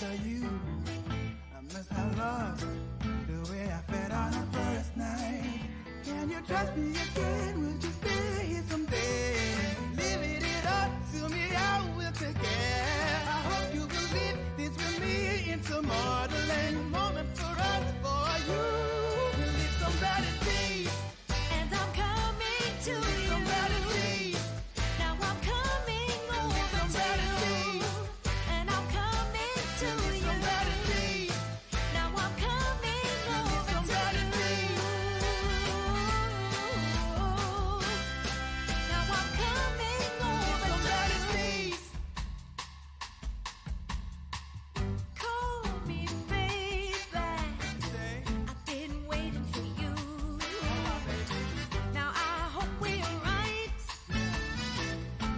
tell you, I must have lost the way I felt on our first night. Can you trust me again? Will you stay here someday? Living it up to me, I will take care. I hope you will live this with me in some borderland moment for us, for you. We'll live some better days, And I'm coming to you. some better days, Now I'm coming over some to better you. days, And I'm coming to you. some better days, Now I'm coming over some to better you. days. Now I'm coming over Some to better you. days. Call me, baby. Say, I've been waiting for you. oh, baby. Now I hope we're right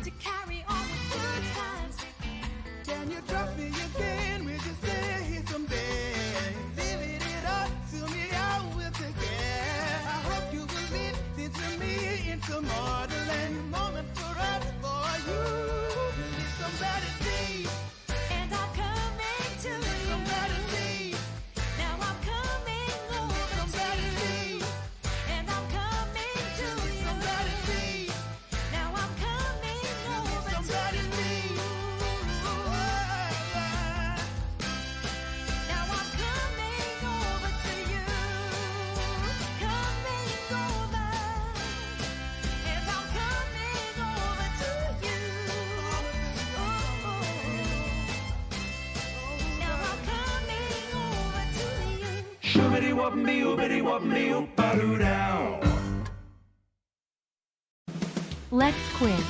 to carry on with good times. Can you trust me again? Will you stay here someday? Living it up to me, I will take care. I hope you will live this with me in some borderland moment for us, for you. We'll live some better days, And I'm coming to some you. better days, Now I'm coming over some to better you. days, And I'm coming to you. some better days, Now I'm coming over some to better you. days. Oh, Now I'm coming over to you. Coming over. And I'm coming over to you. Now I'm coming over to you. Shoobity wop me oobity wop me oop-a-doo down. Let's quiz.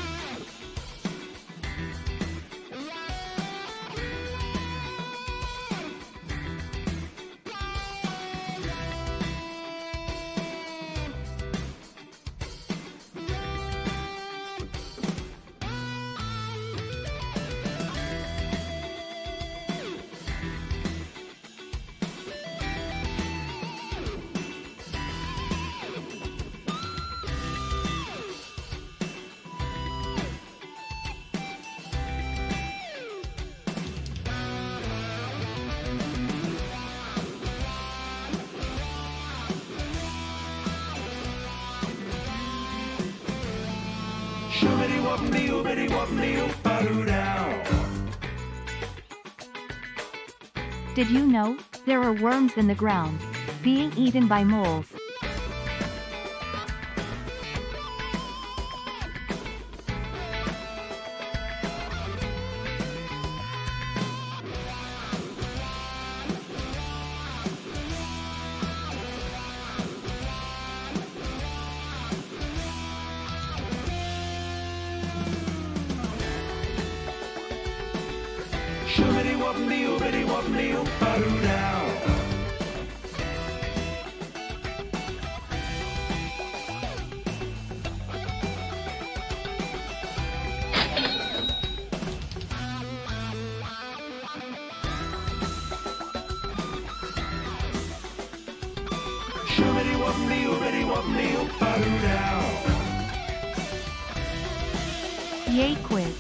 Shoobity wop me oobity wop me oop-a-doo down. Did you know there are worms in the ground being eaten by moles? Shoobity wop me oobity wop me oop-a-doo down. Shoobity wop me oobity wop me oop-a-doo down. Yay quiz.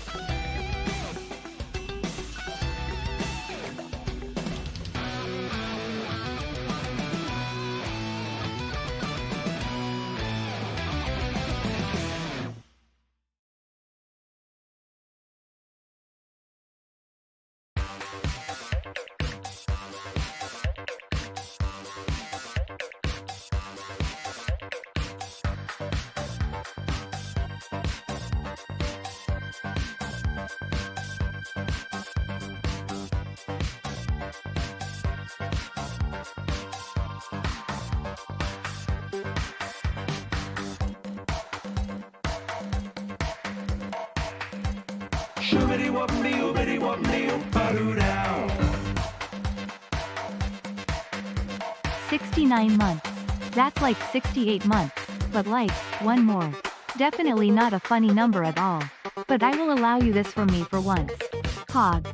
Shoobity wop me oobity wop me oop-a-doo down. 69 months. That's like 68 months. But like, one more. Definitely not a funny number at all. But I will allow you this from me for once. Hog.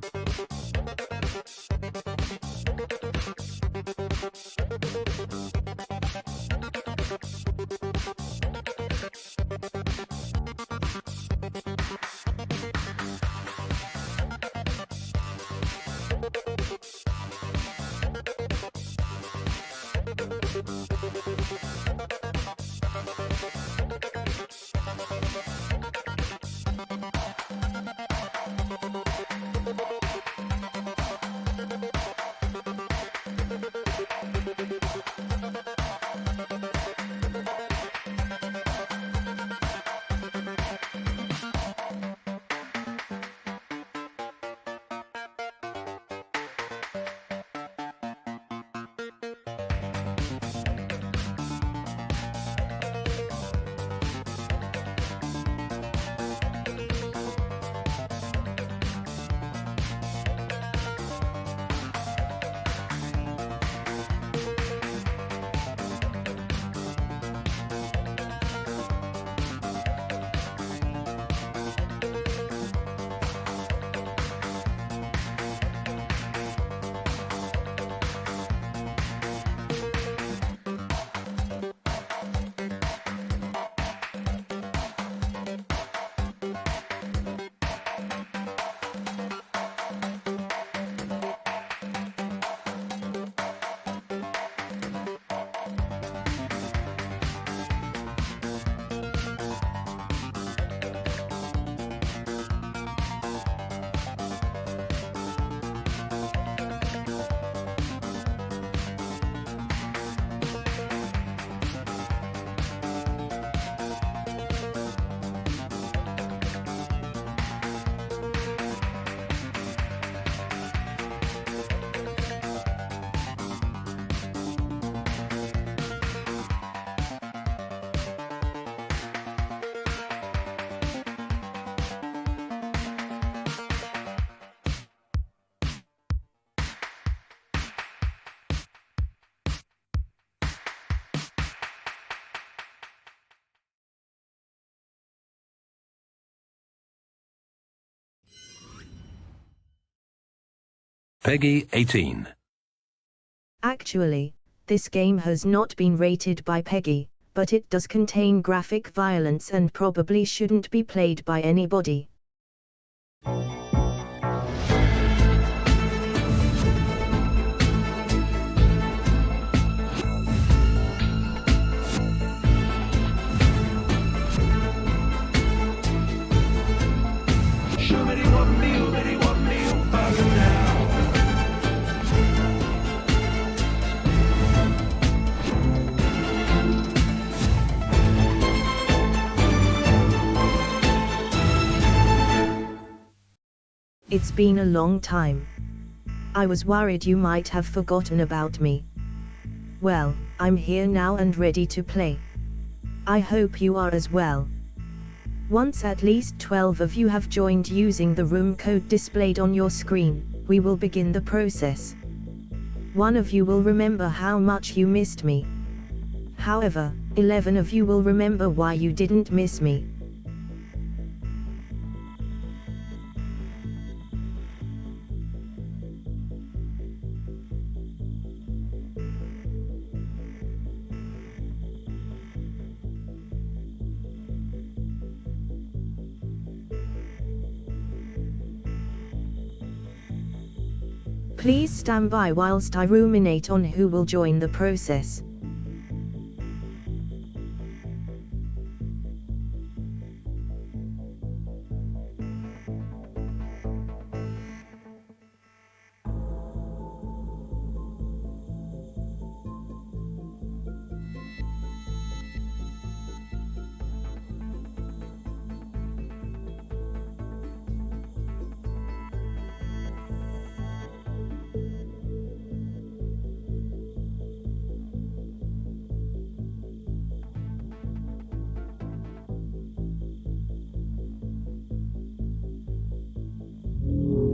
Peggy 18. Actually, this game has not been rated by Peggy, but it does contain graphic violence and probably shouldn't be played by anybody. It's been a long time. I was worried you might have forgotten about me. Well, I'm here now and ready to play. I hope you are as well. Once at least 12 of you have joined using the room code displayed on your screen, we will begin the process. One of you will remember how much you missed me. However, 11 of you will remember why you didn't miss me. Please stand by whilst I ruminate on who will join the process.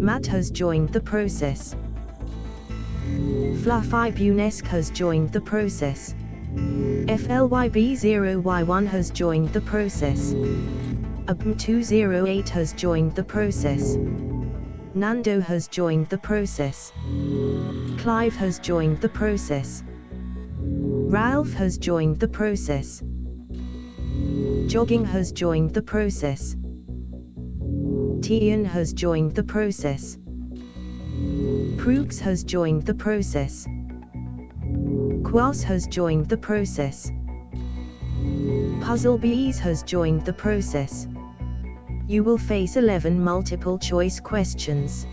Matt has joined the process. Fluffybunesque has joined the process. FLYB0Y1 has joined the process. UBM208 has joined the process. Nando has joined the process. Clive has joined the process. Ralph has joined the process. Jogging has joined the process. Tian has joined the process. Prooks has joined the process. Quas has joined the process. Puzzlebees has joined the process. You will face 11 multiple choice questions.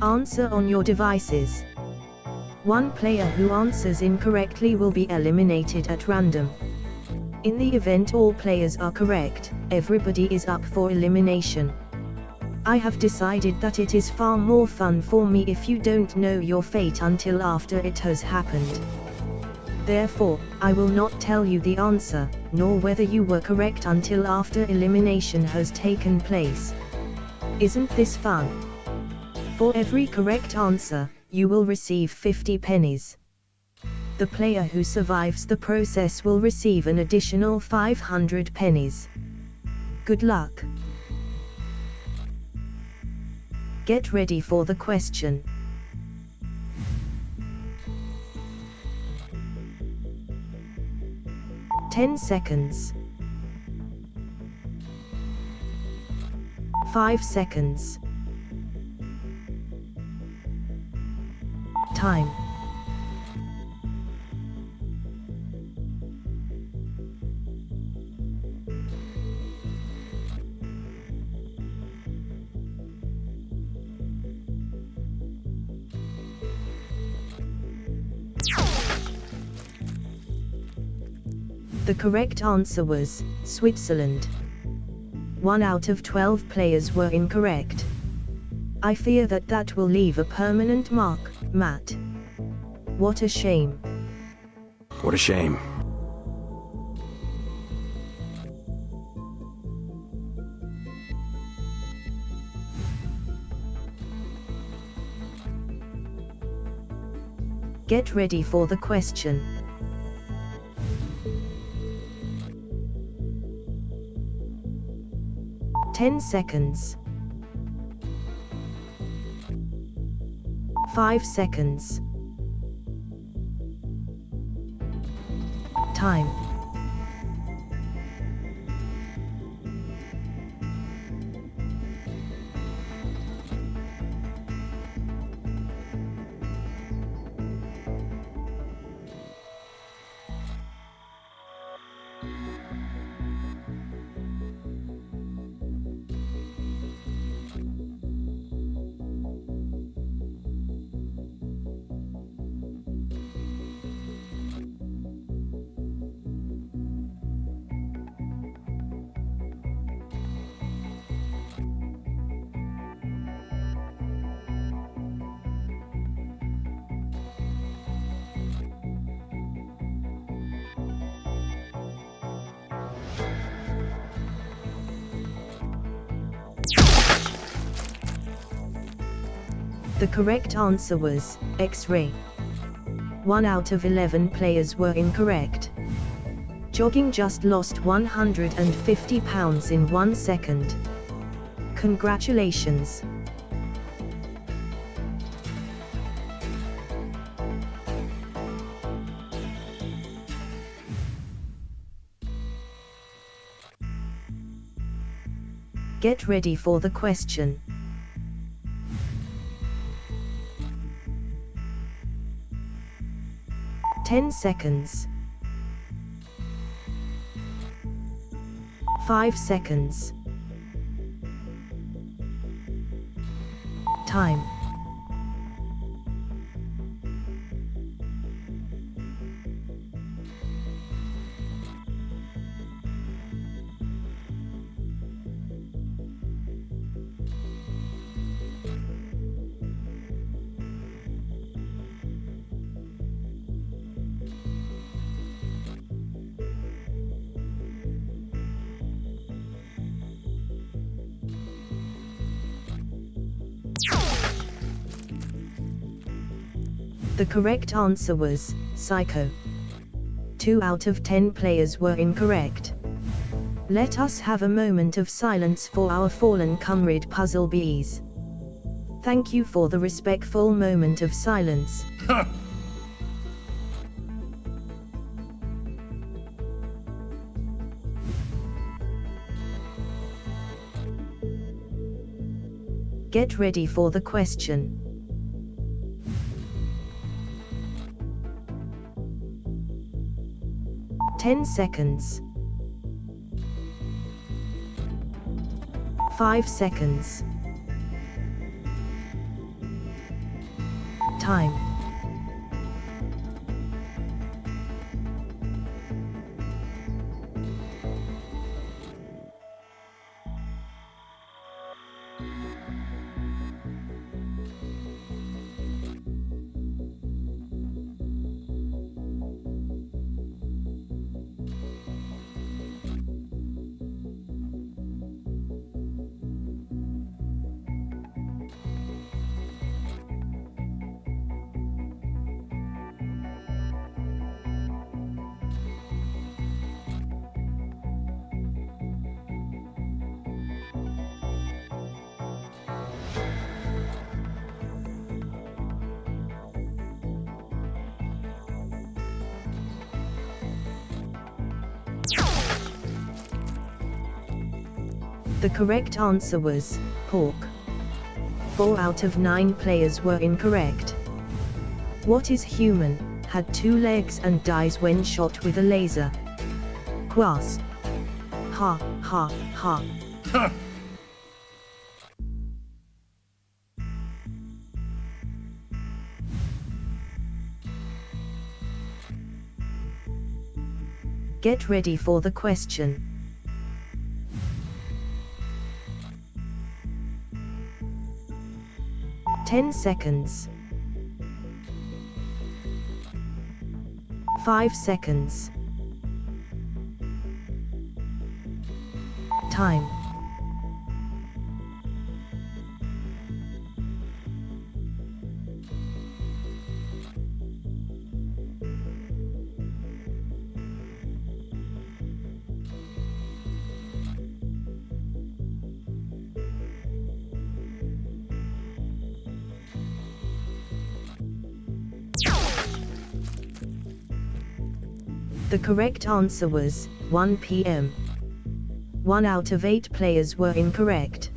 Answer on your devices. One player who answers incorrectly will be eliminated at random. In the event all players are correct, everybody is up for elimination. I have decided that it is far more fun for me if you don't know your fate until after it has happened. Therefore, I will not tell you the answer, nor whether you were correct until after elimination has taken place. Isn't this fun? For every correct answer, you will receive 50 pennies. The player who survives the process will receive an additional 500 pennies. Good luck. Get ready for the question. "10 seconds. 5 seconds. Time. The correct answer was Switzerland. 1 out of 12 players were incorrect. I fear that will leave a permanent mark, Matt. What a shame. What a shame. Get ready for the question. "10 seconds. 5 seconds. Time. The correct answer was X-ray. 1 out of 11 players were incorrect. Jogging just lost 150 pounds in 1 second. Congratulations. Get ready for the question. Ten seconds. 5 seconds. Time. The correct answer was Psycho. 2 out of 10 players were incorrect. Let us have a moment of silence for our fallen comrade Puzzle Bees. Thank you for the respectful moment of silence. Get ready for the question. Ten seconds. 5 seconds. Time. The correct answer was pork. 4 out of 9 players were incorrect. What is human, had 2 legs and dies when shot with a laser? Quass. Ha, ha, ha. Get ready for the question. Ten seconds. 5 seconds. Time. The correct answer was 1 p.m. 1 out of 8 players were incorrect.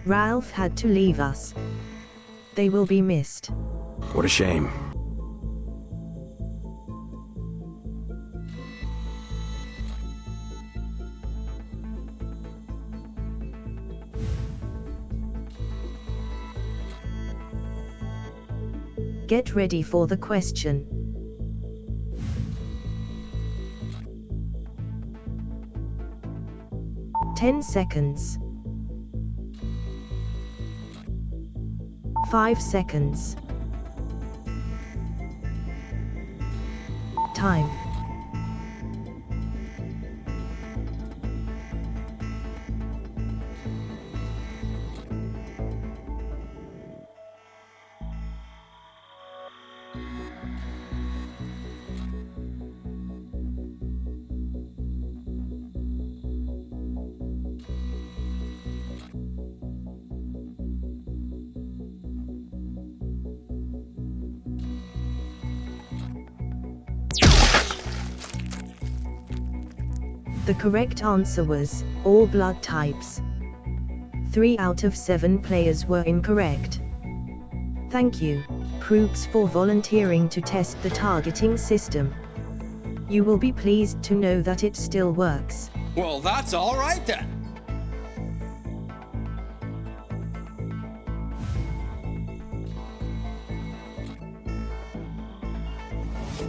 Ralph had to leave us. They will be missed. What a shame. Get ready for the question. Ten seconds. 5 seconds. Time. The correct answer was all blood types. 3 out of 7 players were incorrect. Thank you, Purge, for volunteering to test the targeting system. You will be pleased to know that it still works. Well, that's all right then.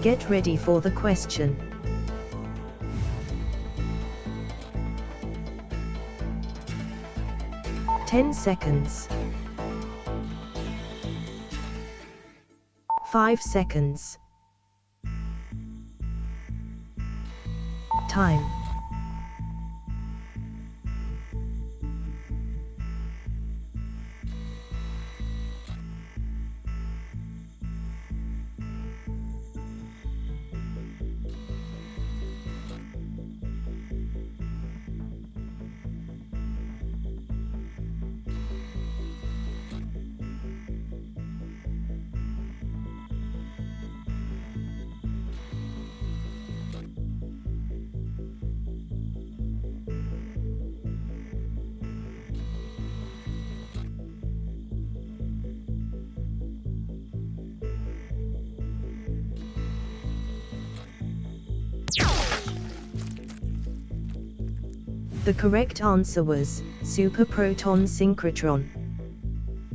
Get ready for the question. Ten seconds. 5 seconds. Time. The correct answer was super proton synchrotron.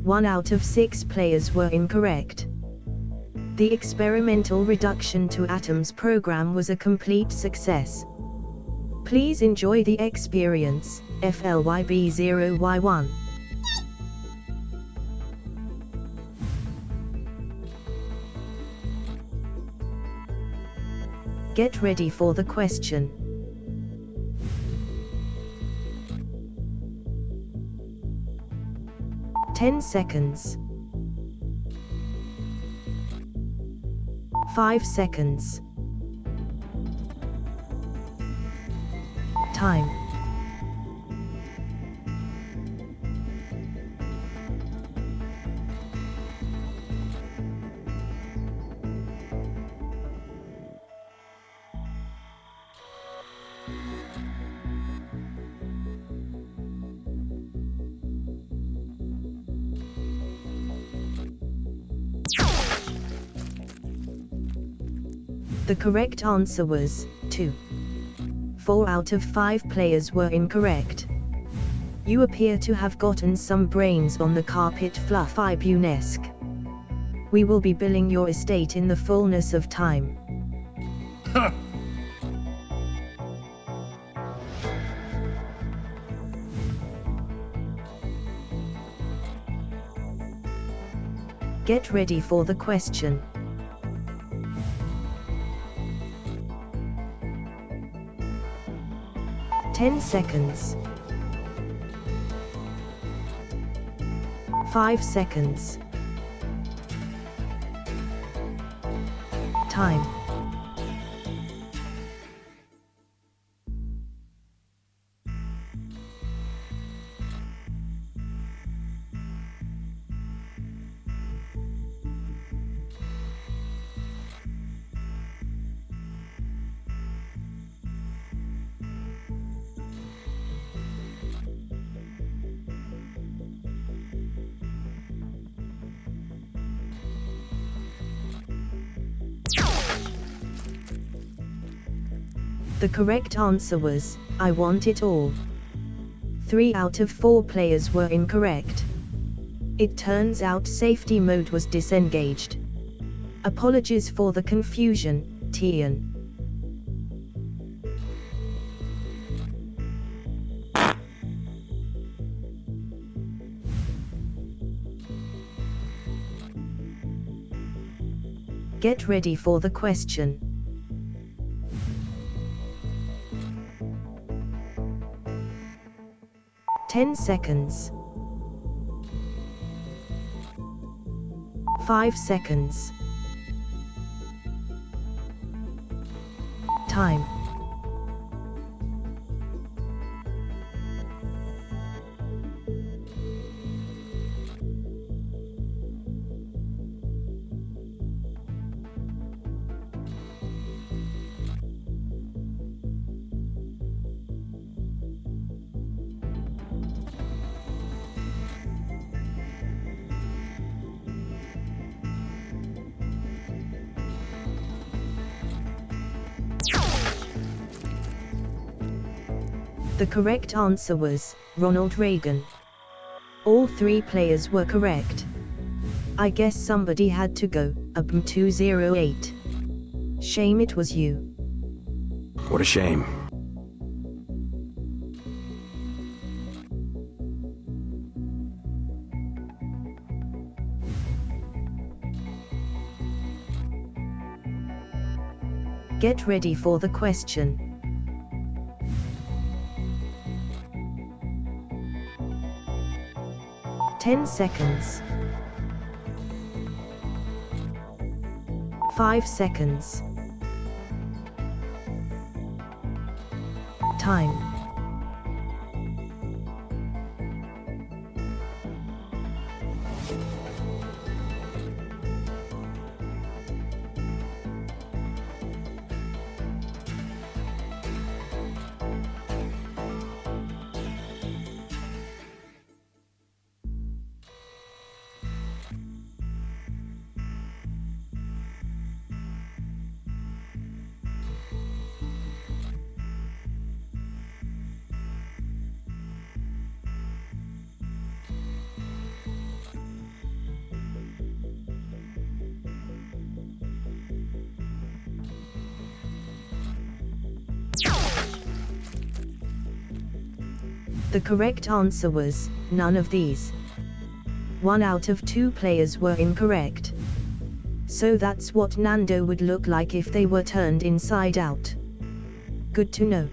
1 out of 6 players were incorrect. The experimental reduction to atoms program was a complete success. Please enjoy the experience, FLYB0Y1. Get ready for the question. Ten seconds. 5 seconds. Time. The correct answer was 2. 4 out of 5 players were incorrect. You appear to have gotten some brains on the carpet fluff-ibunesque. We will be billing your estate in the fullness of time. Get ready for the question. Ten seconds. 5 seconds. Time. The correct answer was, I want it all. 3 out of 4 players were incorrect. It turns out safety mode was disengaged. Apologies for the confusion, Tian. Get ready for the question. "10 seconds. 5 seconds. Time. The correct answer was Ronald Reagan. All 3 players were correct. I guess somebody had to go, ABM208. Shame it was you. What a shame. Get ready for the question. "10 seconds. 5 seconds. Time. The correct answer was, none of these. 1 out of 2 players were incorrect. So that's what Nando would look like if they were turned inside out. Good to know.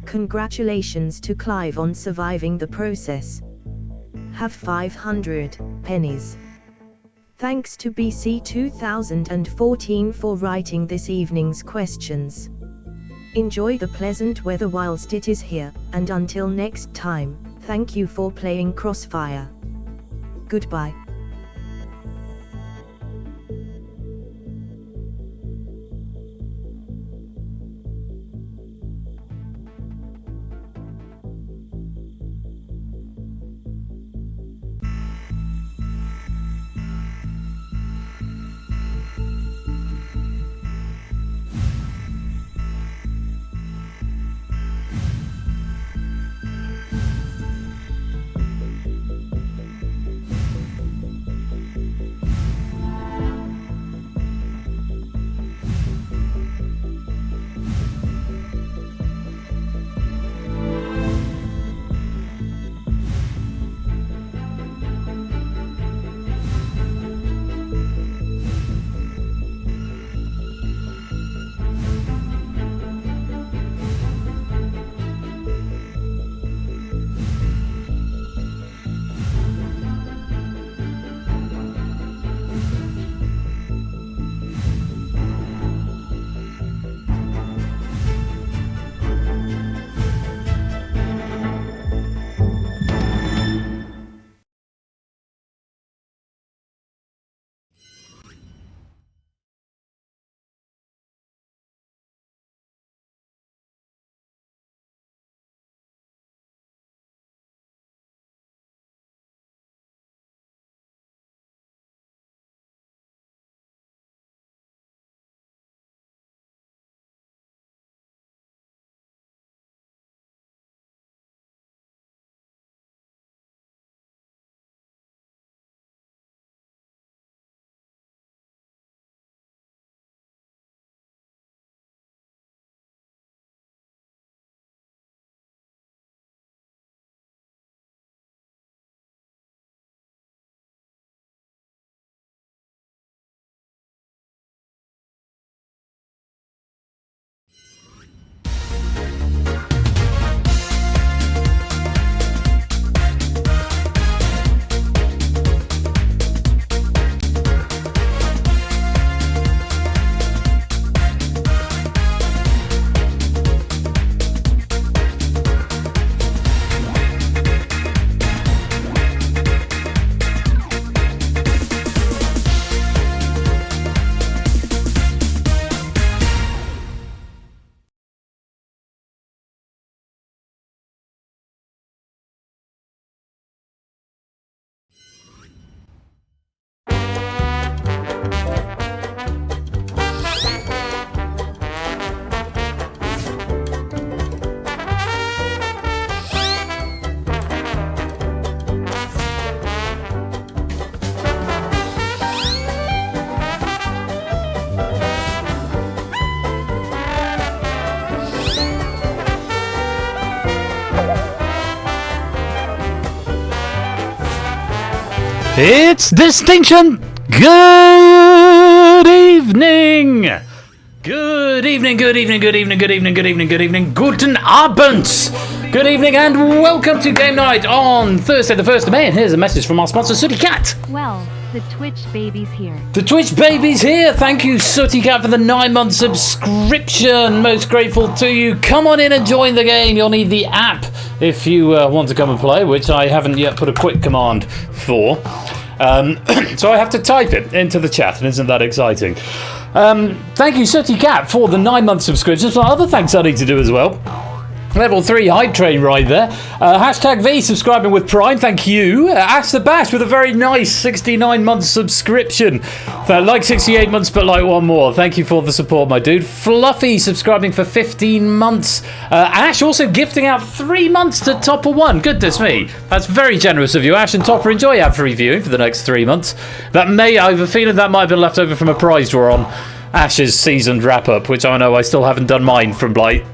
Congratulations to Clive on surviving the process. Have 500 pennies. Thanks to BC 2014 for writing this evening's questions. Enjoy the pleasant weather whilst it is here, and until next time, thank you for playing Crossfire. Goodbye. It's Distinction! Good evening! Good evening, good evening, good evening, good evening, good evening, good evening, guten Abend! Good evening and welcome to Game Night on Thursday the 1st of May, and here's a message from our sponsor, Sooty Cat. Well, the Twitch baby's here. The Twitch baby's here! Thank you, Sooty Cat, for the 9-month subscription. Most grateful to you. Come on in and join the game. You'll need the app if you want to come and play, which I haven't yet put a quick command for. So I have to type it into the chat, and isn't that exciting? Thank you, Sooty Cat, for the 9-month subscription. So other thanks I need to do as well. Level 3 hype train right there. Hashtag V subscribing with Prime, thank you. Ash the Bash with a very nice 69-month subscription. Like 68 months, but like one more. Thank you for the support, my dude. Fluffy subscribing for 15 months. Ash also gifting out 3 months to Topper 1. Goodness me. That's very generous of you, Ash. And Topper, enjoy ad free viewing for the next 3 months. I have a feeling that might have been left over from a prize draw on Ash's seasoned wrap up, which I know I still haven't done mine from like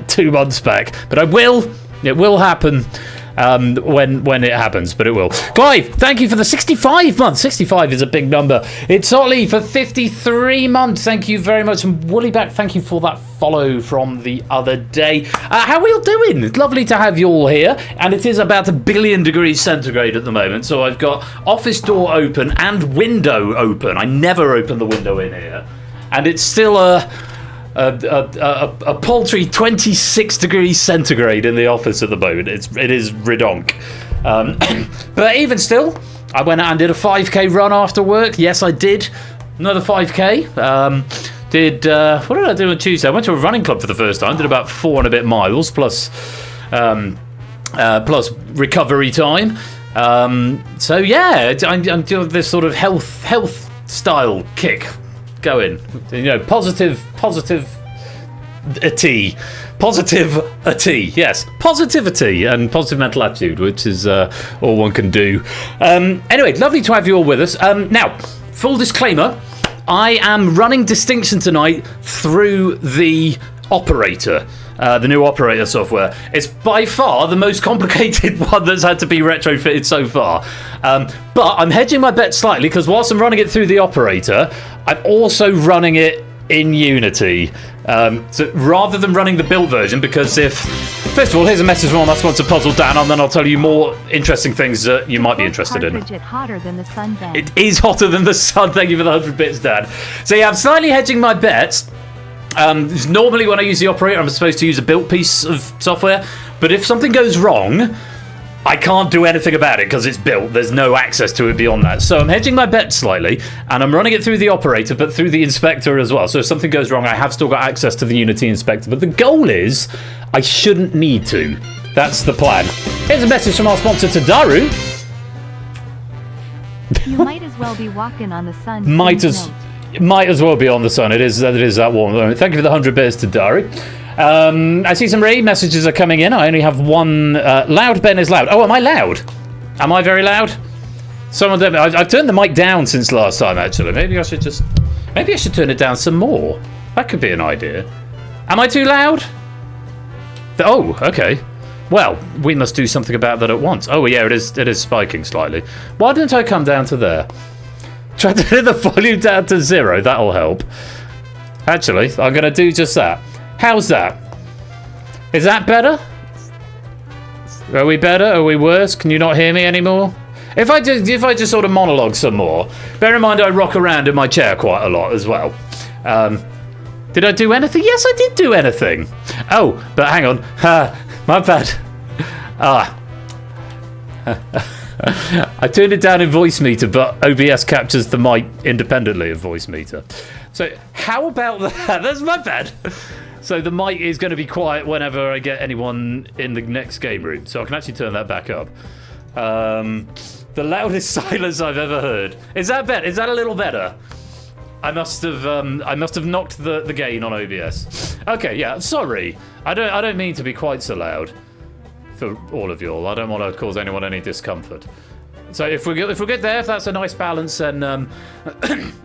2 months back, but I will. It will happen when it happens, but it will. Clive, thank you for the 65 months. 65 is a big number. It's Ollie for 53 months. Thank you very much. And Woollyback, thank you for that follow from the other day. How are we all doing? It's lovely to have you all here, and it is about 1 billion degrees centigrade at the moment, so I've got office door open and window open. I never open the window in here, and it's still a paltry 26 degrees centigrade in the office at the moment. It is redonk. But even still, I went out and did a 5k run after work. Yes, I did. Another 5k. What did I do on Tuesday? I went to a running club for the first time. Did about 4 and a bit miles plus recovery time. So yeah, I'm doing this sort of health style kick going, positivity, yes, positivity and positive mental attitude, which is all one can do. Anyway, lovely to have you all with us. Now, full disclaimer, I am running Distinction tonight through the operator. The new operator software. It's by far the most complicated one that's had to be retrofitted so far. But I'm hedging my bet slightly, because whilst I'm running it through the operator, I'm also running it in Unity. So rather than running the built version, because first of all, here's a message from my sponsor, Puzzle Dan, and then I'll tell you more interesting things that you might be interested in. Hotter than the sun, then. It is hotter than the sun. Thank you for the 100 bits, Dan. So yeah, I'm slightly hedging my bets. Normally when I use the operator, I'm supposed to use a built piece of software, but if something goes wrong, I can't do anything about it because it's built. There's no access to it beyond that. So I'm hedging my bet slightly, and I'm running it through the operator, but through the inspector as well. So if something goes wrong, I have still got access to the Unity inspector. But the goal is, I shouldn't need to. That's the plan. Here's a message from our sponsor, Tadaru. You might as well be walking on the sun. Might as well be on the sun. It is that warm. Thank you for the 100 bits, Tadaru. I see some raid messages are coming in. I only have one. Loud Ben is loud. Oh, am I loud? Am I very loud? I've turned the mic down since last time, actually. Maybe I should turn it down some more. That could be an idea. Am I too loud? Oh, okay. Well, we must do something about that at once. Oh, yeah, it is spiking slightly. Why didn't I come down to there? Try to turn the volume down to 0. That'll help. Actually, I'm going to do just that. How's that? Is that better? Are we better? Are we worse? Can you not hear me anymore? If I just sort of monologue some more, bear in mind I rock around in my chair quite a lot as well. Did I do anything? Yes, I did do anything. Oh, but hang on. My bad. I turned it down in voice meter, but OBS captures the mic independently of voice meter. So how about that? That's my bad. So the mic is going to be quiet whenever I get anyone in the next game room. So I can actually turn that back up. The loudest silence I've ever heard. Is that better? Is that a little better? I must have knocked the gain on OBS. Okay, yeah. Sorry. I don't mean to be quite so loud for all of you all. I don't want to cause anyone any discomfort. So if we're good there, if that's a nice balance, then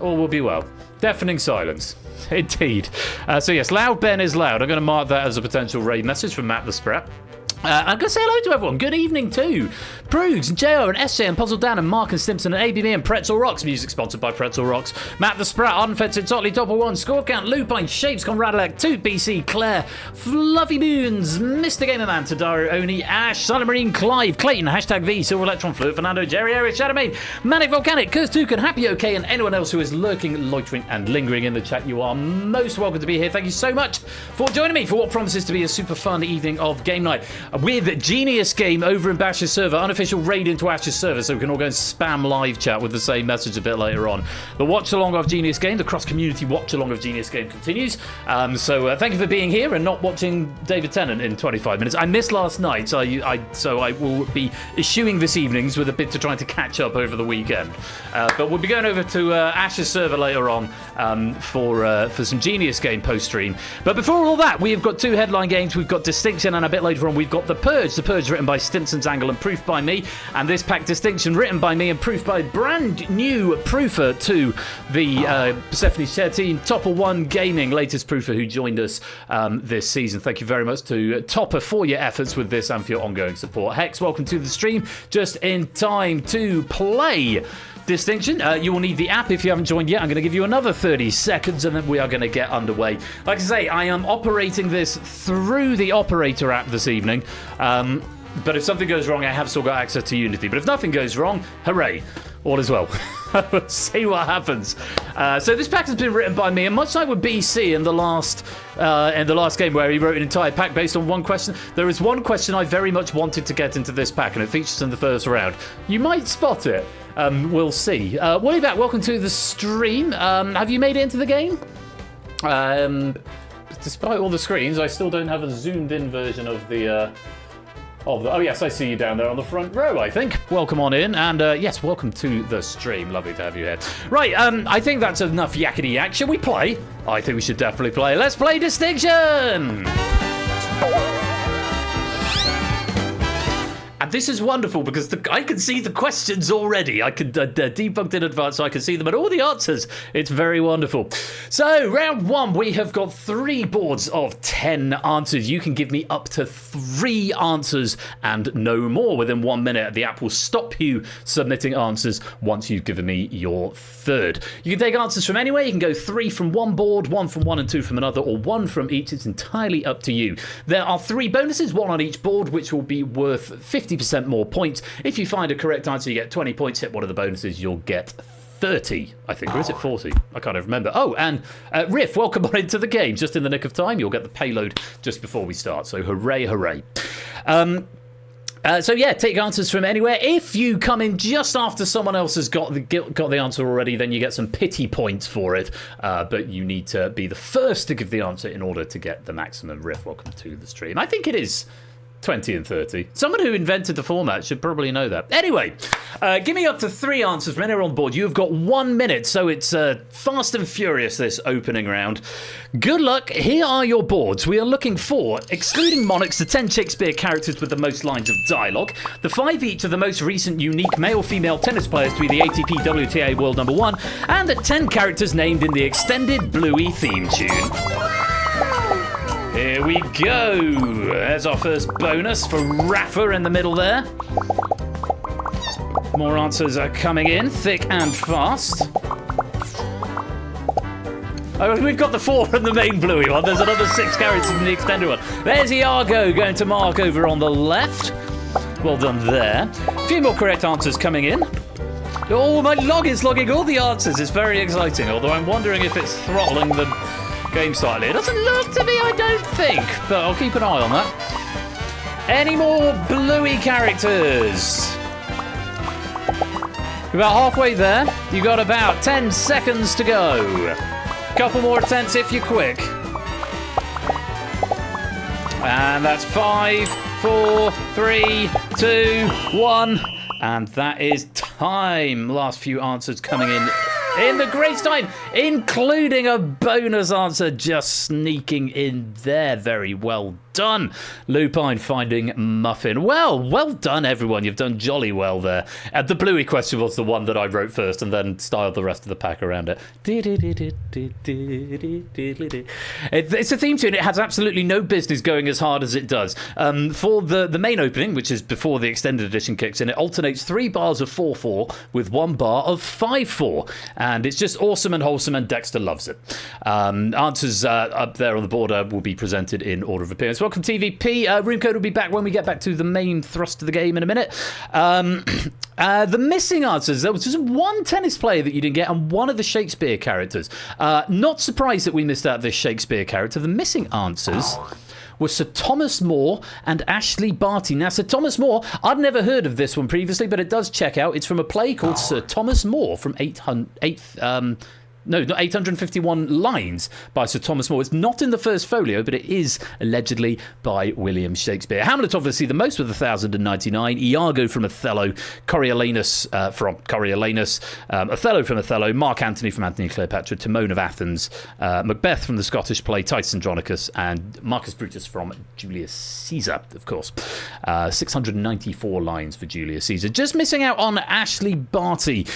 all will be well. Deafening silence. Indeed. So yes, Loud Ben is loud. I'm going to mark that as a potential raid message from Matt the Sprat. I'm going to say hello to everyone. Good evening to Prugs and JO and SJ and Puzzle Dan and Mark and Stimson and ABB and Pretzel Rocks. Music sponsored by Pretzel Rocks. Matt the Sprat, Unfettered, Totley, Topper 1, Score Count, Lupine, Shapes, Conradalek, 2BC, Claire, Fluffy Moons, Mr. Gamerman, Tadaro, Oni, Ash, Silent Marine, Clive, Clayton, Hashtag V, Silver Electron, Fluid, Fernando, Jerry, Eric, Shadowmane, Manic Volcanic, Curse Tukan, Happy OK, and anyone else who is lurking, loitering, and lingering in the chat. You are most welcome to be here. Thank you so much for joining me for what promises to be a super fun evening of game night with Genius Game over in Bash's server, unofficial raid into Ash's server, so we can all go and spam live chat with the same message a bit later on. The watch along of Genius Game, the cross community watch along of Genius Game continues. So thank you for being here and not watching David Tennant in 25 minutes. I missed last night, so I will be eschewing this evening's with a bit to trying to catch up over the weekend. But we'll be going over to Ash's server later on for some Genius Game post stream. But before all that, we have got two headline games. We've got Distinction, and a bit later on we've got The Purge written by Stimson's Angle and proofed by me, and this pack Distinction written by me and proofed by brand new proofer to the Persephone's Chair team, Topper 1 Gaming, latest proofer who joined us this season. Thank you very much to Topper for your efforts with this and for your ongoing support. Hex, welcome to the stream, just in time to play Distinction. You will need the app if you haven't joined yet. I'm going to give you another 30 seconds and then we are going to get underway. Like I say, I am operating this through the operator app this evening. But if something goes wrong, I have still got access to Unity. But if nothing goes wrong, hooray, all is well. We'll see what happens. So this pack has been written by me, and much like with BC in the last game where he wrote an entire pack based on one question, there is one question I very much wanted to get into this pack, and it features in the first round. You might spot it. We'll see. Woollyback, welcome to the stream. Have you made it into the game? Despite all the screens, I still don't have a zoomed-in version of the... Oh yes, I see you down there on the front row, I think. Welcome on in, and yes, welcome to the stream. Lovely to have you here. Right, I think that's enough yakety yak. Should we play? I think we should definitely play. Let's play Distinction! And this is wonderful because I can see the questions already. I can debunked in advance, so I can see them and all the answers. It's very wonderful. So, round one, we have got 3 boards of 10 answers. You can give me up to 3 answers and no more within 1 minute. The app will stop you submitting answers once you've given me your third. You can take answers from anywhere. You can go 3 from one board, 1 from one and 2 from another, or 1 from each. It's entirely up to you. There are 3 bonuses, 1 on each board, which will be worth 50% more points. If you find a correct answer, you get 20 points. Hit one of the bonuses, you'll get 30, I think. Or is it 40? I can't even remember. Oh, and Riff, welcome on into the game. Just in the nick of time. You'll get the payload just before we start. So hooray, hooray. So yeah, take answers from anywhere. If you come in just after someone else has got the answer already, then you get some pity points for it. But you need to be the first to give the answer in order to get the maximum. Riff, welcome to the stream. I think it is 20 and 30. Someone who invented the format should probably know that. Anyway, give me up to 3 answers from anywhere on board. You've got 1 minute, so it's fast and furious, this opening round. Good luck. Here are your boards. We are looking for, excluding monarchs, the 10 Shakespeare characters with the most lines of dialogue, the 5 each of the most recent unique male-female tennis players to be the ATP WTA World #1, and the 10 characters named in the extended Bluey theme tune. Here we go. There's our first bonus for Rafa in the middle there. More answers are coming in, thick and fast. Oh, we've got the 4 from the main Bluey one. There's another 6 characters in the extended one. There's Iago going to Mark over on the left. Well done there. A few more correct answers coming in. Oh, my log is logging all the answers. It's very exciting, although I'm wondering if it's throttling the game slightly. It doesn't look to me, I don't think, but I'll keep an eye on that. Any more Bluey characters? You're about halfway there. You got about 10 seconds to go. Couple more attempts if you're quick. And that's 5, 4, 3, 2, 1. And that is time. Last few answers coming in the great time, including a bonus answer just sneaking in there. Very well done. Lupine finding Muffin. Well done, everyone. You've done jolly well there. The Bluey question was the one that I wrote first and then styled the rest of the pack around it. It's a theme tune. It has absolutely no business going as hard as it does. For the main opening, which is before the extended edition kicks in, it alternates 3 bars of 4/4 with 1 bar of 5/4. And it's just awesome and wholesome, and Dexter loves it. Answers up there on the border will be presented in order of appearance. Welcome, TVP. Room code will be back when we get back to the main thrust of the game in a minute. The missing answers. There was just 1 tennis player that you didn't get and 1 of the Shakespeare characters. Not surprised that we missed out this Shakespeare character. The missing answers were Sir Thomas More and Ashley Barty. Now, Sir Thomas More, I'd never heard of this one previously, but it does check out. It's from a play called Sir Thomas More from 851 lines by Sir Thomas More. It's not in the first folio, but it is allegedly by William Shakespeare. Hamlet, obviously, the most with 1,099. Iago from Othello. Coriolanus from Coriolanus. Othello from Othello. Mark Antony from Antony and Cleopatra. Timon of Athens. Macbeth from the Scottish play Titus Andronicus. And Marcus Brutus from Julius Caesar, of course. 694 lines for Julius Caesar. Just missing out on Ashley Barty.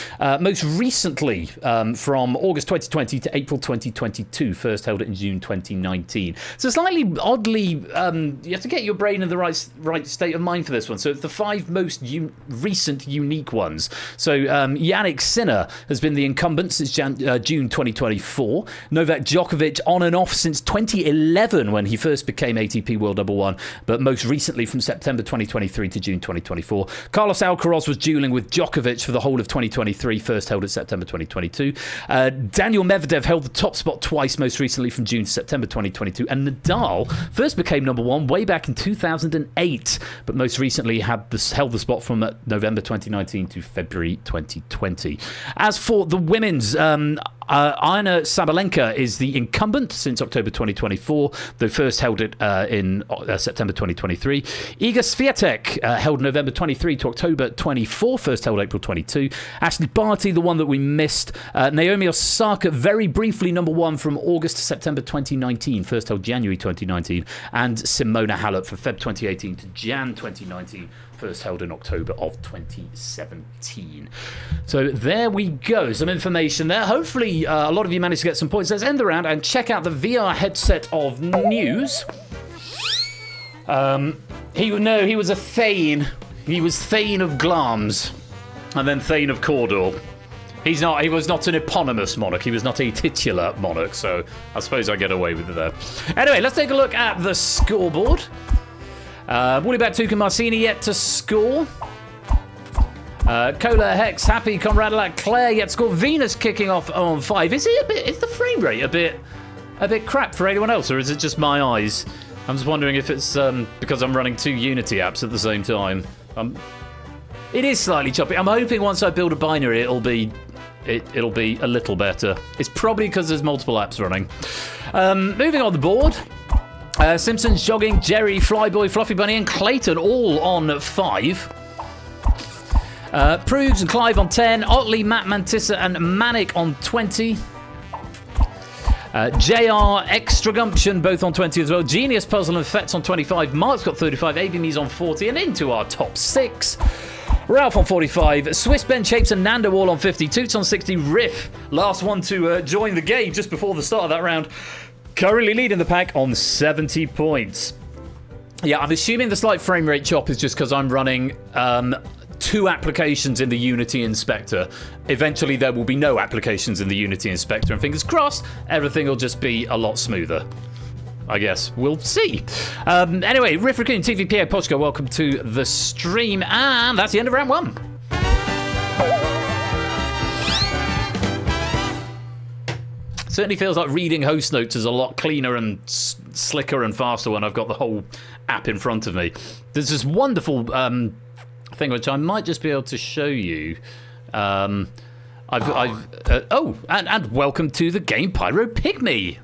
Most recently from August 2020 to April 2022. First held it in June 2019. So slightly oddly, you have to get your brain in the right state of mind for this one. So it's the 5 most recent unique ones. So Yannick Sinner has been the incumbent since June 2024. Novak Djokovic on and off since 2011 when he first became ATP World #1, but most recently from September 2023 to June 2024. Carlos Alcaraz was dueling with Djokovic for the whole of 2023, first held in September 2022. Daniel Medvedev held the top spot twice, most recently from June to September 2022. And Nadal first became #1 way back in 2008, but most recently held the spot from November 2019 to February 2020. As for the women's, Aryna Sabalenka is the incumbent since October 2024. They first held it in September 2023. Iga Swiatek held November 23 to October 24. First held April 22. Ashley Barty, the one that we missed. Naomi Osaka, very briefly #1 from August to September 2019. First held January 2019. And Simona Halep from Feb 2018 to Jan 2019. First held in October of 2017. So there we go. Some information there. Hopefully a lot of you managed to get some points. Let's end the round and check out the VR headset of news. He was a Thane. He was Thane of Glamis and then Thane of Cawdor. He was not an eponymous monarch. He was not a titular monarch, so I suppose I get away with it there. Anyway, let's take a look at the scoreboard. Woollybat Tuca Marcini yet to score. Cola Hex, Happy, Comrade Lack, Claire yet to score. Venus kicking off on 5. Is the frame rate a bit crap for anyone else, or is it just my eyes? I'm just wondering if it's because I'm running 2 Unity apps at the same time. It is slightly choppy. I'm hoping once I build a binary, it'll be a little better. It's probably because there's multiple apps running. Moving on the board. Simpsons, Jogging, Jerry, Flyboy, Fluffy Bunny and Clayton all on 5. Prudes and Clive on 10. Otley, Matt, Mantissa and Manic on 20. JR, Extra Gumption both on 20 as well. Genius, Puzzle and Fets on 25. Mark's got 35. ABME's on 40. And into our top 6. Ralph on 45, Swiss Ben Shapes and Nando all on 50, Toots on 60, Riff, last one to join the game just before the start of that round, currently leading the pack on 70 points. Yeah, I'm assuming the slight frame rate chop is just because I'm running 2 applications in the Unity Inspector. Eventually there will be no applications in the Unity Inspector, and fingers crossed, everything will just be a lot smoother. I guess we'll see. Anyway, Riff Raccoon, TVPA, Pochko, welcome to the stream. And that's the end of round 1. Certainly feels like reading host notes is a lot cleaner and slicker and faster when I've got the whole app in front of me. There's this wonderful thing which I might just be able to show you. And welcome to the game, Pyro Pygmy.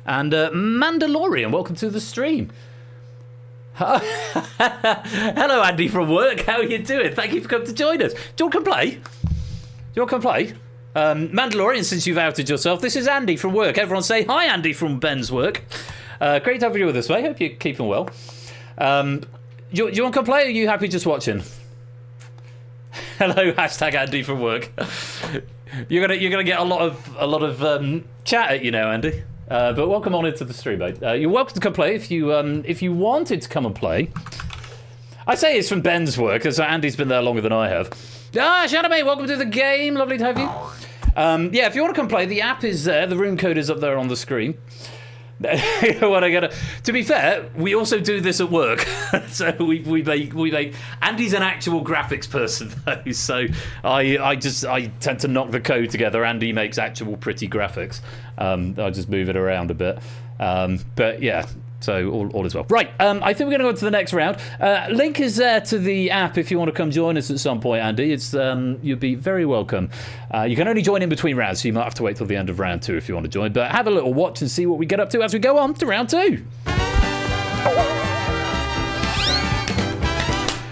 And Mandalorian, welcome to the stream. Hello, Andy from work. How are you doing? Thank you for coming to join us. Do you want to come play? Mandalorian, since you've outed yourself, this is Andy from work. Everyone say hi, Andy from Ben's work. Great to have you with us, mate. Hope you're keeping well. Do you want to come play, or are you happy just watching? Hello, hashtag Andy from work. You're gonna get a lot of chat at you now, Andy. But welcome on into the stream, mate. You're welcome to come play if you wanted to come and play. I say it's from Ben's work, because Andy's been there longer than I have. Shadow mate, welcome to the game. Lovely to have you. Yeah, if you want to come play, the app is there. The room code is up there on the screen. To be fair, we also do this at work. So we make Andy's an actual graphics person though, so I tend to knock the code together. Andy makes actual pretty graphics. I just move it around a bit. But yeah, so all is well. Right, I think we're going to go to the next round. Link is there to the app if you want to come join us at some point, Andy. It's you'd be very welcome. You can only join in between rounds, so you might have to wait till the end of round 2 if you want to join. But have a little watch and see what we get up to as we go on to round 2.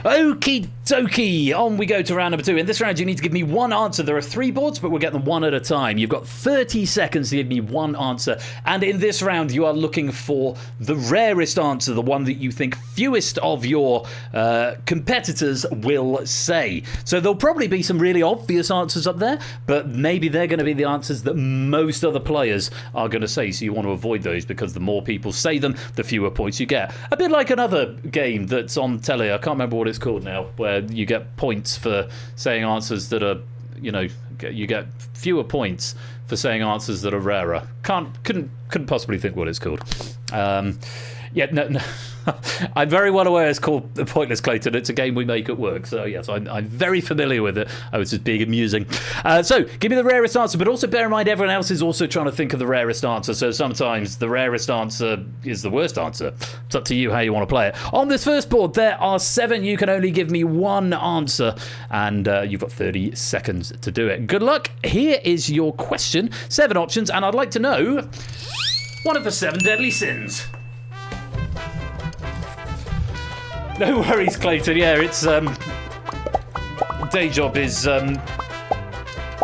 Okie dokie, on we go to round number 2. In this round, you need to give me one answer. There are 3 boards, but we'll get them one at a time. You've got 30 seconds to give me one answer. And in this round, you are looking for the rarest answer, the one that you think fewest of your competitors will say. So there'll probably be some really obvious answers up there, but maybe they're going to be the answers that most other players are going to say. So you want to avoid those, because the more people say them, the fewer points you get. A bit like another game that's on telly. I can't remember what it's called now, where you get points for saying answers that are, you get fewer points for saying answers that are rarer. Couldn't possibly think what it's called. Yeah, no. I'm very well aware it's called The Pointless Clayton. It's a game we make at work, so yes, I'm very familiar with it. I was just being amusing. So, give me the rarest answer, but also bear in mind everyone else is also trying to think of the rarest answer, so sometimes the rarest answer is the worst answer. It's up to you how you want to play it. On this first board, there are 7. You can only give me one answer, and you've got 30 seconds to do it. Good luck. Here is your question. 7 options, and I'd like to know one of the 7 deadly sins. No worries, Clayton. Yeah, it's day job is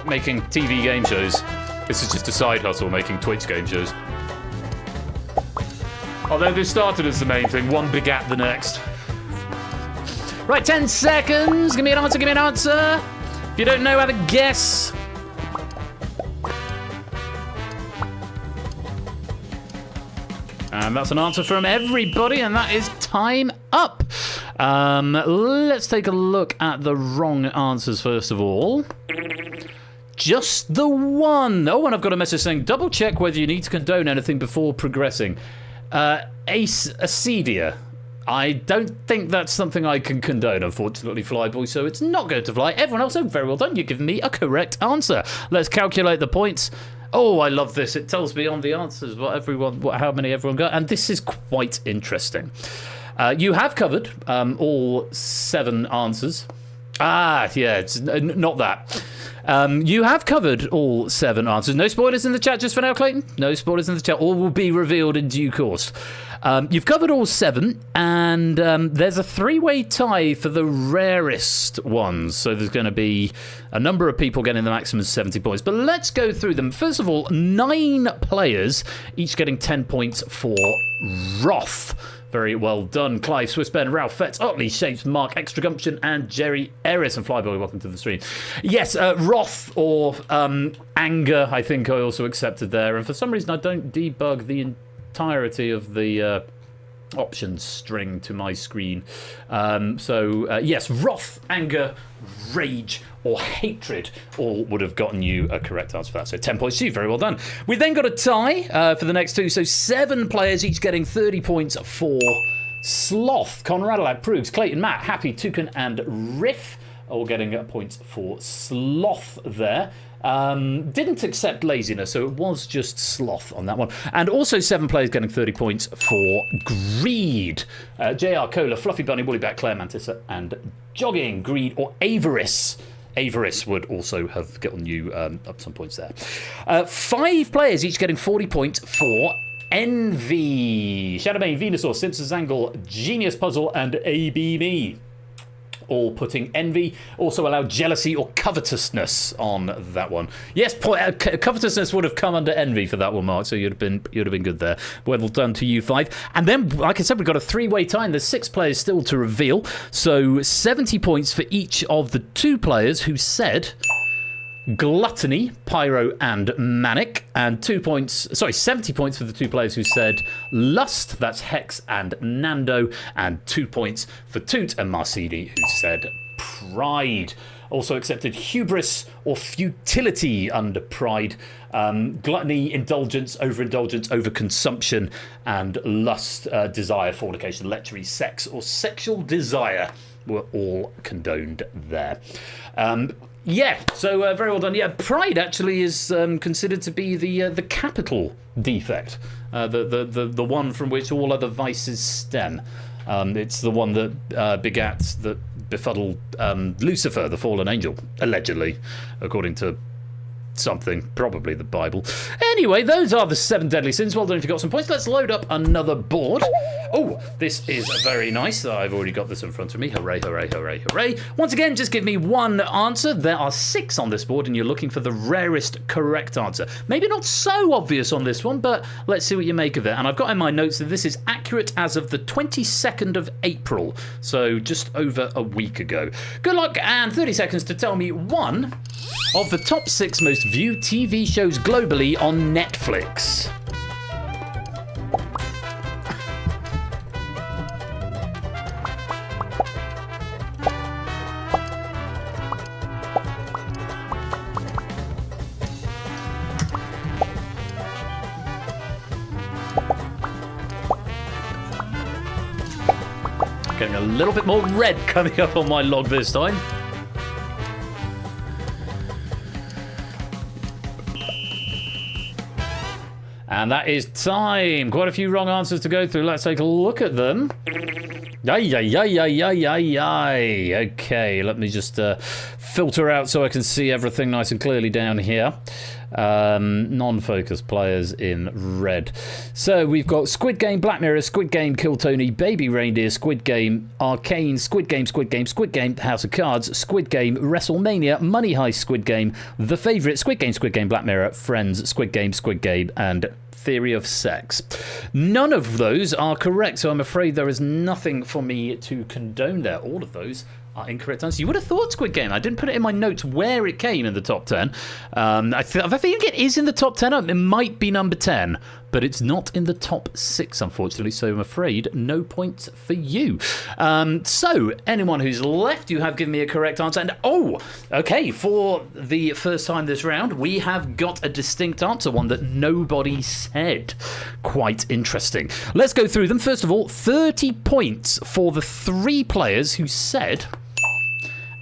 making TV game shows. This is just a side hustle, making Twitch game shows. Although this started as the main thing, one begat the next. Right, 10 seconds. Give me an answer. Give me an answer. If you don't know, have a guess. And that's an answer from everybody, and that is time up. Let's take a look at the wrong answers first of all. Just the one. Oh, and I've got a message saying, double check whether you need to condone anything before progressing. Acedia. I don't think that's something I can condone, unfortunately, Flyboy, so it's not going to fly. Everyone else, very well done. You've given me a correct answer. Let's calculate the points. Oh, I love this. It tells me on the answers how many everyone got, and this is quite interesting. You have covered all 7 answers. Yeah, it's not that. You have covered all 7 answers. No spoilers in the chat just for now, Clayton? No spoilers in the chat. All will be revealed in due course. You've covered all 7, and there's a 3-way tie for the rarest ones. So there's going to be a number of people getting the maximum 70 points. But let's go through them. First of all, 9 players, each getting 10 points for Roth. Very well done. Clive, Swiss Ben, Ralph Fetz, Otley, Shapes, Mark, Extra Gumption, and Jerry Eris. And Flyboy, welcome to the stream. Yes, Roth or Anger, I think I also accepted there. And for some reason, I don't debug the entirety of the options string to my screen. Yes, Wrath, Anger, Rage, or Hatred all would have gotten you a correct answer for that. So 10 points to you. Very well done. We then got a tie for the next 2. So 7 players, each getting 30 points for Sloth. Conrad, Prugs, Clayton, Matt, Happy, Toucan, and Riff all getting points for Sloth there. Didn't accept Laziness, so it was just Sloth on that one. And also 7 players getting 30 points for Greed. JR, Cola, Fluffy Bunny, Woollyback, Claire Mantissa, and Jogging, Greed, or Avarice. Avarice would also have gotten you up some points there. 5 players, each getting 40 points for Envy. Shadowbane, Venusaur, Simpsons Angle, Genius Puzzle, and AB Me. or putting envy. Also allow jealousy or covetousness on that one. Yes, covetousness would have come under envy for that one, Mark, so you'd have been good there. Well done to you 5. And then, like I said, we've got a 3-way tie, and there's 6 players still to reveal. So 70 points for each of the 2 players who said gluttony, Pyro and Manic, and 70 points for the 2 players who said lust, that's Hex and Nando, and 2 points for Toot and Marcidi who said pride. Also accepted hubris or futility under pride, gluttony, indulgence, overconsumption, and lust, desire, fornication, lechery, sex, or sexual desire were all condoned there. Yeah, so very well done. Yeah, pride actually is considered to be the capital defect, the one from which all other vices stem. It's the one that befuddled Lucifer, the fallen angel, allegedly, according to something, probably the Bible. Anyway, those are the 7 deadly sins. Well done if you got some points. Let's load up another board. Oh, this is very nice. I've already got this in front of me. Hooray, hooray, hooray, hooray. Once again, just give me one answer. There are 6 on this board, and you're looking for the rarest correct answer. Maybe not so obvious on this one, but let's see what you make of it. And I've got in my notes that this is accurate as of the 22nd of April, so just over a week ago. Good luck, and 30 seconds to tell me one of the top 6 most viewed TV shows globally on Netflix. Getting a little bit more red coming up on my log this time. And that is time. Quite a few wrong answers to go through. Let's take a look at them. Okay, let me just filter out so I can see everything nice and clearly down here. Non-focus players in red. So we've got Squid Game, Black Mirror, Squid Game, Kill Tony, Baby Reindeer, Squid Game, Arcane, Squid Game, House of Cards, Squid Game, WrestleMania, Money Heist, Squid Game, The Favourite, Squid Game, Black Mirror, Friends, Squid Game, and Theory of Sex. None of those are correct, so I'm afraid there is nothing for me to condone there. All of those are incorrect answers. You would have thought Squid Game. I didn't put it in my notes where it came in the top 10. I think it is in the top 10. It might be number 10, but it's not in the top 6, unfortunately, so I'm afraid no points for you. So, anyone who's left, you have given me a correct answer. And, okay, for the first time this round, we have got a distinct answer, one that nobody said. Quite interesting. Let's go through them. First of all, 30 points for the 3 players who said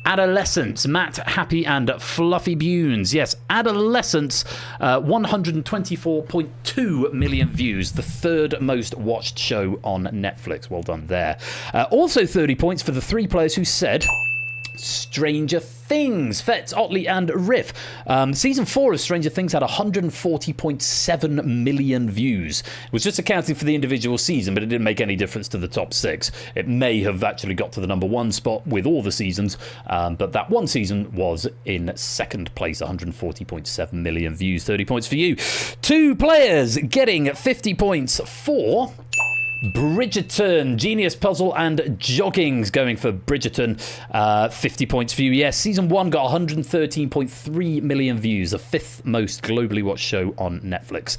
Adolescence, Matt, Happy, and Fluffy Bunes. Yes, Adolescence, 124.2 million views, the 3rd most watched show on Netflix. Well done there. Also 30 points for the 3 players who said Stranger Things, Fetz, Otley, and Riff. Season 4 of Stranger Things had 140.7 million views. It was just accounting for the individual season, but it didn't make any difference to the top 6. It may have actually got to the number 1 spot with all the seasons, but that one season was in 2nd place, 140.7 million views. 30 points for you. 2 players getting 50 points for Bridgerton, Genius Puzzle, and Joggings. Going for Bridgerton, 50 points for you. Yes, season 1 got 113.3 million views, the 5th most globally watched show on Netflix.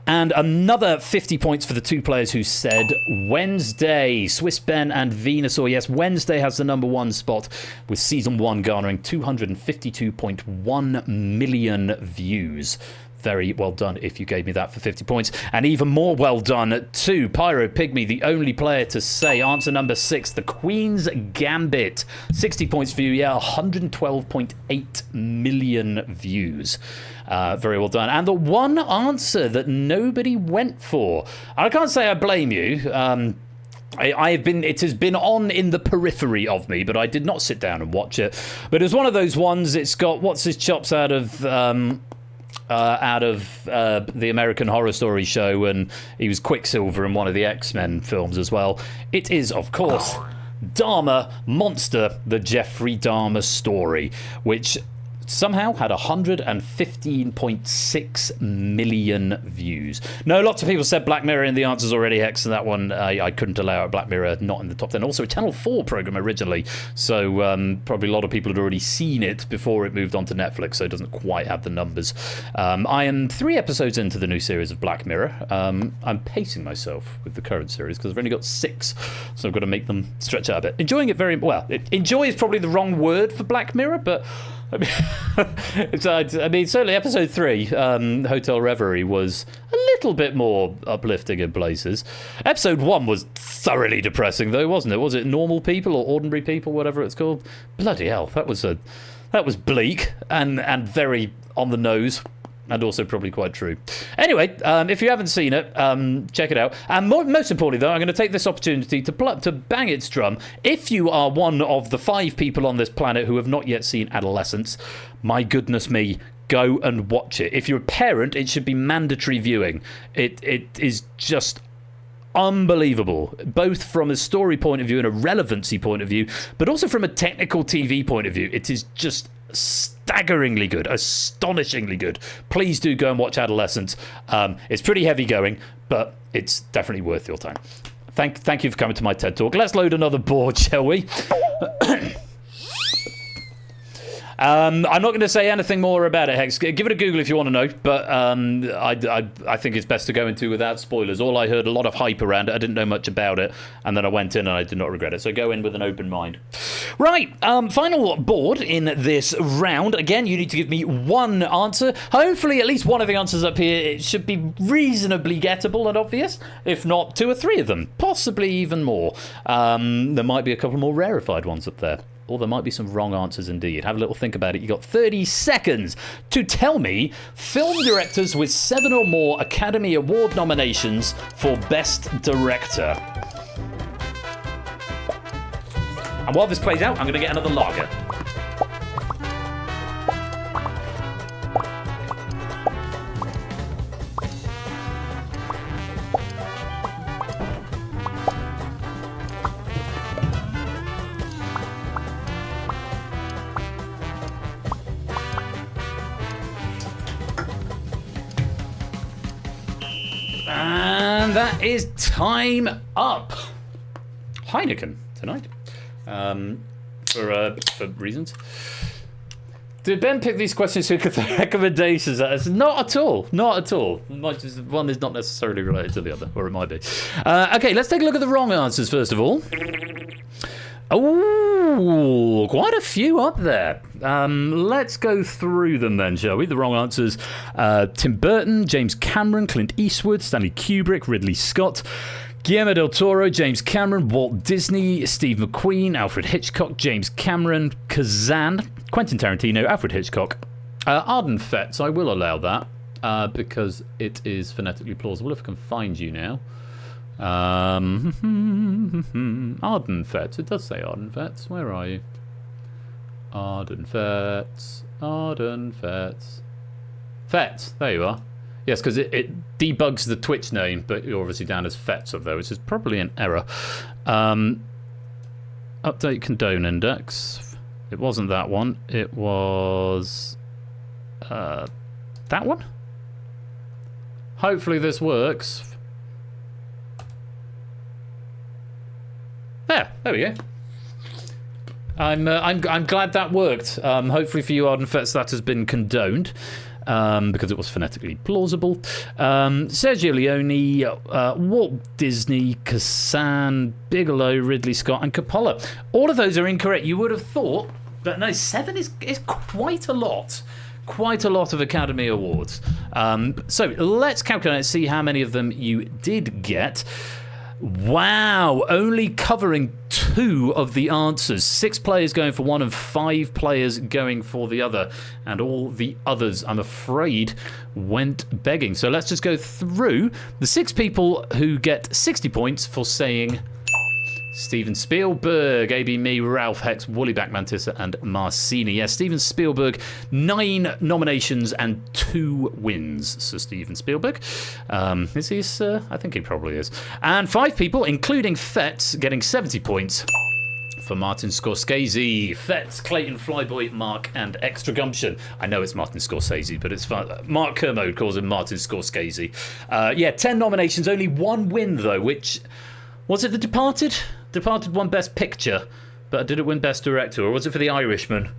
And another 50 points for the 2 players who said Wednesday, Swiss Ben and Venusaur. Yes, Wednesday has the number 1 spot, with season 1 garnering 252.1 million views. Very well done if you gave me that for 50 points. And even more well done to Pyro Pygmy, the only player to say answer number 6, the Queen's Gambit. 60 points for you, yeah, 112.8 million views. Very well done. And the one answer that nobody went for, I can't say I blame you. It has been on in the periphery of me, but I did not sit down and watch it. But it's one of those ones, it's got what's his chops out of the American Horror Story show, and he was Quicksilver in one of the X-Men films as well. It is, of course, Dahmer Monster, the Jeffrey Dahmer story, which somehow had 115.6 million views. No, lots of people said Black Mirror in the answers already, Hex, and that one I couldn't allow it. Black Mirror not in the top 10. Also a Channel 4 program originally, so probably a lot of people had already seen it before it moved on to Netflix, so it doesn't quite have the numbers. I am 3 episodes into the new series of Black Mirror. I'm pacing myself with the current series because I've only got 6, so I've got to make them stretch out a bit. Enjoying it very well. Enjoy is probably the wrong word for Black Mirror, but I mean, certainly episode 3, Hotel Reverie, was a little bit more uplifting in places. Episode 1 was thoroughly depressing, though, wasn't it? Was it Normal People or Ordinary People, whatever it's called? Bloody hell, that was bleak and very on the nose. And also probably quite true. Anyway, if you haven't seen it, check it out. And most importantly, though, I'm going to take this opportunity to bang its drum. If you are one of the 5 people on this planet who have not yet seen Adolescence, my goodness me, go and watch it. If you're a parent, it should be mandatory viewing. It is just unbelievable, both from a story point of view and a relevancy point of view, but also from a technical TV point of view. It is just staggeringly good, astonishingly good. Please do go and watch Adolescence. It's pretty heavy going, but it's definitely worth your time. Thank you for coming to my TED Talk. Let's load another board, shall we? I'm not going to say anything more about it, Hex. Give it a Google if you want to know, but I think it's best to go into without spoilers. All I heard, a lot of hype around it. I didn't know much about it, and then I went in and I did not regret it. So go in with an open mind. Right, final board in this round. Again, you need to give me one answer. Hopefully, at least one of the answers up here, it should be reasonably gettable and obvious. If not, 2 or 3 of them, possibly even more. There might be a couple more rarefied ones up there. Or there might be some wrong answers indeed. Have a little think about it. You've got 30 seconds to tell me film directors with 7 or more Academy Award nominations for Best Director. And while this plays out, I'm going to get another lager. And that is time up. Heineken tonight, for reasons. Did Ben pick these questions to get the recommendations? Not at all. Not at all. One is not necessarily related to the other, or it might be. Okay, let's take a look at the wrong answers first of all. Oh, quite a few up there. Let's go through them then, shall we? The wrong answers: Tim Burton, James Cameron, Clint Eastwood, Stanley Kubrick, Ridley Scott, Guillermo del Toro, James Cameron, Walt Disney, Steve McQueen, Alfred Hitchcock, James Cameron, Kazan, Quentin Tarantino, Alfred Hitchcock, Arden Fetz. I will allow that because it is phonetically plausible. If I can find you now. Arden Fetz. It does say Arden Fetz. Where are you? Arden Fetz. Arden Fetz. Fetz. There you are. Yes, because it debugs the Twitch name, but you're obviously down as Fetz of though, which is probably an error. Update condone index. It wasn't that one. It was that one. Hopefully this works. There we go. I'm glad that worked. Hopefully for you, Arden Fetz, that has been condoned because it was phonetically plausible. Sergio Leone, Walt Disney, Kazan, Bigelow, Ridley Scott, and Coppola. All of those are incorrect. You would have thought, but no, 7 is quite a lot. Quite a lot of Academy Awards. So let's calculate and see how many of them you did get. Wow, only covering 2 of the answers. 6 players going for one and 5 players going for the other. And all the others, I'm afraid, went begging. So let's just go through the 6 people who get 60 points for saying Steven Spielberg, AB Me, Ralph Hex, Woollyback Mantissa, and Marcini. Yes, Steven Spielberg, 9 nominations and 2 wins. So Steven Spielberg. Is he, I think he probably is. And 5 people, including Fetz, getting 70 points for Martin Scorsese, Fetz, Clayton, Flyboy, Mark, and Extra Gumption. I know it's Martin Scorsese, but it's fun. Mark Kermode calls him Martin Scorsese. 10 nominations, only 1 win, though, which... Was it The Departed? Departed won Best Picture, but did it win Best Director, or was it for The Irishman?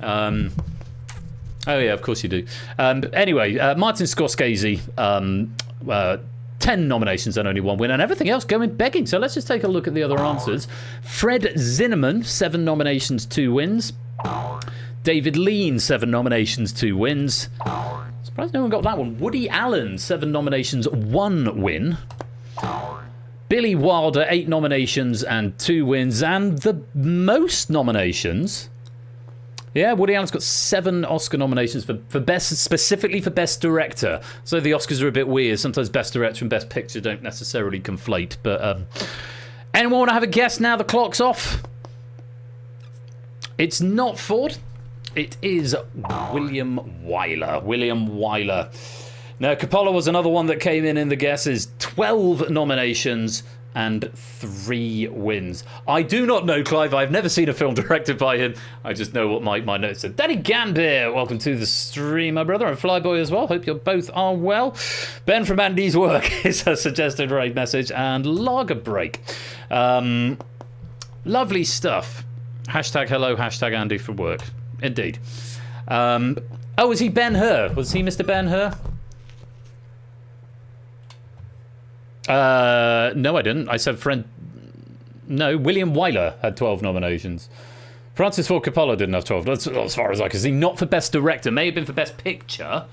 Oh, yeah, of course you do. Anyway, Martin Scorsese, 10 nominations and only 1 win, and everything else going begging. So let's just take a look at the other answers. Fred Zinnemann, 7 nominations, 2 wins. David Lean, 7 nominations, 2 wins. Surprised no one got that one. Woody Allen, 7 nominations, 1 win. Billy Wilder, 8 nominations and 2 wins. And the most nominations... Yeah, Woody Allen's got 7 Oscar nominations for best, specifically for Best Director. So the Oscars are a bit weird. Sometimes Best Director and Best Picture don't necessarily conflate. But anyone want to have a guess now? The clock's off. It's not Ford. It is William Wyler. William Wyler. Now, Coppola was another one that came in the guesses. 12 nominations and 3 wins. I do not know Clive. I've never seen a film directed by him. I just know what my notes said. Danny Gambir, welcome to the stream, my brother, and Flyboy as well. Hope you both are well. Ben from Andy's Work is a suggested raid message, and Lager Break. Lovely stuff. Hashtag hello, hashtag Andy from work. Indeed. Was he Ben Hur? Was he Mr. Ben Hur? No, I didn't. I said friend. No, William Wyler had 12 nominations. Francis Ford Coppola didn't have 12. That's as far as I can see. Not for Best Director. May have been for Best Picture,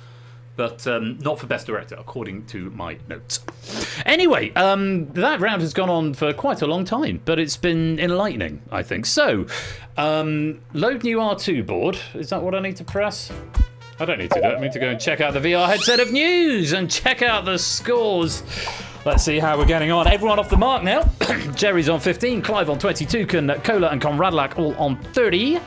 but not for Best Director, according to my notes. Anyway, that round has gone on for quite a long time, but it's been enlightening, I think. So, load new R2 board. Is that what I need to press? I don't need to do it. I need to go and check out the VR headset of news and check out the scores. Let's see how we're getting on. Everyone off the mark now. Jerry's on 15, Clive on 22, Cola and Conradlak all on 30.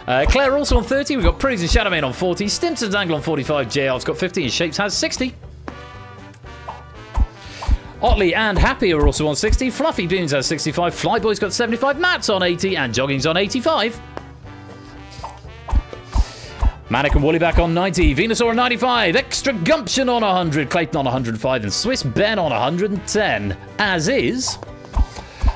Claire also on 30. We've got Prudes and Shadowmane on 40. Stimson's Angle on 45. JL's got 50 and Shapes has 60. Otley and Happy are also on 60. Fluffy Beans has 65. Flyboy's got 75. Matt's on 80 and Jogging's on 85. Manic and Woollyback on 90, Venusaur on 95, Extra Gumption on 100, Clayton on 105, and Swiss Ben on 110. As is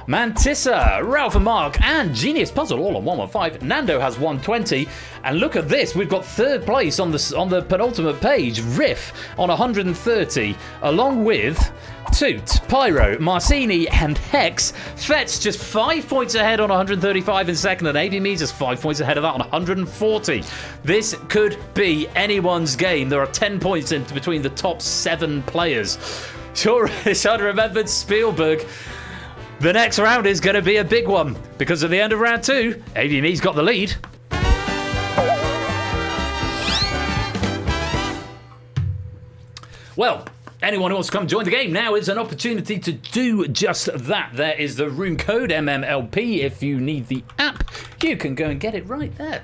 Mantissa, Ralph and Mark, and Genius Puzzle all on 115. Nando has 120, and look at this, we've got 3rd place on the penultimate page. Riff on 130, along with Toot, Pyro, Marcini, and Hex. Fetz just 5 points ahead on 135 in second, and AB Me's just 5 points ahead of that on 140. This could be anyone's game. There are 10 points in between the top 7 players. Sure, it's unremembered Spielberg. The next round is going to be a big one, because at the end of round 2, AB Me's got the lead. Well, anyone who wants to come join the game, now is an opportunity to do just that. There is the room code, MMLP. If you need the app, you can go and get it right there.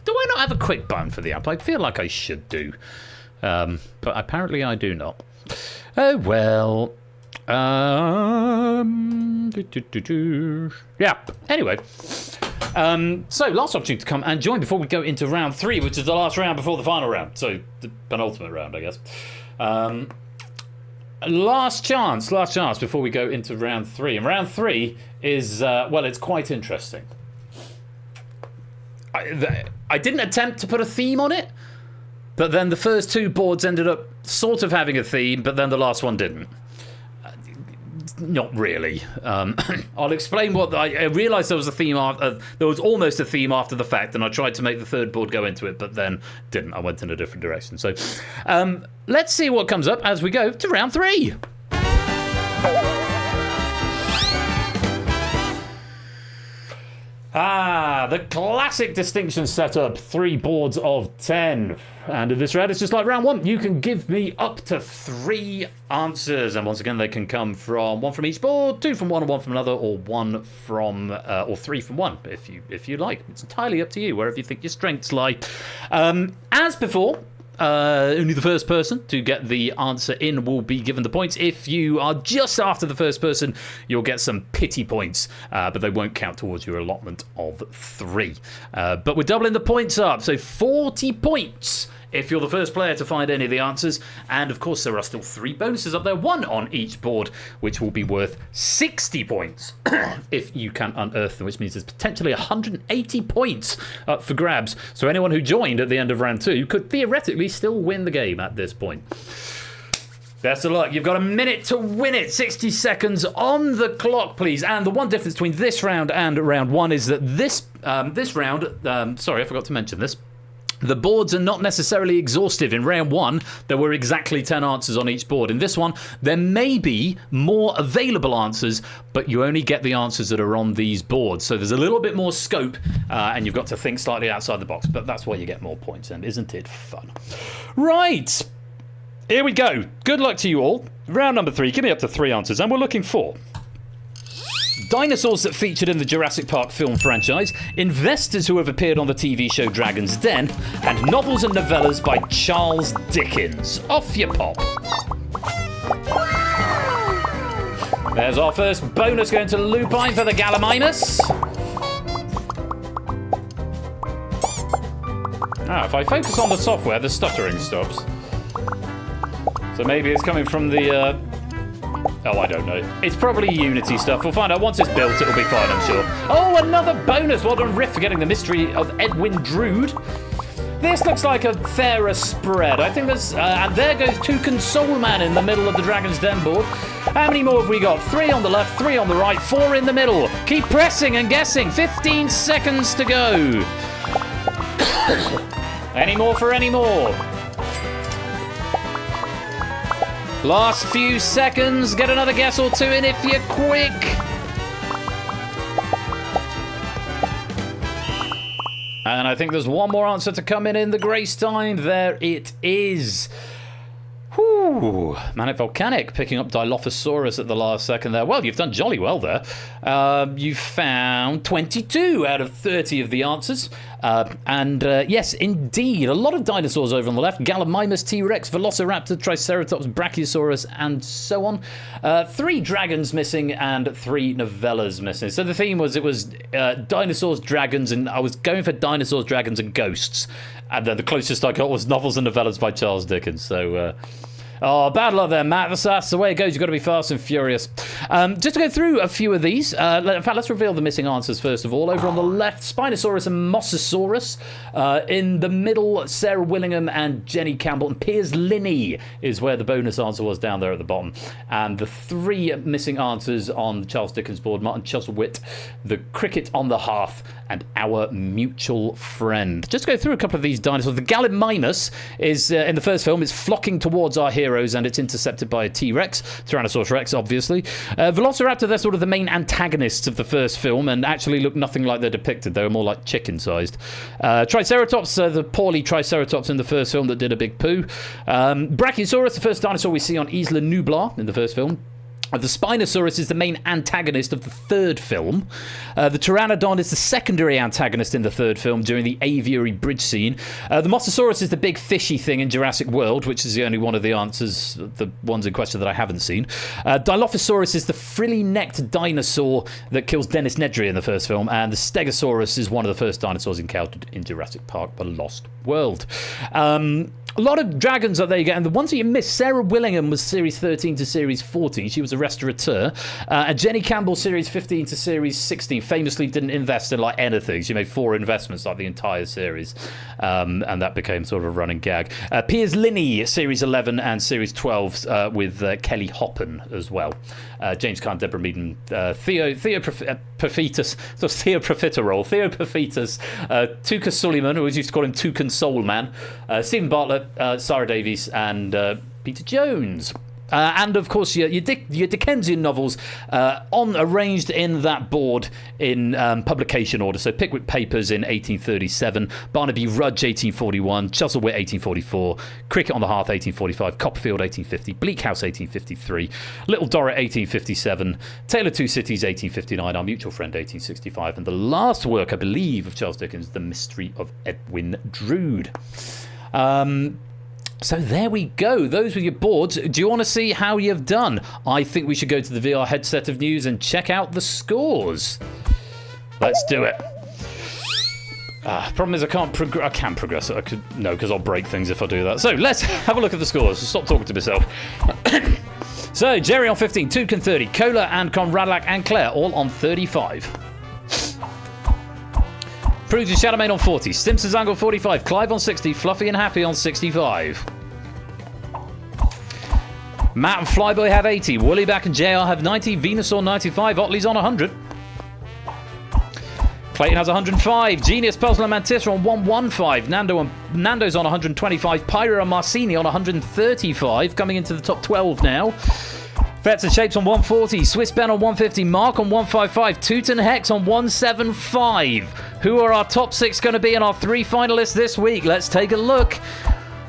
Do I not have a quick button for the app? I feel like I should do. But apparently I do not. Oh, well. Yeah, anyway. So, last opportunity to come and join before we go into round 3, which is the last round before the final round. So, the penultimate round, I guess. Last chance before we go into round 3. And round 3 is, well, it's quite interesting. I didn't attempt to put a theme on it, but then the first 2 boards ended up sort of having a theme, but then the last one didn't. Not really. I'll explain what I realised there was a theme after. There was almost a theme after the fact, and I tried to make the 3rd board go into it, but then didn't. I went in a different direction. So, let's see what comes up as we go to round 3. The classic distinction setup, 3 boards of 10. And in this round, it's just like round 1. You can give me up to 3 answers. And once again, they can come from 1 from each board, 2 from one and 1 from another, or 1 from, or 3 from 1, if you like. It's entirely up to you, wherever you think your strengths lie. As before, only the first person to get the answer in will be given the points. If you are just after the first person, you'll get some pity points, but they won't count towards your allotment of 3. But we're doubling the points up, so 40 points if you're the first player to find any of the answers. And of course, there are still 3 bonuses up there, 1 on each board, which will be worth 60 points if you can unearth them, which means there's potentially 180 points up for grabs. So anyone who joined at the end of round 2 could theoretically still win the game at this point. Best of luck. You've got a minute to win it. 60 seconds on the clock, please. And the one difference between this round and round 1 is that this round, sorry, I forgot to mention this, the boards are not necessarily exhaustive. In round 1, there were exactly 10 answers on each board. In this one, there may be more available answers, but you only get the answers that are on these boards. So there's a little bit more scope, and you've got to think slightly outside the box. But that's why you get more points, and isn't it fun? Right. Here we go. Good luck to you all. Round number 3. Give me up to 3 answers, and we're looking for dinosaurs that featured in the Jurassic Park film franchise, investors who have appeared on the TV show Dragon's Den, and novels and novellas by Charles Dickens. Off you pop. There's our first bonus going to Lupine for the Gallimimus. If I focus on the software, the stuttering stops. So maybe it's coming from the... Oh, I don't know. It's probably Unity stuff. We'll find out. Once it's built, it'll be fine, I'm sure. Oh, another bonus. Well done, Riff, for getting the mystery of Edwin Drood. This looks like a fairer spread. I think there's... and there goes Toucan Soul Man in the middle of the Dragon's Den board. How many more have we got? 3 on the left, 3 on the right, 4 in the middle. Keep pressing and guessing. 15 seconds to go. Any more for any more? Last few seconds. Get another guess or 2 in if you're quick. And I think there's one more answer to come in the grace time. There it is. Whew. Manic Volcanic picking up Dilophosaurus at the last second there. Well, you've done jolly well there. You've found 22 out of 30 of the answers. Yes, indeed, a lot of dinosaurs over on the left. Gallimimus, T-Rex, Velociraptor, Triceratops, Brachiosaurus, and so on. 3 dragons missing and 3 novellas missing. So the theme was, it was dinosaurs, dragons, and I was going for dinosaurs, dragons, and ghosts. And then the closest I got was novels and novellas by Charles Dickens. So... oh, bad luck there, Matt. That's the way it goes. You've got to be fast and furious. Just to go through a few of these. In fact, let's reveal the missing answers first of all. Over on the left, Spinosaurus and Mosasaurus. In the middle, Sarah Willingham and Jenny Campbell. And Piers Linney is where the bonus answer was, down there at the bottom. And the 3 missing answers on the Charles Dickens board: Martin Chuzzlewit, The Cricket on the Hearth, and Our Mutual Friend. Just to go through a couple of these dinosaurs. The Gallimimus is, in the first film, is flocking towards our heroes, and it's intercepted by a T-Rex, Tyrannosaurus Rex, obviously. Velociraptor, they're sort of the main antagonists of the first film, and actually look nothing like they're depicted. They were more like chicken-sized. Triceratops, the poorly Triceratops in the first film that did a big poo. Brachiosaurus, the first dinosaur we see on Isla Nublar in the first film. The Spinosaurus is the main antagonist of the third film. The Pteranodon is the secondary antagonist in the third film during the aviary bridge scene. The Mosasaurus is the big fishy thing in Jurassic World, which is the only one of the answers, the ones in question that I haven't seen. Dilophosaurus is the frilly-necked dinosaur that kills Dennis Nedry in the first film. And the Stegosaurus is one of the first dinosaurs encountered in Jurassic Park: The Lost World. A lot of dragons up there you get, and the ones that you missed, Sarah Willingham was series 13 to series 14. She was a restaurateur. And Jenny Campbell, series 15 to series 16, famously didn't invest in like anything. She made 4 investments like the entire series, and that became sort of a running gag. Piers Linney, series 11 and series 12, with Kelly Hoppen as well. James Caan, Deborah Meaden, Theo Prophetus, so Theo Profiterole, Theo Prophetus, Tuka Suleiman, who always used to call him Toucan Soul Man, Stephen Bartlett, Sarah Davies, and Peter Jones. And of course your Dickensian novels arranged in that board in publication order. So Pickwick Papers in 1837, Barnaby Rudge 1841, Chuzzlewit 1844, Cricket on the Hearth 1845, Copperfield 1850, Bleak House 1853, Little Dorrit 1857, Tale of Two Cities 1859, Our Mutual Friend 1865, and the last work, I believe, of Charles Dickens, The Mystery of Edwin Drood. So there we go. Those were your boards. Do you want to see how you've done? I think we should go to the VR headset of news and check out the scores. Let's do it. Problem is I can't progress. I can progress it. No, because I'll break things if I do that. So let's have a look at the scores. Stop talking to myself. So Jerry on 15, Tukan 30, Cola and Conradlak and Claire all on 35. Prudes and Shadowmane on 40, Stimson Zangle 45, Clive on 60, Fluffy and Happy on 65. Matt and Flyboy have 80, Woollyback and JR have 90, Venusaur 95, Otley's on 100. Clayton has 105, Genius, Puzzle and Mantis are on 115, Nando's on 125, Pyro and Marcini on 135, coming into the top 12 now. Vets and Shapes on 140, Swiss Ben on 150, Mark on 155, Tootin Hex on 175. Who are our top 6 going to be in our 3 finalists this week? Let's take a look.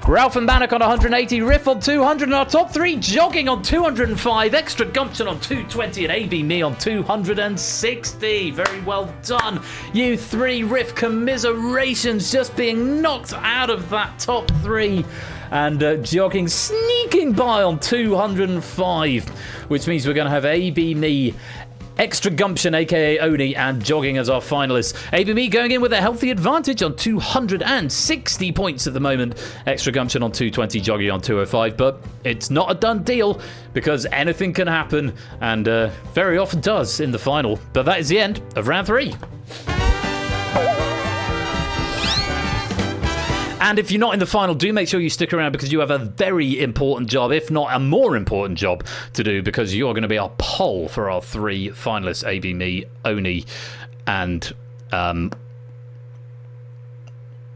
Ralph and Bannock on 180, Riff on 200, and our top 3 Jogging on 205, Extra Gumption on 220, and AB Me on 260. Very well done. You 3, Riff, commiserations, just being knocked out of that top 3. And Jogging sneaking by on 205, which means we're going to have AB Me, Extra Gumption, aka Oni, and Jogging as our finalists. AB Me going in with a healthy advantage on 260 points at the moment. Extra Gumption on 220, Jogging on 205. But it's not a done deal because anything can happen, and very often does in the final. But that is the end of round 3. And if you're not in the final, do make sure you stick around because you have a very important job, if not a more important job to do, because you're going to be our poll for our 3 finalists, AB Me, Oni, and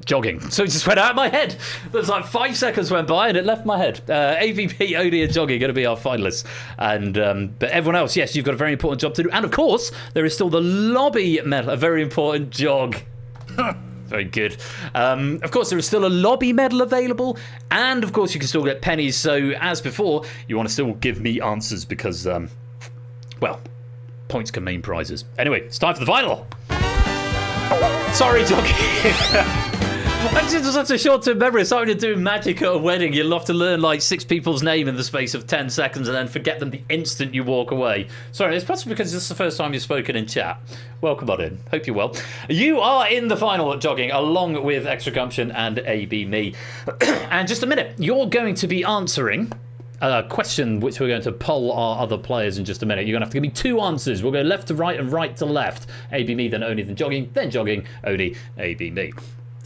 Jogging. So it just went out of my head. There's like 5 seconds went by and it left my head. AVP, Oni, and Jogging are going to be our finalists. And but everyone else, yes, you've got a very important job to do. And of course, there is still the lobby medal, a very important jog. Very good. Of course, there is still a lobby medal available, and of course, you can still get pennies. So, as before, you want to still give me answers because, well, points can mean prizes. Anyway, it's time for the final. Sorry, Jogging. I'm just such a short-term memory. It's like when you're doing magic at a wedding. You'll have to learn like 6 people's name in the space of 10 seconds and then forget them the instant you walk away. Sorry, it's possibly because this is the first time you've spoken in chat. Welcome on in. Hope you're well. You are in the final at Jogging, along with Extra Gumption and AB Me. And just a minute, you're going to be answering a question which we're going to poll our other players in just a minute. You're going to have to give me 2 answers. We'll go left to right and right to left. AB Me, then Oni, then Jogging, Oni, AB Me.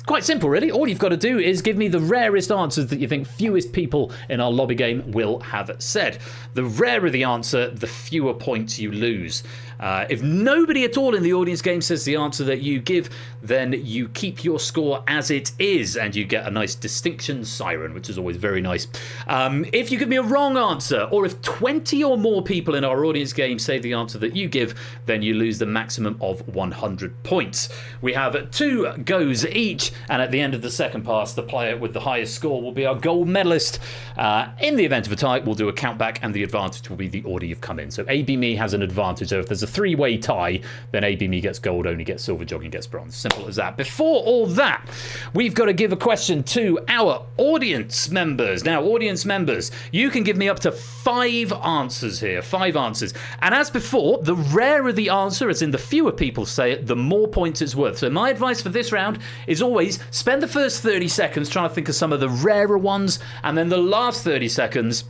Quite simple, really. All you've got to do is give me the rarest answers that you think fewest people in our lobby game will have said. The rarer the answer, the fewer points you lose. If nobody at all in the audience game says the answer that you give, then you keep your score as it is, and you get a nice distinction siren, which is always very nice. If you give me a wrong answer, or if 20 or more people in our audience game say the answer that you give, then you lose the maximum of 100 points. We have 2 goes each, and at the end of the second pass, the player with the highest score will be our gold medalist. In the event of a tie, we'll do a countback, and the advantage will be the order you've come in. So AB Me has an advantage. So if there's a 3-way tie, then AB Me gets gold, Oni gets silver, Jogging gets bronze. Simple as that. Before all that, we've got to give a question to our audience members. Now, audience members, you can give me up to 5 answers here. 5 answers. And as before, the rarer the answer, as in the fewer people say it, the more points it's worth. So my advice for this round is always spend the first 30 seconds trying to think of some of the rarer ones, and then the last 30 seconds,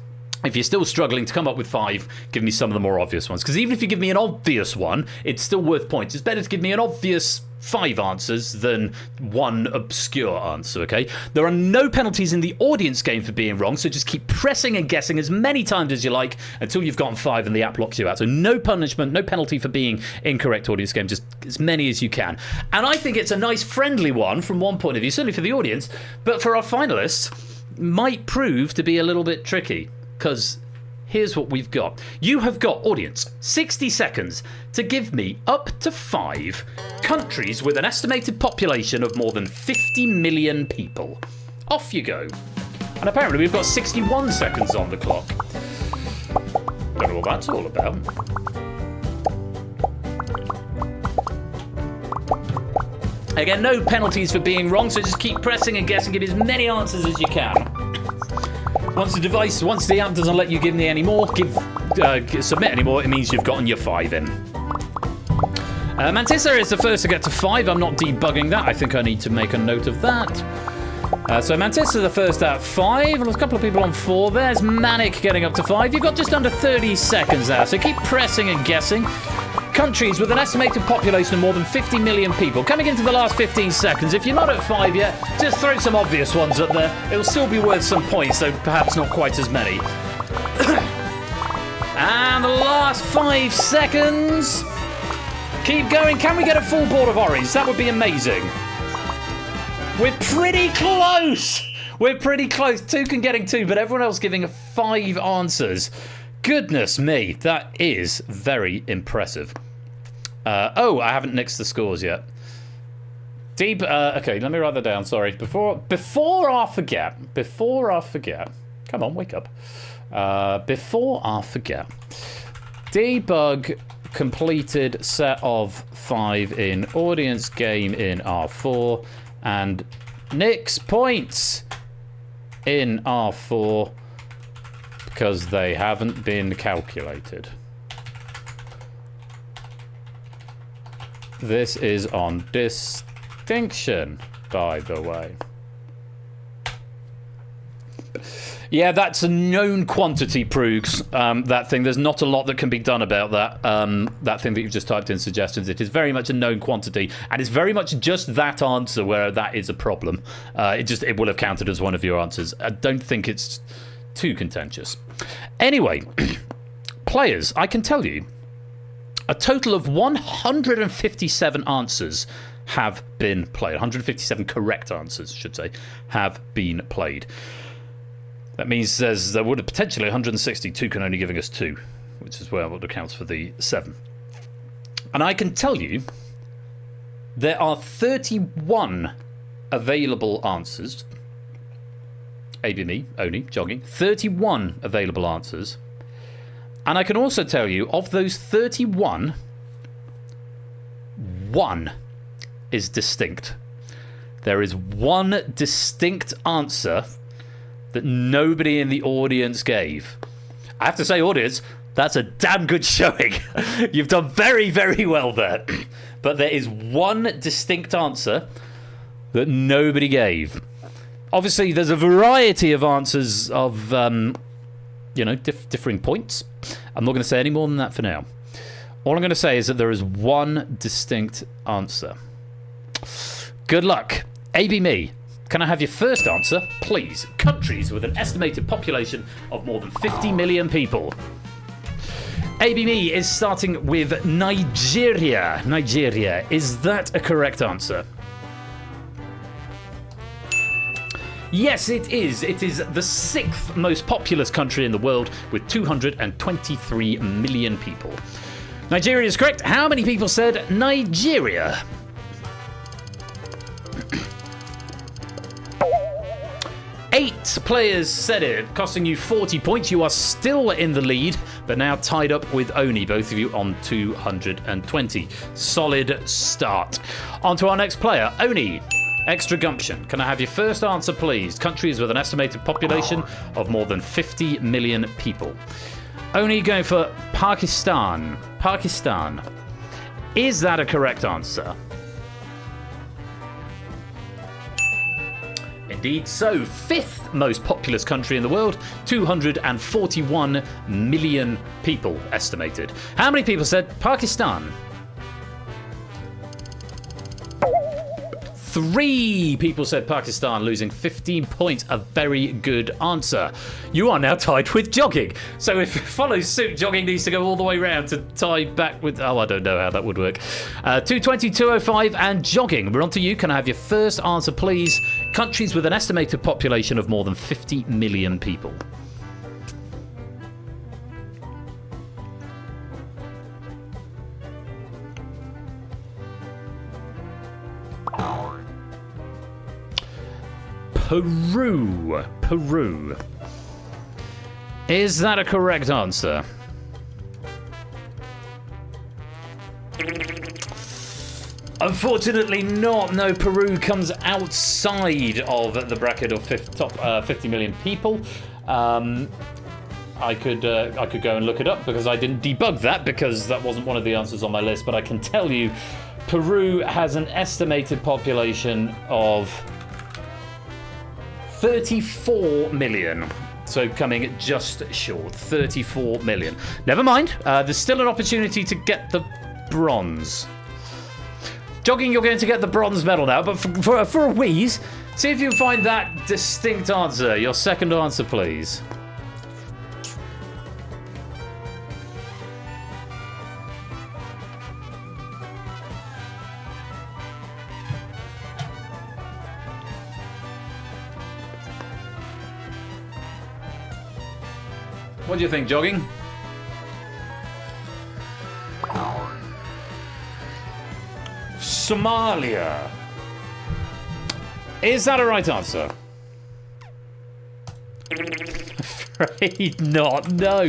if you're still struggling to come up with 5, give me some of the more obvious ones. Because even if you give me an obvious one, it's still worth points. It's better to give me an obvious 5 answers than 1 obscure answer, okay? There are no penalties in the audience game for being wrong, so just keep pressing and guessing as many times as you like until you've gotten 5 and the app locks you out. So no punishment, no penalty for being incorrect audience game, just as many as you can. And I think it's a nice friendly one from one point of view, certainly for the audience, but for our finalists, might prove to be a little bit tricky. Because here's what we've got. You have got, audience, 60 seconds to give me up to 5 countries with an estimated population of more than 50 million people. Off you go. And apparently we've got 61 seconds on the clock. Don't know what that's all about. Again, no penalties for being wrong, so just keep pressing and guessing, give as many answers as you can. Once the app doesn't let you give me any more, submit any more, it means you've gotten your 5 in. Mantissa is the first to get to 5. I'm not debugging that. I think I need to make a note of that. So Mantissa the first at 5. There's a couple of people on 4. There's Manic getting up to 5. You've got just under 30 seconds now, so keep pressing and guessing. Countries with an estimated population of more than 50 million people. Coming into the last 15 seconds. If you're not at 5 yet, just throw some obvious ones up there. It'll still be worth some points, though perhaps not quite as many. And the last 5 seconds. Keep going. Can we get a full board of orange? That would be amazing. We're pretty close. We're pretty close. Toucan getting 2, but everyone else giving 5 answers. Goodness me, that is very impressive. Oh, I haven't nixed the scores yet. Deep. Okay, let me write that down. Sorry. Before I forget. Come on, wake up. Before I forget. Debug completed set of 5 in audience game in R4 and Nick's points in R4 because they haven't been calculated. This is on distinction, by the way. Yeah, that's a known quantity, Proogs. That thing. There's not a lot that can be done about that. That thing that you've just typed in suggestions. It is very much a known quantity, and it's very much just that answer where that is a problem. It will have counted as one of your answers. I don't think it's too contentious. Anyway, players, I can tell you, a total of 157 answers have been played. 157 correct answers, I should say, have been played. That means there would have potentially 162 can only giving us 2, which is what accounts for the 7. And I can tell you there are 31 available answers. ABME, Oni, jogging. 31 available answers. And I can also tell you, of those 31, 1 is distinct. There is one distinct answer that nobody in the audience gave. I have to say, audience, that's a damn good showing. You've done very, very well there. But there is one distinct answer that nobody gave. Obviously, there's a variety of answers of, differing points. I'm not going to say any more than that for now. All I'm going to say is that there is one distinct answer. Good luck. ABME. Can I have your first answer, please? Countries with an estimated population of more than 50 million people. ABME is starting with Nigeria. Nigeria. Is that a correct answer? Yes, it is. It is the 6th most populous country in the world with 223 million people. Nigeria is correct. How many people said Nigeria? 8 players said it, costing you 40 points. You are still in the lead, but now tied up with Oni, both of you on 220. Solid start. On to our next player, Oni. Extra gumption. Can I have your first answer, please? Countries with an estimated population of more than 50 million people. Oni going for Pakistan. Pakistan. Is that a correct answer? Indeed so. 5th most populous country in the world, 241 million people estimated. How many people said Pakistan? 3 people said Pakistan, losing 15 points. A very good answer. You are now tied with jogging. So if it follows suit, jogging needs to go all the way round to tie back with... Oh, I don't know how that would work. 220, 205 and jogging. We're on to you. Can I have your first answer, please? Countries with an estimated population of more than 50 million people. Peru. Peru. Is that a correct answer? Unfortunately not. No, Peru comes outside of the bracket of top 50 million people. I could go and look it up because I didn't debug that because that wasn't one of the answers on my list. But I can tell you, Peru has an estimated population of 34 million. So coming just short, 34 million. Never mind, there's still an opportunity to get the bronze. Jogging, you're going to get the bronze medal now, but for a wheeze, see if you can find that distinct answer. Your second answer, please. What do you think, Jogging? Somalia. Is that a right answer? Afraid not, no.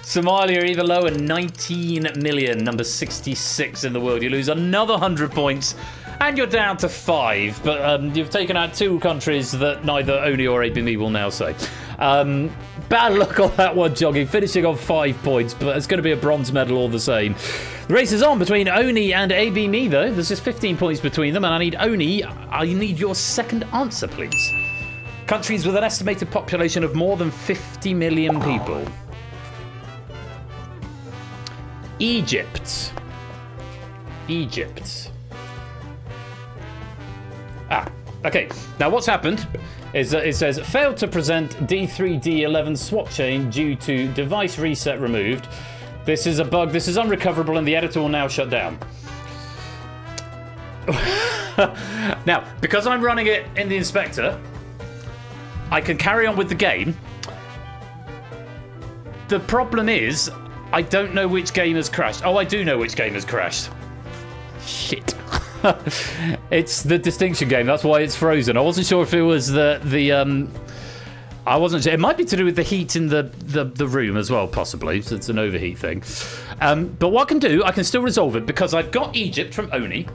Somalia even lower, 19 million, number 66 in the world. You lose another 100 points and you're down to 5, but you've taken out 2 countries that neither Oni or ABME will now say. Bad luck on that one, Jogging, finishing on 5 points, but it's going to be a bronze medal all the same. The race is on between Oni and ABME, though. There's just 15 points between them, and I need Oni. I need your second answer, please. Countries with an estimated population of more than 50 million people. Egypt. Okay. Now, what's happened is that it says, failed to present D3D11 swap chain due to device reset removed. This is a bug. This is unrecoverable, and the editor will now shut down. Now, because I'm running it in the inspector, I can carry on with the game. The problem is, I don't know which game has crashed. Oh, I do know which game has crashed. Shit. It's the distinction game. That's why it's frozen. I wasn't sure if it was the I wasn't sure. It might be to do with the heat in the room as well, possibly. So it's an overheat thing. But what I can do, I can still resolve it because I've got Egypt from Oni.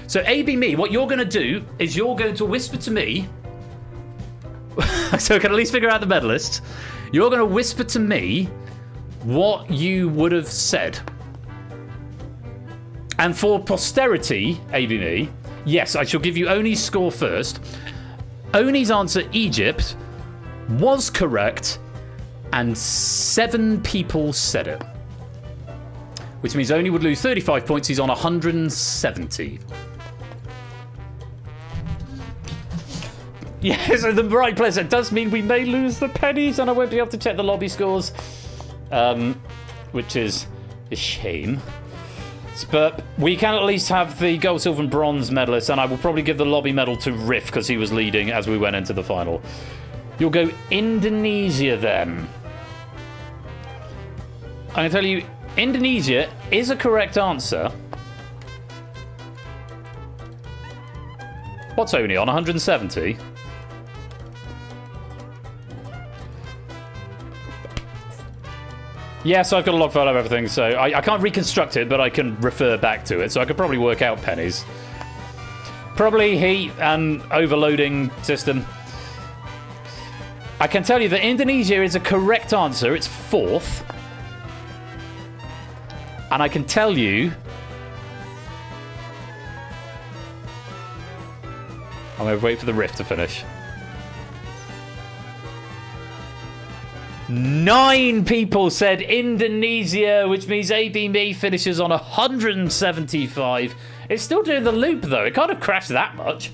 So ABME, what you're going to do is you're going to whisper to me. So I can at least figure out the medalists. You're going to whisper to me what you would have said. And for posterity, ABME, yes, I shall give you Oni's score first. Oni's answer, Egypt, was correct, and 7 people said it. Which means Oni would lose 35 points. He's on 170. Yes, in the right place. It does mean we may lose the pennies, and I won't be able to check the lobby scores, which is a shame. But we can at least have the gold, silver, and bronze medalists, and I will probably give the lobby medal to Riff because he was leading as we went into the final. You'll go Indonesia then. I'm going to tell you, Indonesia is a correct answer. What's Oni on? 170? Yes, I've got a log file of everything, so I can't reconstruct it, but I can refer back to it, so I could probably work out pennies. Probably heat and overloading system. I can tell you that Indonesia is a correct answer. It's 4th. And I can tell you... I'm going to wait for the riff to finish. 9 people said Indonesia, which means ABME finishes on 175. It's still doing the loop, though. It can't have crashed that much.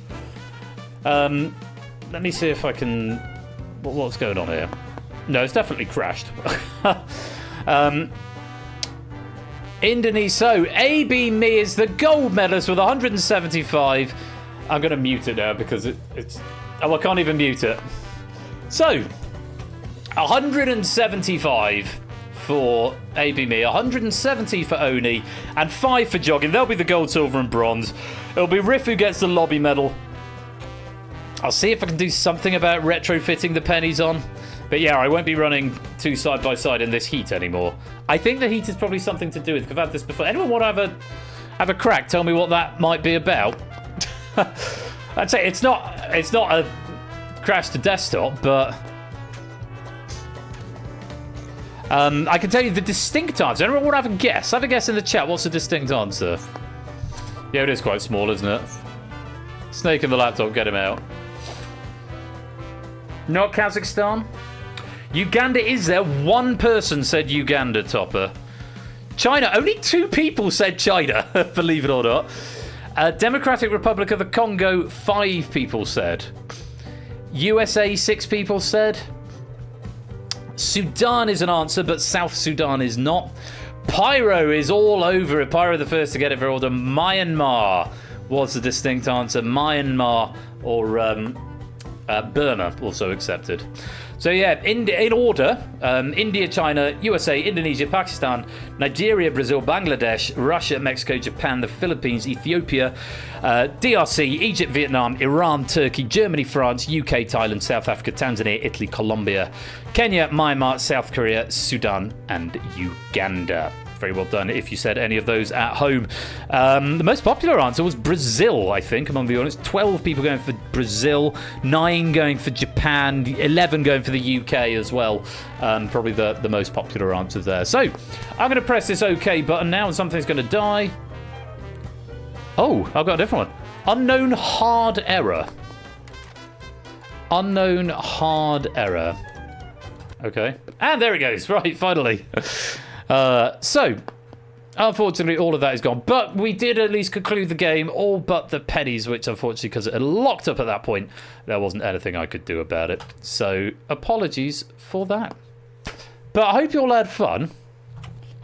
Let me see if I can... What's going on here? No, it's definitely crashed. Indonesia. So, ABME is the gold medalist with 175. I'm going to mute it now because it's... Oh, I can't even mute it. So... 175 for ABME, 170 for Oni, and 5 for Jogging. They'll be the gold, silver, and bronze. It'll be Riff who gets the lobby medal. I'll see if I can do something about retrofitting the pennies on. But yeah, I won't be running 2 side by side in this heat anymore. I think the heat is probably something to do with. I've had this before. Anyone want to have a crack? Tell me what that might be about. I'd say it's not a crash to desktop, but I can tell you the distinct answer. Anyone want to have a guess? Have a guess in the chat. What's the distinct answer? Yeah, it is quite small, isn't it? Snake in the laptop, get him out. Not Kazakhstan? Uganda is there. One person said Uganda, Topper. China, only 2 people said China, believe it or not. Democratic Republic of the Congo, 5 people said. USA, 6 people said. Sudan is an answer, but South Sudan is not. Pyro is all over it. Pyro the first to get it for order. Myanmar was the distinct answer. Myanmar or Burma also accepted. So yeah, in order, India, China, USA, Indonesia, Pakistan, Nigeria, Brazil, Bangladesh, Russia, Mexico, Japan, the Philippines, Ethiopia, DRC, Egypt, Vietnam, Iran, Turkey, Germany, France, UK, Thailand, South Africa, Tanzania, Italy, Colombia, Kenya, Myanmar, South Korea, Sudan, and Uganda. Very well done if you said any of those at home. The most popular answer was Brazil, I think, among the audience. 12 people going for Brazil, 9 going for Japan, 11 going for the UK as well. Probably the most popular answer there. So, I'm going to press this OK button now and something's going to die. Oh, I've got a different one. Unknown hard error. Unknown hard error. Okay. And there it goes. Right, finally. So, unfortunately, all of that is gone. But we did at least conclude the game, all but the pennies, which unfortunately, because it had locked up at that point, there wasn't anything I could do about it. So, apologies for that. But I hope you all had fun.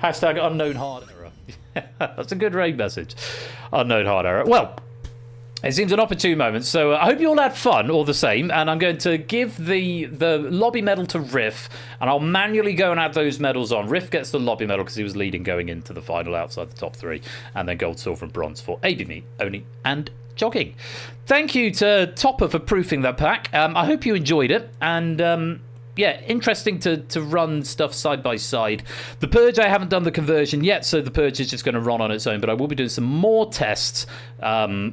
Hashtag unknown hard error. That's a good raid message. Unknown hard error. Well, it seems an opportune moment, so I hope you all had fun, all the same, and I'm going to give the lobby medal to Riff, and I'll manually go and add those medals on. Riff gets the lobby medal because he was leading going into the final outside the top 3, and then gold, silver, and bronze for ABME, Oni, and Jogging. Thank you to Topper for proofing that pack. I hope you enjoyed it, and yeah, interesting to run stuff side by side. The Purge, I haven't done the conversion yet, so the Purge is just going to run on its own, but I will be doing some more tests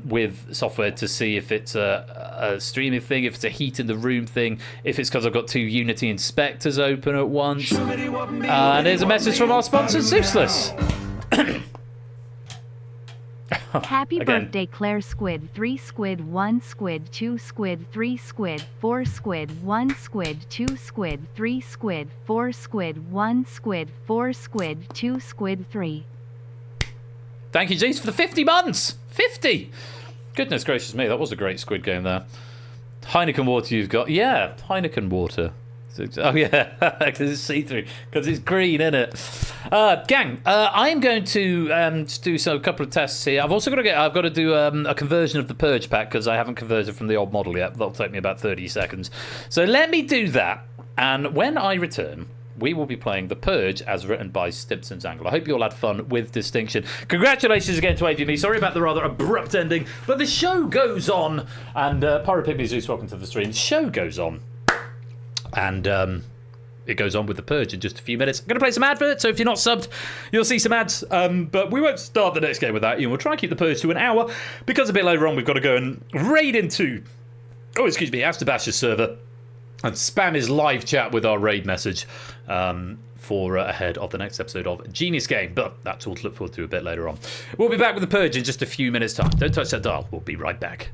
with software to see if it's a streaming thing, if it's a heat in the room thing, if it's because I've got 2 Unity inspectors open at once. And there's a message from our sponsor, Zeusless. Happy Again. birthday, Claire Squid. 3 squid, 1 squid, 2 squid, 3 squid, 4 squid, 1 squid, 2 squid, 3 squid, 4 squid, 1 squid, 4 squid, 2 squid, 3. Thank you, James, for the 50 months. 50! Goodness gracious me, that was a great Squid Game there. Heineken water you've got. Yeah, Heineken water. Oh yeah, because it's see-through, because it's green, isn't it? Gang, I'm going to just do a couple of tests here. I've also got to do a conversion of the Purge pack because I haven't converted from the old model yet. That'll take me about 30 seconds. So let me do that, and when I return, we will be playing the Purge as written by Stimpson's Angle. I hope you all had fun with distinction. Congratulations again to AVME. Sorry about the rather abrupt ending, but the show goes on. And Pyropygmy Zeus, welcome to the stream. The show goes on. And it goes on with the Purge in just a few minutes. I'm going to play some adverts, so if you're not subbed, you'll see some ads. But we won't start the next game with that. We'll try and keep the Purge to an hour, because a bit later on we've got to go and raid into, Astabash's server and spam his live chat with our raid message for ahead of the next episode of Genius Game. But that's all to look forward to a bit later on. We'll be back with the Purge in just a few minutes' time. Don't touch that dial. We'll be right back.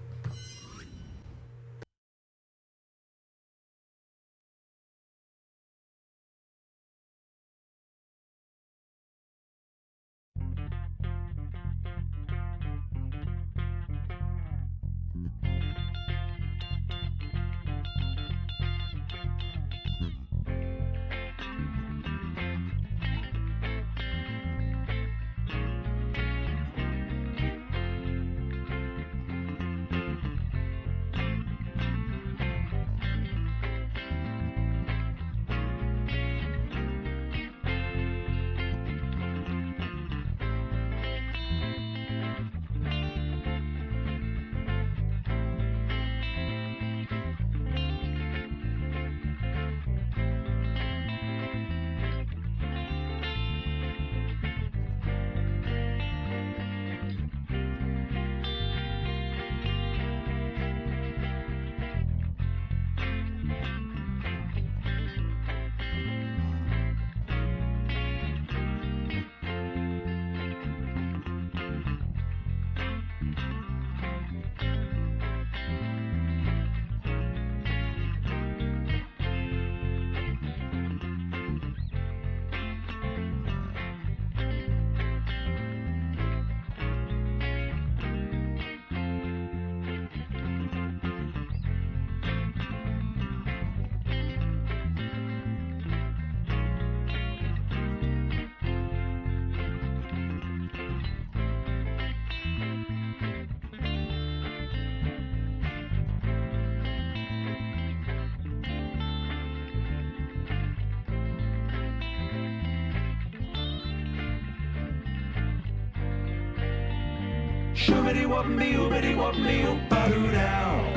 Shoobity wop me, oobity wop me, oop-a-doo now.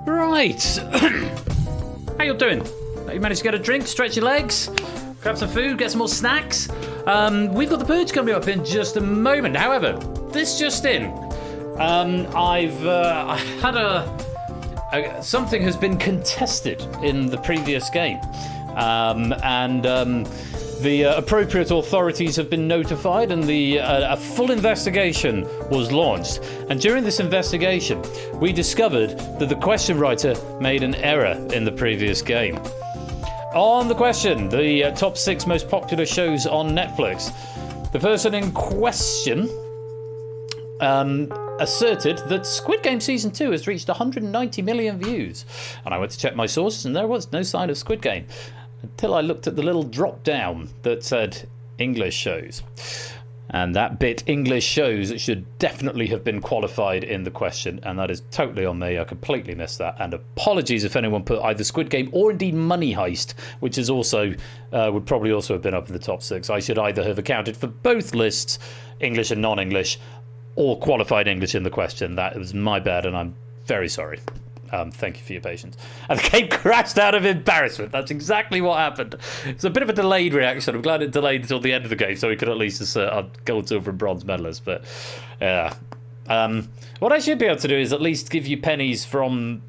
Right. How you doing? You managed to get a drink, stretch your legs, grab some food, get some more snacks? We've got the Purge coming up in just a moment. However, this just in. I've had something has been contested in the previous game. The appropriate authorities have been notified, and a full investigation was launched. And during this investigation, we discovered that the question writer made an error in the previous game. On the question, the top 6 most popular shows on Netflix, the person in question asserted that Squid Game Season 2 has reached 190 million views. And I went to check my sources, and there was no sign of Squid Game until I looked at the little drop down that said English shows. And that bit, English shows, should definitely have been qualified in the question, and that is totally on me. I completely missed that, and apologies if anyone put either Squid Game or indeed Money Heist, which is also would probably also have been up in the top 6. I should either have accounted for both lists, English and non-English, or qualified English in the question. That was my bad, and I'm very sorry. Thank you for your patience. And the game crashed out of embarrassment. That's exactly what happened. It's a bit of a delayed reaction. I'm glad it delayed until the end of the game so we could at least assert gold, silver, and bronze medalist. But yeah, what I should be able to do is at least give you pennies from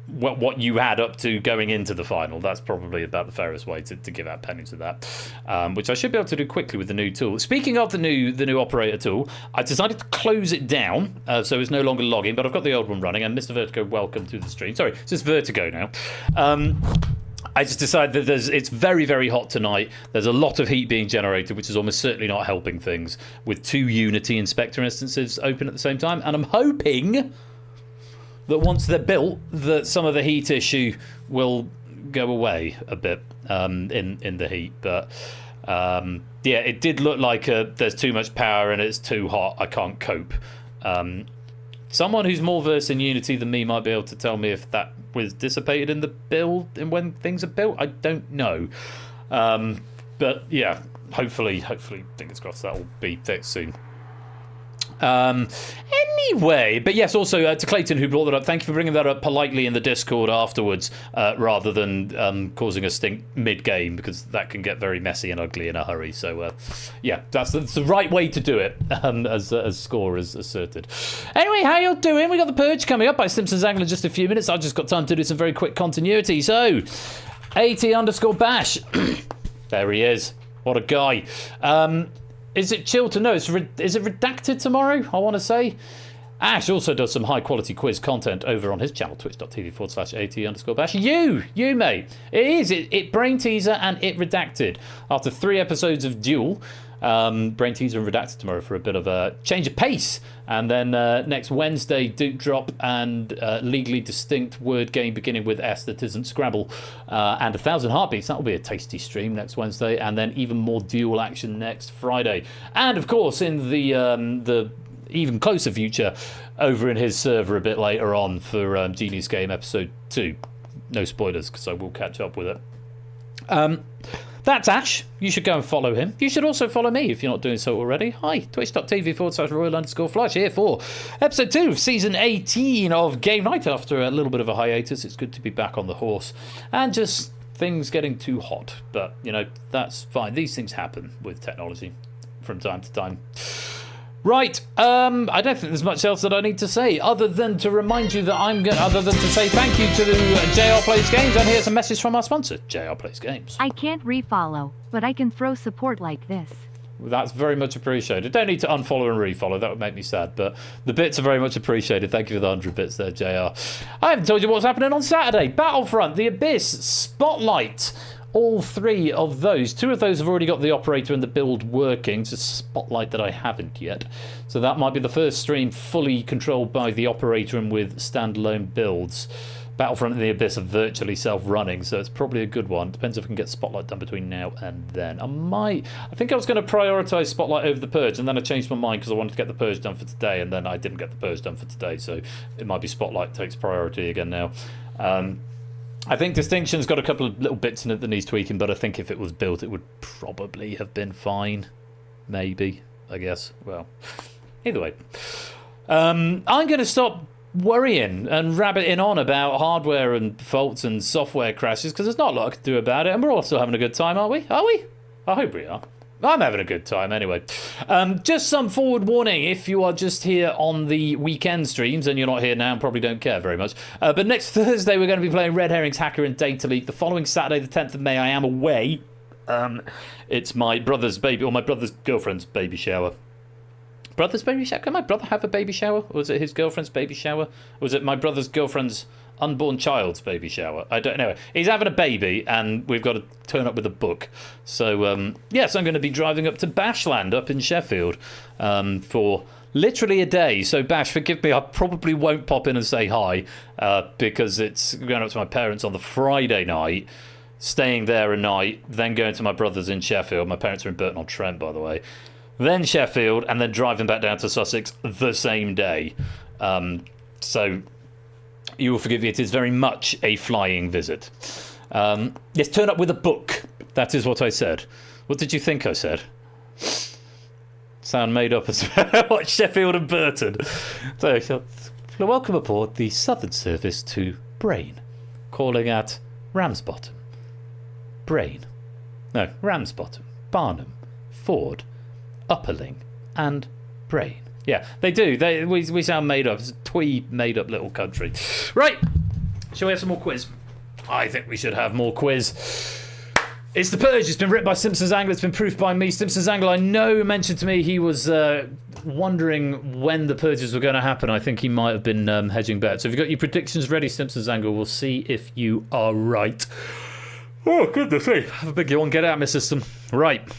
what you had up to going into the final. That's probably about the fairest way to give out pennies to that, which I should be able to do quickly with the new tool. Speaking of the new operator tool, I decided to close it down, so it's no longer logging, but I've got the old one running. And Mr. Vertigo, welcome to the stream. Sorry, it's just Vertigo now. I just decided that it's very, very hot tonight. There's a lot of heat being generated, which is almost certainly not helping things, with 2 Unity Inspector instances open at the same time. And I'm hoping that once they're built, that some of the heat issue will go away a bit in the heat. But yeah, it did look like there's too much power and it's too hot. I can't cope. Someone who's more versed in Unity than me might be able to tell me if that was dissipated in the build and when things are built. I don't know. But yeah, hopefully, fingers crossed, that will be fixed soon. Anyway, but yes, also to Clayton, who brought that up, thank you for bringing that up politely in the Discord afterwards, rather than causing a stink mid-game, because that can get very messy and ugly in a hurry. So yeah, that's the right way to do it, as Score has asserted. Anyway, how you doing? We got the Purge coming up by Simpsons Angle in just a few minutes. I've just got time to do some very quick continuity. So AT_Bash there he is. What a guy. Is it chill to know? Is it redacted tomorrow? I want to say. Ash also does some high quality quiz content over on his channel, twitch.tv/AT_Bash. You mate. It is. It Brain Teaser and It Redacted. After 3 episodes of Duel, Brain Teaser and Redacted tomorrow for a bit of a change of pace. And then next Wednesday, Duke Drop and Legally Distinct word game beginning with S that isn't Scrabble, and 1,000 Heartbeats. That'll be a tasty stream next Wednesday, and then even more Duel action next Friday. And of course, in the even closer future, over in his server a bit later on for Genius Game Episode 2. No spoilers, because I will catch up with it. That's Ash. You should go and follow him. You should also follow me if you're not doing so already. Hi, twitch.tv/Royal_Flush here for episode 2 of season 18 of Game Night. After a little bit of a hiatus, it's good to be back on the horse and just things getting too hot. But, you know, that's fine. These things happen with technology from time to time. Right, I don't think there's much else that I need to say other than to remind you that other than to say thank you to JR Plays Games, and here's a message from our sponsor, JR Plays Games. I can't refollow, but I can throw support like this. That's very much appreciated. Don't need to unfollow and refollow, that would make me sad, but the bits are very much appreciated. Thank you for the 100 bits there, JR. I haven't told you what's happening on Saturday. Battlefront, The Abyss, Spotlight. All 3 of those. 2 of those have already got the operator and the build working. It's a Spotlight that I haven't yet. So that might be the first stream fully controlled by the operator and with standalone builds. Battlefront and The Abyss are virtually self-running, so it's probably a good one. Depends if I can get Spotlight done between now and then. I think I was going to prioritise Spotlight over the Purge, and then I changed my mind because I wanted to get the Purge done for today, and then I didn't get the Purge done for today, so it might be Spotlight takes priority again now. I think Distinction's got a couple of little bits in it that needs tweaking, but I think if it was built, it would probably have been fine. Maybe, I guess. Well, either way. I'm going to stop worrying and rabbiting on about hardware and faults and software crashes, because there's not a lot I can do about it, and we're all still having a good time, aren't we? Are we? I hope we are. I'm having a good time anyway. Just some forward warning if you are just here on the weekend streams and you're not here now and probably don't care very much. But next Thursday we're going to be playing Red Herring's Hacker and Data Leak. The following Saturday, the 10th of May, I am away. It's my brother's girlfriend's baby shower. Brother's baby shower? Can my brother have a baby shower? Or was it his girlfriend's baby shower? Or was it my brother's girlfriend's unborn child's baby shower? I don't know. He's having a baby and we've got to turn up with a book. So, yes, I'm going to be driving up to Bashland up in Sheffield for literally a day. So, Bash, forgive me, I probably won't pop in and say hi because it's going up to my parents on the Friday night, staying there a night, then going to my brother's in Sheffield. My parents are in Burton-on-Trent, by the way. Then Sheffield, and then driving back down to Sussex the same day. So you will forgive me, it is very much a flying visit. Yes, turn up with a book. That is what I said. What did you think I said? Sound made up as well. What, Sheffield and Burton? So, welcome aboard the Southern Service to Brain. Calling at Ramsbottom. Brain. No, Ramsbottom. Barnum. Ford. Upperling and Brain. Yeah, they do. We sound made up. It's a twee made up little country. Right. Shall we have some more quiz? I think we should have more quiz. It's The Purge. It's been written by Simpsons Angler. It's been proofed by me. Simpsons Angler, I know, mentioned to me he was wondering when the purges were going to happen. I think he might have been hedging bets. So if you've got your predictions ready, Simpsons Angler, we'll see if you are right. Oh, goodness me. Have a big yawn. Get out of my system. Right.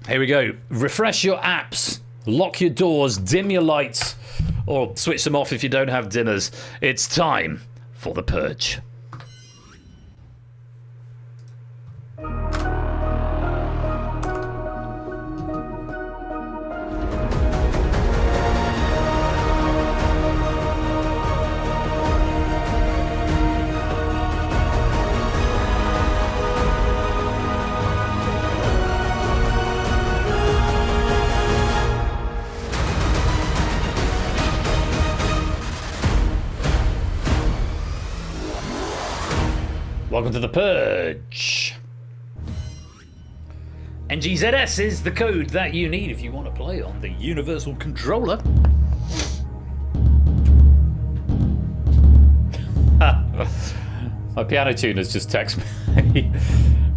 Here we go. Refresh your apps. Lock your doors. Dim your lights. Or switch them off if you don't have dimmers. It's time for The Purge. Welcome to The Purge. NGZS is the code that you need if you want to play on the Universal Controller. My piano tuners just text me.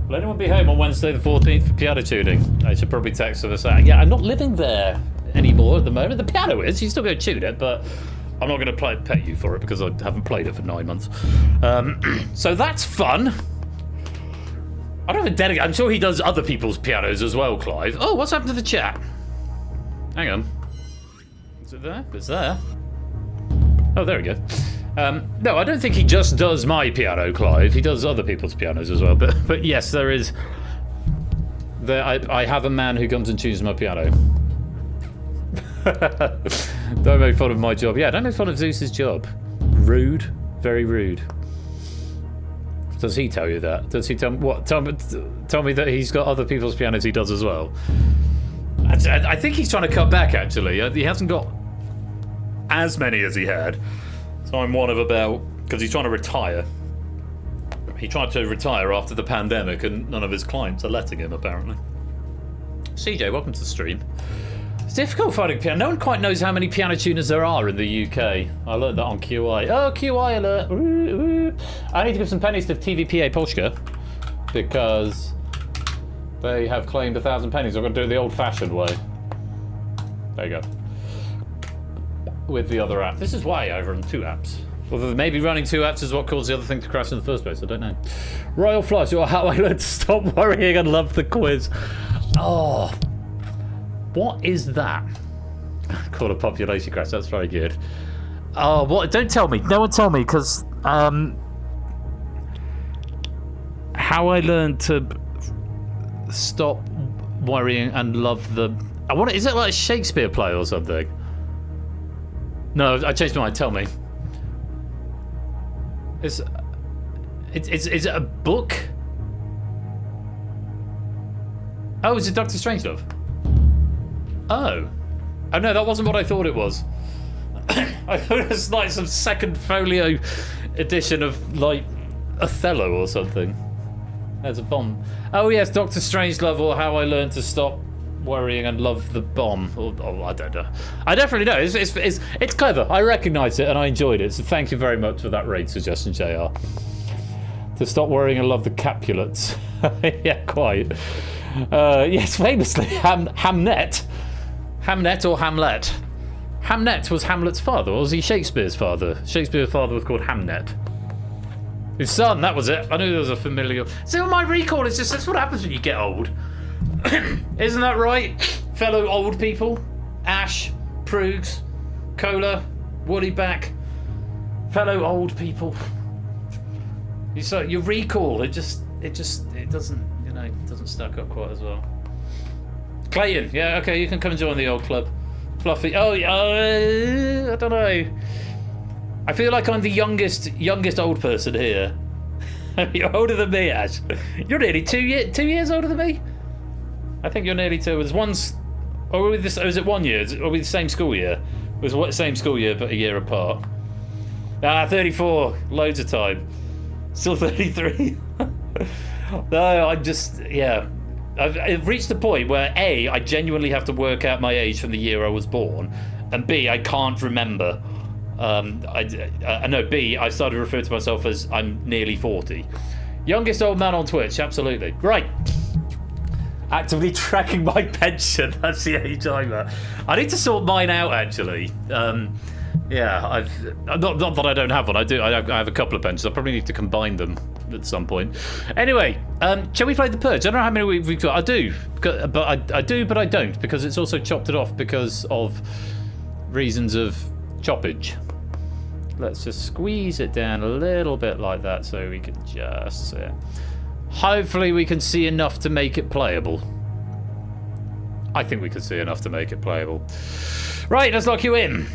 Will anyone be home on Wednesday the 14th for piano tuning? I should probably text them and say, yeah, I'm not living there anymore at the moment. The piano is, you still go tune it, but I'm not going to pay you for it because I haven't played it for 9 months. So that's fun. I don't have a dedicate. I'm sure he does other people's pianos as well, Clive. Oh, what's happened to the chat? Hang on. Is it there? It's there. Oh, there we go. No, I don't think he just does my piano, Clive. He does other people's pianos as well. But yes, there is. I have a man who comes and tunes my piano. Don't make fun of my job. Yeah, don't make fun of Zeus's job. Rude. Very rude. Does he tell you that? Does he tell me what? Tell me that he's got other people's pianos he does as well. I think he's trying to cut back, actually. He hasn't got as many as he had. So I'm one of about... Because he's trying to retire. He tried to retire after the pandemic and none of his clients are letting him, apparently. CJ, welcome to the stream. It's difficult finding piano. No one quite knows how many piano tuners there are in the UK. I learned that on QI. Oh, QI alert. Ooh, ooh. I need to give some pennies to TVPA Polska because they have claimed 1,000 pennies. I'm going to do it the old-fashioned way. There you go. With the other app. This is why I run 2 apps. Although maybe running 2 apps is what caused the other thing to crash in the first place. I don't know. Royal Flush, or how I learned to stop worrying and love the quiz. Oh... What is that? Called a population crash. That's very good. Oh, what? Don't tell me. No one tell me, because how I learned to stop worrying and love the. I want. Is it like a Shakespeare play or something? No, I changed my mind. Tell me. Is it a book? Oh, is it Dr. Strangelove? Oh no, that wasn't what I thought it was. I thought it was like some second folio edition of like Othello or something. There's a bomb. Oh yes, Dr. Strangelove, or How I Learned to Stop Worrying and Love the Bomb. Oh, I don't know. I definitely know. It's clever. I recognise it and I enjoyed it. So thank you very much for that raid suggestion, JR. To stop worrying and love the Capulets. Yeah, quite. Yes, famously, Hamnet. Hamnet or Hamlet? Hamnet was Hamlet's father, or was he Shakespeare's father? Shakespeare's father was called Hamnet. His son, that was it. I knew there was a familiar... See, my recall is just, that's what happens when you get old. Isn't that right? Fellow old people? Ash, Proogs, Cola, Woollyback. Fellow old people. Your recall, it doesn't, you know, it doesn't stack up quite as well. Clayton, yeah, okay, you can come and join the old club. Fluffy, I don't know. I feel like I'm the youngest old person here. You're older than me, Ash. You're nearly 2 years older than me. I think you're nearly 2. Was it 1 year? Are we the same school year? It was what same school year, but a year apart. 34, loads of time. Still 33. No, I'm just, yeah. I've reached the point where A, I genuinely have to work out my age from the year I was born, and B, I can't remember No, B, I started to refer to myself as I'm nearly 40. Youngest old man on Twitch, absolutely. Right. Actively tracking my pension. That's the age I'm at. I need to sort mine out, actually. Yeah, not that I don't have one. I do. I have a couple of pensions. I probably need to combine them at some point. Anyway, shall we play the Purge? I don't know how many we've got. I do, but I do, but I don't, because it's also chopped it off because of reasons of choppage. Let's just squeeze it down a little bit like that so we can just see it. Hopefully we can see enough to make it playable. I think we can see enough to make it playable. Right, let's lock you in.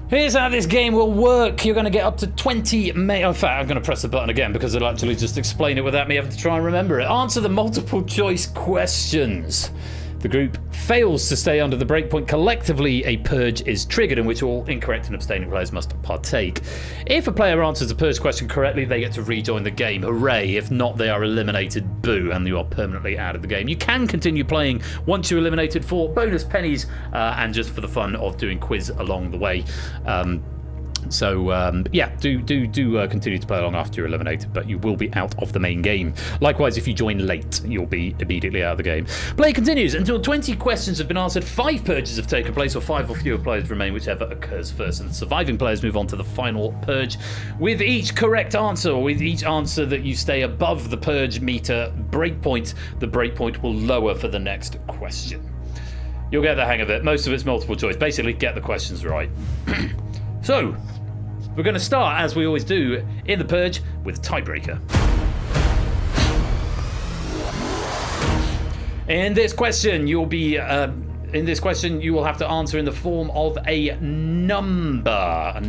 Here's how this game will work. You're going to get up to 20 in fact, I'm going to press the button again because it'll actually just explain it without me having to try and remember it. Answer the multiple choice questions. The group fails to stay under the breakpoint. Collectively, a purge is triggered in which all incorrect and abstaining players must partake. If a player answers a purge question correctly, they get to rejoin the game. Hooray. If not, they are eliminated. Boo. And you are permanently out of the game. You can continue playing once you're eliminated for bonus pennies and just for the fun of doing quiz along the way. Yeah, do continue to play along after you're eliminated, but you will be out of the main game. Likewise, if you join late, you'll be immediately out of the game. Play continues until 20 questions have been answered, 5 purges have taken place, or 5 or fewer players remain, whichever occurs first, and the surviving players move on to the final purge. With each correct answer, or with each answer that you stay above the purge meter breakpoint, the breakpoint will lower for the next question. You'll get the hang of it. Most of it's multiple choice. Basically, get the questions right. So, we're going to start, as we always do, in the Purge with Tiebreaker. In this question, you will have to answer in the form of a number.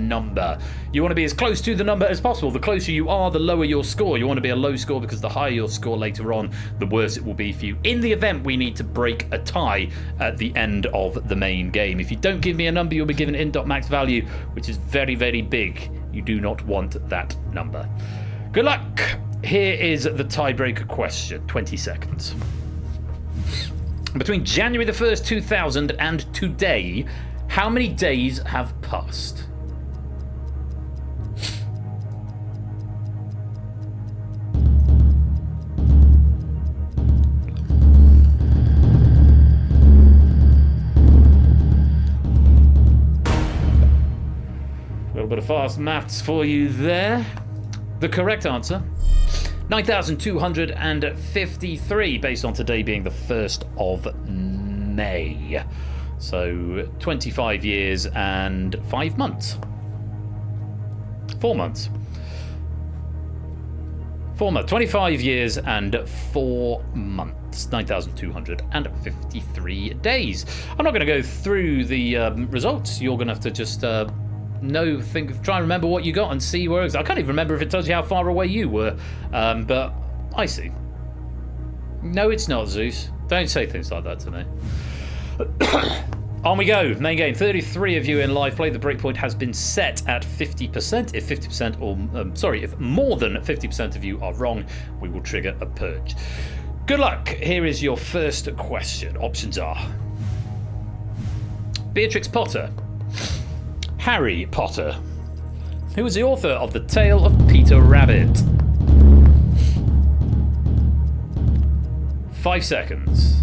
You want to be as close to the number as possible. The closer you are, the lower your score. You want to be a low score because the higher your score later on, the worse it will be for you. In the event we need to break a tie at the end of the main game. If you don't give me a number, you'll be given int.max value, which is very, very big. You do not want that number. Good luck. Here is the tiebreaker question. 20 seconds. Between January the 1st, 2000 and today, how many days have passed? A little bit of fast maths for you there. The correct answer, 9,253, based on today being the 1st of May. So 25 years and 5 months. 4 months. 4 months. 25 years and 4 months. 9,253 days. I'm not going to go through the results. You're going to have to just try and remember what you got and see where it is. I can't even remember if it tells you how far away you were, but I see. No, it's not, Zeus. Don't say things like that to me. On we go. Main game. 33 of you in live play. The breakpoint has been set at 50%. If 50% if more than 50% of you are wrong, we will trigger a purge. Good luck. Here is your first question. Options are Beatrix Potter, Harry Potter, who was the author of The Tale of Peter Rabbit. 5 seconds.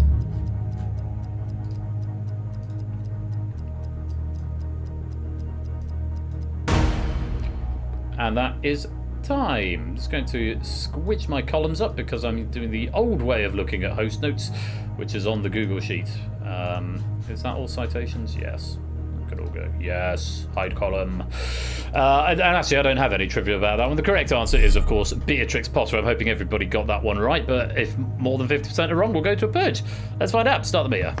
And that is time. I'm just going to switch my columns up because I'm doing the old way of looking at host notes, which is on the Google Sheet. Is that all citations? Yes. Could all go. Yes. Hide column. And actually, I don't have any trivia about that one. The correct answer is, of course, Beatrix Potter. I'm hoping everybody got that one right, but if more than 50% are wrong, we'll go to a purge. Let's find out. Start the meter.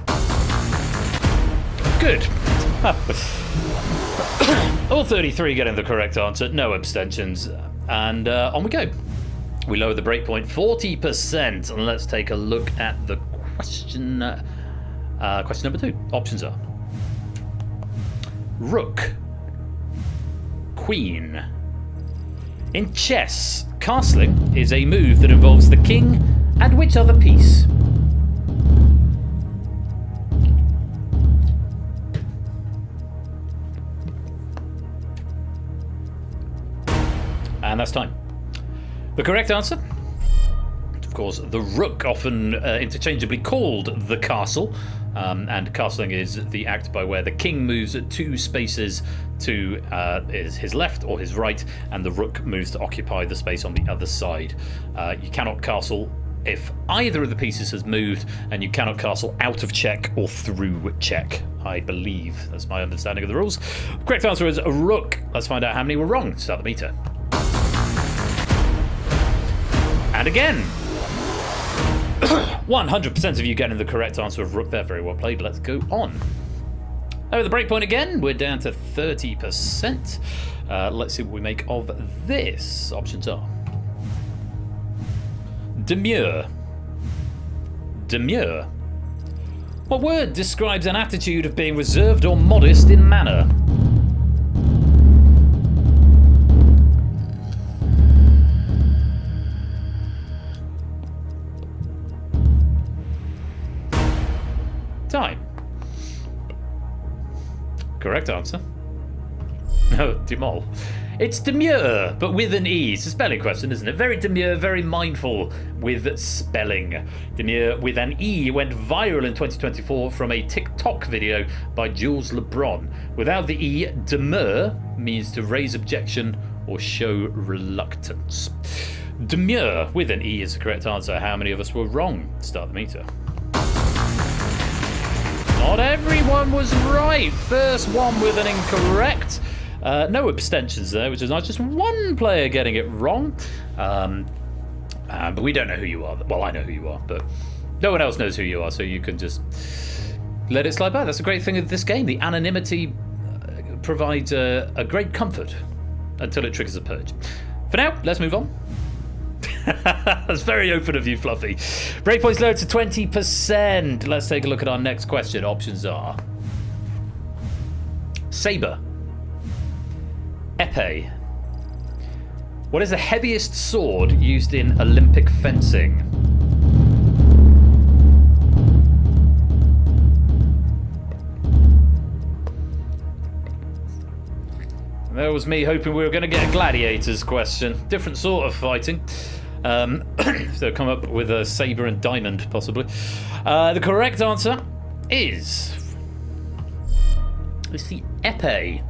Good. All 33 getting the correct answer. No abstentions. And on we go. We lower the breakpoint 40%. And let's take a look at the question. Question number 2. Options are Rook, Queen. In chess, castling is a move that involves the king and which other piece? And that's time. The correct answer, of course, the rook, often interchangeably called the castle. And castling is the act by where the king moves 2 spaces to his left or his right, and the rook moves to occupy the space on the other side. You cannot castle if either of the pieces has moved, and you cannot castle out of check or through check, I believe. That's my understanding of the rules. The correct answer is a rook. Let's find out how many were wrong. Start the meter. And again, 100% of you getting the correct answer of rook there. Very well played. Let's go on. Over the breakpoint again, we're down to 30%. Let's see what we make of this. Options are demure. Demure. What word describes an attitude of being reserved or modest in manner? Time. Correct answer. No, demol. It's demure, but with an E. It's a spelling question, isn't it? Very demure, very mindful with spelling. Demure with an E went viral in 2024 from a TikTok video by Jules LeBron. Without the E, demure means to raise objection or show reluctance. Demure with an E is the correct answer. How many of us were wrong? Start the meter. Not everyone was right. First one with an incorrect. No abstentions there, which is nice. Just one player getting it wrong. But we don't know who you are. Well, I know who you are, but no one else knows who you are, so you can just let it slide by. That's the great thing of this game. The anonymity provides a great comfort until it triggers a purge. For now, let's move on. That's very open of you, Fluffy. Breakpoints lowered to 20%. Let's take a look at our next question. Options are saber, epee. What is the heaviest sword used in Olympic fencing? That was me hoping we were going to get a gladiators question. Different sort of fighting. So come up with a saber and diamond, possibly. The correct answer is the epee.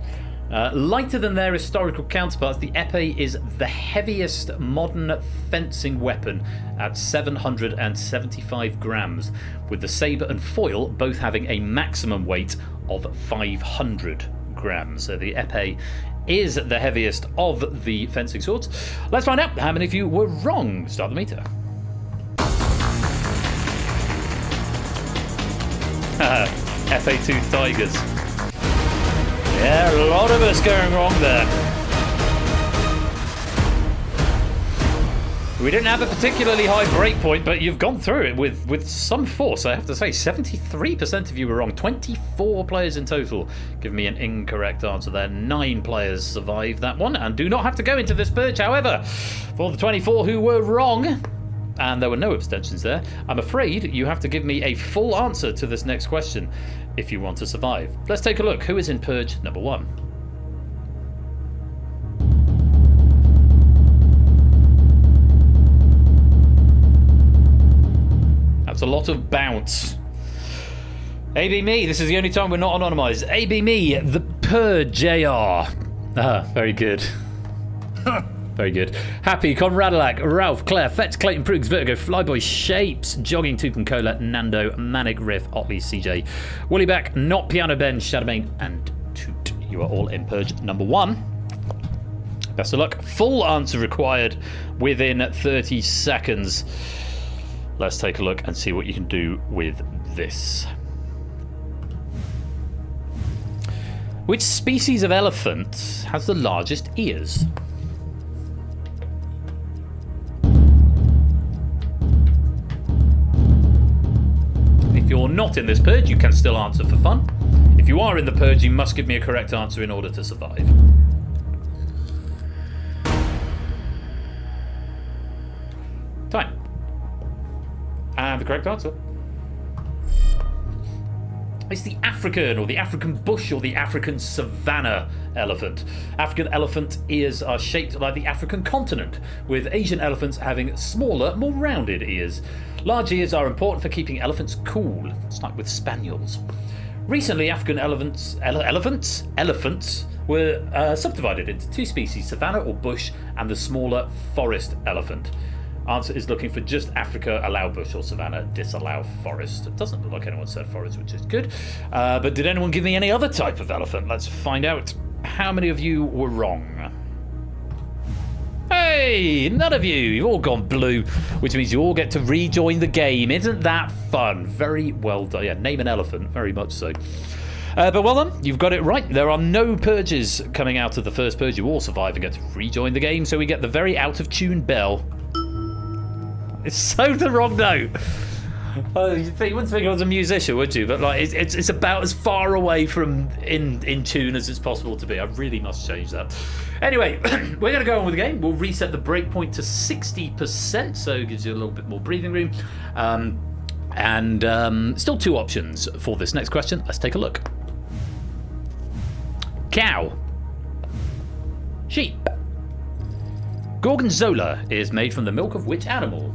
Lighter than their historical counterparts, the epee is the heaviest modern fencing weapon at 775 grams, with the saber and foil both having a maximum weight of 500 grams. So the epee is the heaviest of the fencing swords. Let's find out how many of you were wrong. Start the meter. Epee-toothed tigers. Yeah, a lot of us going wrong there. We didn't have a particularly high breakpoint, but you've gone through it with some force, I have to say. 73% of you were wrong. 24 players in total give me an incorrect answer there. 9 players survived that one and do not have to go into this purge. However, for the 24 who were wrong, and there were no abstentions there, I'm afraid you have to give me a full answer to this next question if you want to survive. Let's take a look. Who is in purge number 1? That's a lot of bounce. AB me, this is the only time we're not anonymised. AB me, the Purge JR. Very good. Very good. Happy, Conradalac, Ralph, Claire, Fetz, Clayton, Pruggs, Vertigo, Flyboy, Shapes, Jogging, Toop and Cola, Nando, Manic, Riff, Otley, CJ, Woollyback, Not Piano Ben, Shadowbane, and Toot. You are all in Purge number 1. Best of luck. Full answer required within 30 seconds. Let's take a look and see what you can do with this. Which species of elephant has the largest ears? If you're not in this purge, you can still answer for fun. If you are in the purge, you must give me a correct answer in order to survive. Time. And the correct answer It's the African, or the African bush, or the African savanna elephant. African elephant ears are shaped like the African continent, with Asian elephants having smaller, more rounded ears. Large ears are important for keeping elephants cool. It's like with spaniels. Recently, African elephants were subdivided into two species, savanna or bush, and the smaller forest elephant. Answer is looking for just Africa, allow bush, or savanna, disallow forest. It doesn't look like anyone said forest, which is good. But did anyone give me any other type of elephant? Let's find out. How many of you were wrong? Hey, none of you. You've all gone blue, which means you all get to rejoin the game. Isn't that fun? Very well done. Yeah, name an elephant. Very much so. But well done, you've got it right. There are no purges coming out of the first purge. You all survive and get to rejoin the game, so we get the very out-of-tune bell. It's so the wrong note. Oh, you wouldn't think I was a musician, would you? But like, it's about as far away from in tune as it's possible to be. I really must change that. Anyway, we're going to go on with the game. We'll reset the breakpoint to 60%, so it gives you a little bit more breathing room. Still two options for this next question. Let's take a look. Cow. Sheep. Gorgonzola is made from the milk of which animal?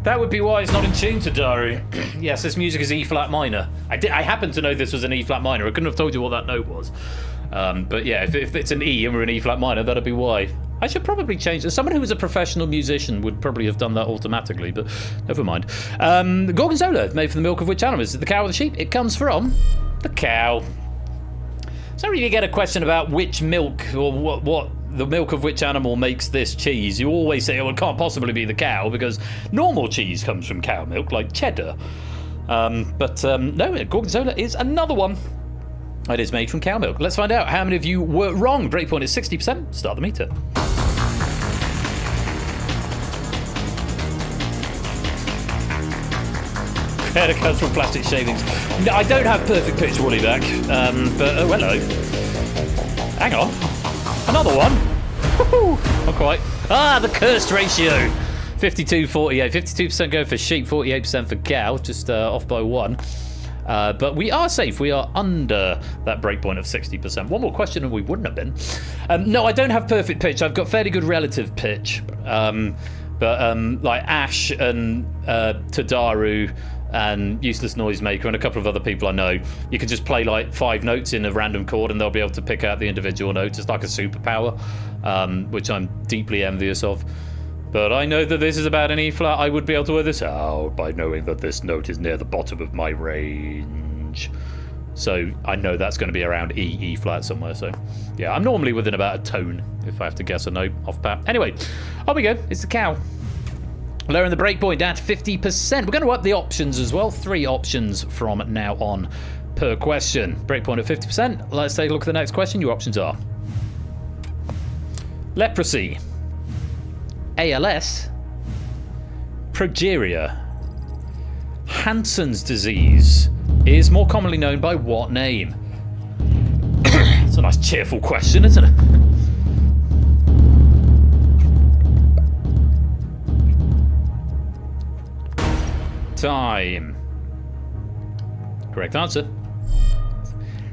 That would be why it's not in tune to Daru. Yes, this music is E-flat minor. I happen to know this was an E-flat minor. I couldn't have told you what that note was. But yeah, if it's an E and we're an E-flat minor, that'd be why. I should probably change this. Someone who was a professional musician would probably have done that automatically, but never mind. Gorgonzola, made from the milk of which animal? Is it the cow or the sheep? It comes from the cow. So when you get a question about which milk or what the milk of which animal makes this cheese, you always say, oh, it can't possibly be the cow, because normal cheese comes from cow milk, like cheddar. No, Gorgonzola is another one. It is made from cow milk. Let's find out how many of you were wrong. Breakpoint is 60%. Start the meter. Hair comes from plastic shavings. No, I don't have perfect pitch woolly back. But oh, hello. Hang on. Another one. Woohoo! Not quite. Ah, the cursed ratio. 52-48. 52% go for sheep, 48% for cow. Just off by one. But we are safe. We are under that breakpoint of 60%. One more question and we wouldn't have been. No, I don't have perfect pitch. I've got fairly good relative pitch. Like Ash and Tadaru and Useless Noisemaker and a couple of other people I know, you can just play like 5 notes in a random chord and they'll be able to pick out the individual notes. It's like a superpower, which I'm deeply envious of. But I know that this is about an E-flat. I would be able to work this out by knowing that this note is near the bottom of my range. So I know that's going to be around E-flat somewhere. So yeah, I'm normally within about a tone if I have to guess a note off pat. Anyway, on we go. It's the cow. Lowering the breakpoint at 50%. We're going to up the options as well. 3 options from now on per question. Breakpoint at 50%. Let's take a look at the next question. Your options are leprosy, ALS, progeria. Hansen's disease is more commonly known by what name? It's a nice cheerful question, isn't it? Time. Correct answer.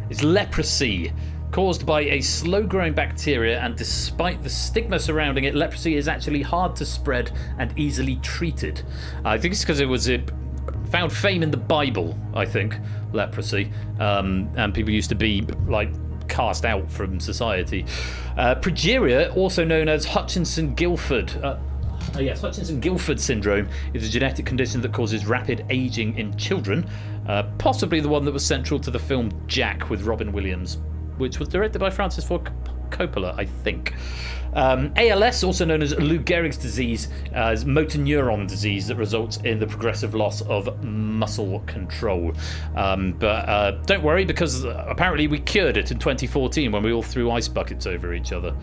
It's leprosy, caused by a slow-growing bacteria, and despite the stigma surrounding it, leprosy is actually hard to spread and easily treated. I think it's because it found fame in the Bible, I think, leprosy, and people used to be like cast out from society. Progeria, also known as Hutchinson-Gilford. Hutchinson-Gilford syndrome is a genetic condition that causes rapid aging in children, possibly the one that was central to the film Jack with Robin Williams, which was directed by Francis Ford Coppola, I think. ALS, also known as Lou Gehrig's disease, is motor neuron disease that results in the progressive loss of muscle control. But don't worry, because apparently we cured it in 2014 when we all threw ice buckets over each other.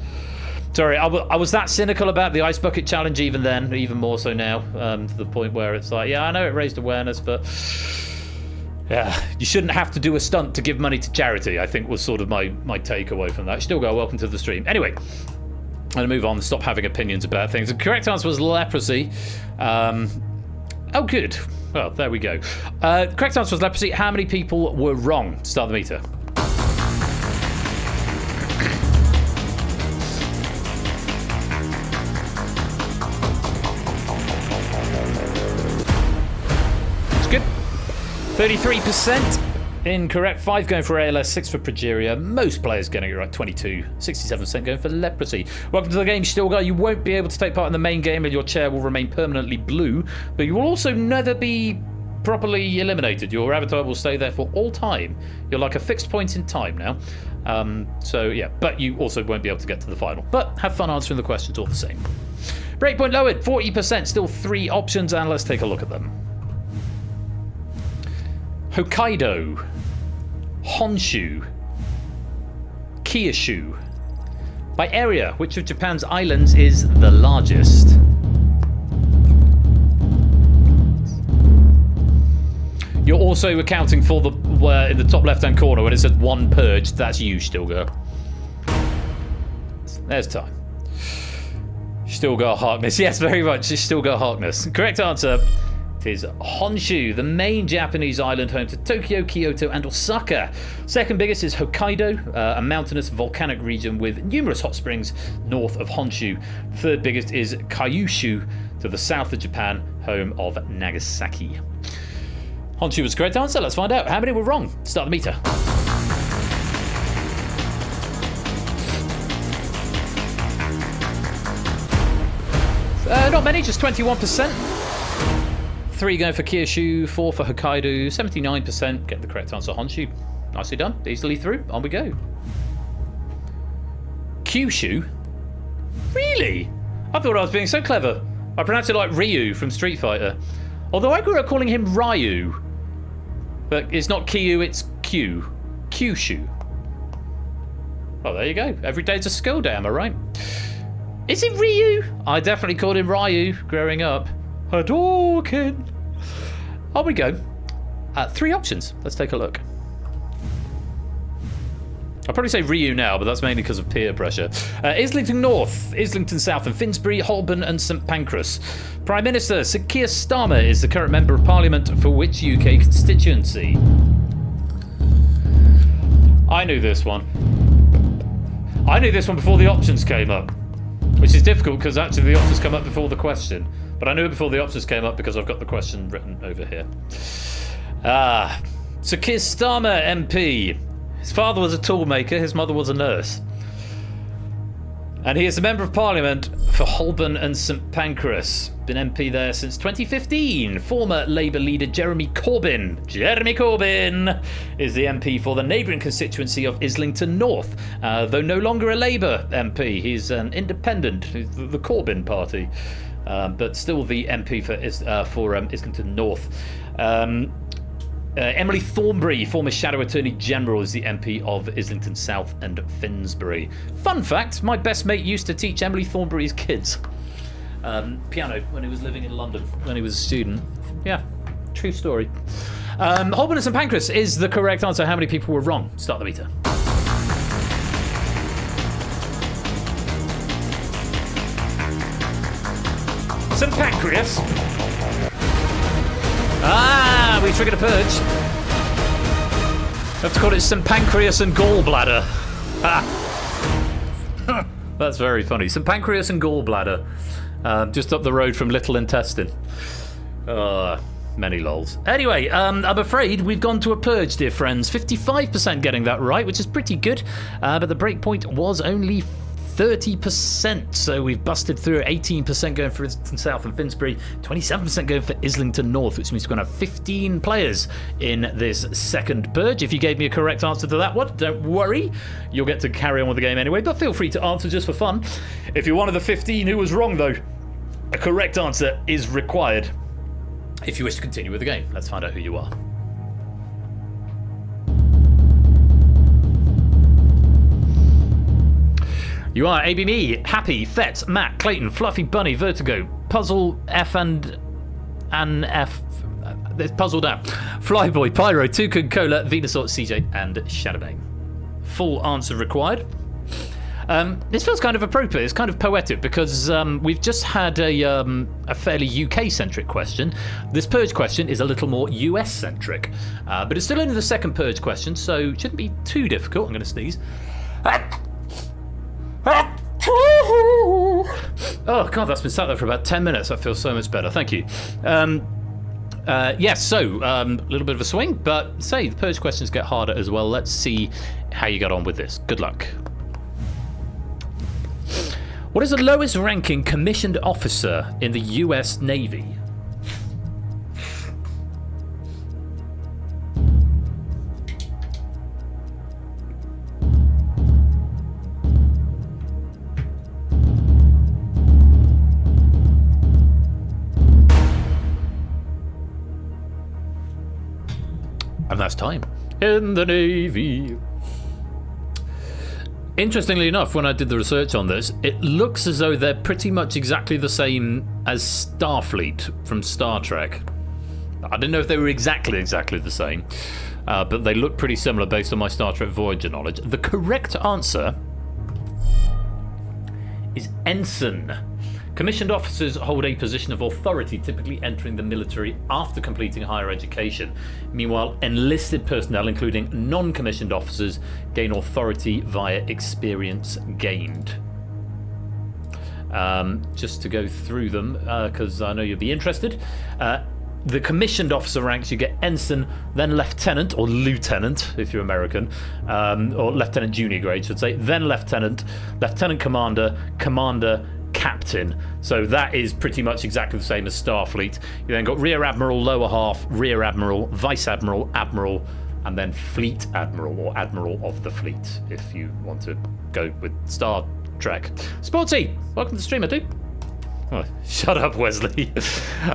Sorry, I was that cynical about the ice bucket challenge even then, even more so now, to the point where it's like, yeah, I know it raised awareness, but Yeah, you shouldn't have to do a stunt to give money to charity, I think was sort of my takeaway from that. Still go, welcome to the stream. Anyway, I'm going to move on and stop having opinions about things. The correct answer was leprosy. Oh, good. Well, there we go. Correct answer was leprosy. How many people were wrong? Start the meter. It's good. 33% incorrect. 5 going for ALS, 6 for progeria. Most players getting it right. 22. 67% going for leprosy. Welcome to the game, Stilgar. You won't be able to take part in the main game and your chair will remain permanently blue, but you will also never be properly eliminated. Your avatar will stay there for all time. You're like a fixed point in time now. So yeah, but you also won't be able to get to the final. But have fun answering the questions all the same. Breakpoint lowered, 40%. Still 3 options, and let's take a look at them. Hokkaido, Honshu, Kyushu. By area, which of Japan's islands is the largest? You're also accounting for the in the top left-hand corner when it says 1 purge. That's you, Stilgar. There's time. Stilgar Harkness. Yes, very much. Stilgar Harkness. Correct answer is Honshu, the main Japanese island home to Tokyo, Kyoto, and Osaka. Second biggest is Hokkaido, a mountainous volcanic region with numerous hot springs north of Honshu. Third biggest is Kyushu, to the south of Japan, home of Nagasaki. Honshu was the correct answer. Let's find out. How many were wrong? Start the meter. Not many, just 21%. 3 going for Kyushu, 4 for Hokkaido, 79% get the correct answer. Honshu. Nicely done. Easily through. On we go. Kyushu? Really? I thought I was being so clever. I pronounced it like Ryu from Street Fighter. Although I grew up calling him Ryu. But it's not Kyu, it's Q. Kyushu. Well, there you go. Every day's a school day, am I right? Is it Ryu? I definitely called him Ryu growing up. Hadouken! On we go. 3 options. Let's take a look. I'll probably say Ryu now, but that's mainly because of peer pressure. Islington North, Islington South and Finsbury, Holborn and St Pancras. Prime Minister Sir Keir Starmer is the current Member of Parliament for which UK constituency? I knew this one. I knew this one before the options came up. Which is difficult because actually the options come up before the question. But I knew it before the options came up because I've got the question written over here. Sir Keir Starmer MP. His father was a toolmaker, his mother was a nurse. And he is a Member of Parliament for Holborn and St Pancras. Been MP there since 2015. Former Labour leader Jeremy Corbyn is the MP for the neighbouring constituency of Islington North. Though no longer a Labour MP, he's an independent, the Corbyn party. But still the MP for Islington North. Emily Thornberry, former Shadow Attorney General, is the MP of Islington South and Finsbury. Fun fact, my best mate used to teach Emily Thornberry's kids piano when he was living in London, when he was a student. Yeah, true story. Holborn and St Pancras is the correct answer. How many people were wrong? Start the meter. St Pancras. We triggered a purge. We have to call it St Pancras and Gallbladder. That's very funny. St Pancras and Gallbladder. Just up the road from Little Intestine. Many lols. Anyway, I'm afraid we've gone to a purge, dear friends. 55% getting that right, which is pretty good. But the breakpoint was only 30%, so we've busted through. 18% going for Islington South and Finsbury, 27% going for Islington North, which means we're going to have 15 players in this second purge. If you gave me a correct answer to that one, don't worry, you'll get to carry on with the game anyway, but feel free to answer just for fun. If you're one of the 15 who was wrong, though, a correct answer is required if you wish to continue with the game. Let's find out who you are. You are ABME, Happy, Fetz, Matt, Clayton, Fluffy Bunny, Vertigo, Puzzle F and F. It's puzzled out. Flyboy, Pyro, Toucan, Cola, Venusaur, CJ, and Shadowbane. Full answer required. This feels kind of appropriate. It's kind of poetic because we've just had a fairly UK-centric question. This Purge question is a little more US-centric, but it's still only the second Purge question, so it shouldn't be too difficult. I'm going to sneeze. Oh God, that's been sat there for about 10 minutes. That feels so much better. Thank you. Yes, so a little bit of a swing, but say the Purge questions get harder as well. Let's see how you got on with this. Good luck. What is the lowest ranking commissioned officer in the US Navy? And that's time. In the Navy. Interestingly enough, when I did the research on this, it looks as though they're pretty much exactly the same as Starfleet from Star Trek. I didn't know if they were exactly the same, but they look pretty similar based on my Star Trek Voyager knowledge. The correct answer is ensign. Commissioned officers hold a position of authority, typically entering the military after completing higher education. Meanwhile, enlisted personnel, including non-commissioned officers, gain authority via experience gained. Just to go through them, because I know you'll be interested. The commissioned officer ranks, you get ensign, then lieutenant, or lieutenant, if you're American, or lieutenant junior grade, should say, then lieutenant, lieutenant commander, commander, captain. So that is pretty much exactly the same as Starfleet. You then got rear admiral, lower half, rear admiral, vice admiral, admiral, and then fleet admiral, or admiral of the fleet, if you want to go with Star Trek. Sporty, welcome to the stream, dude. Oh, shut up, Wesley.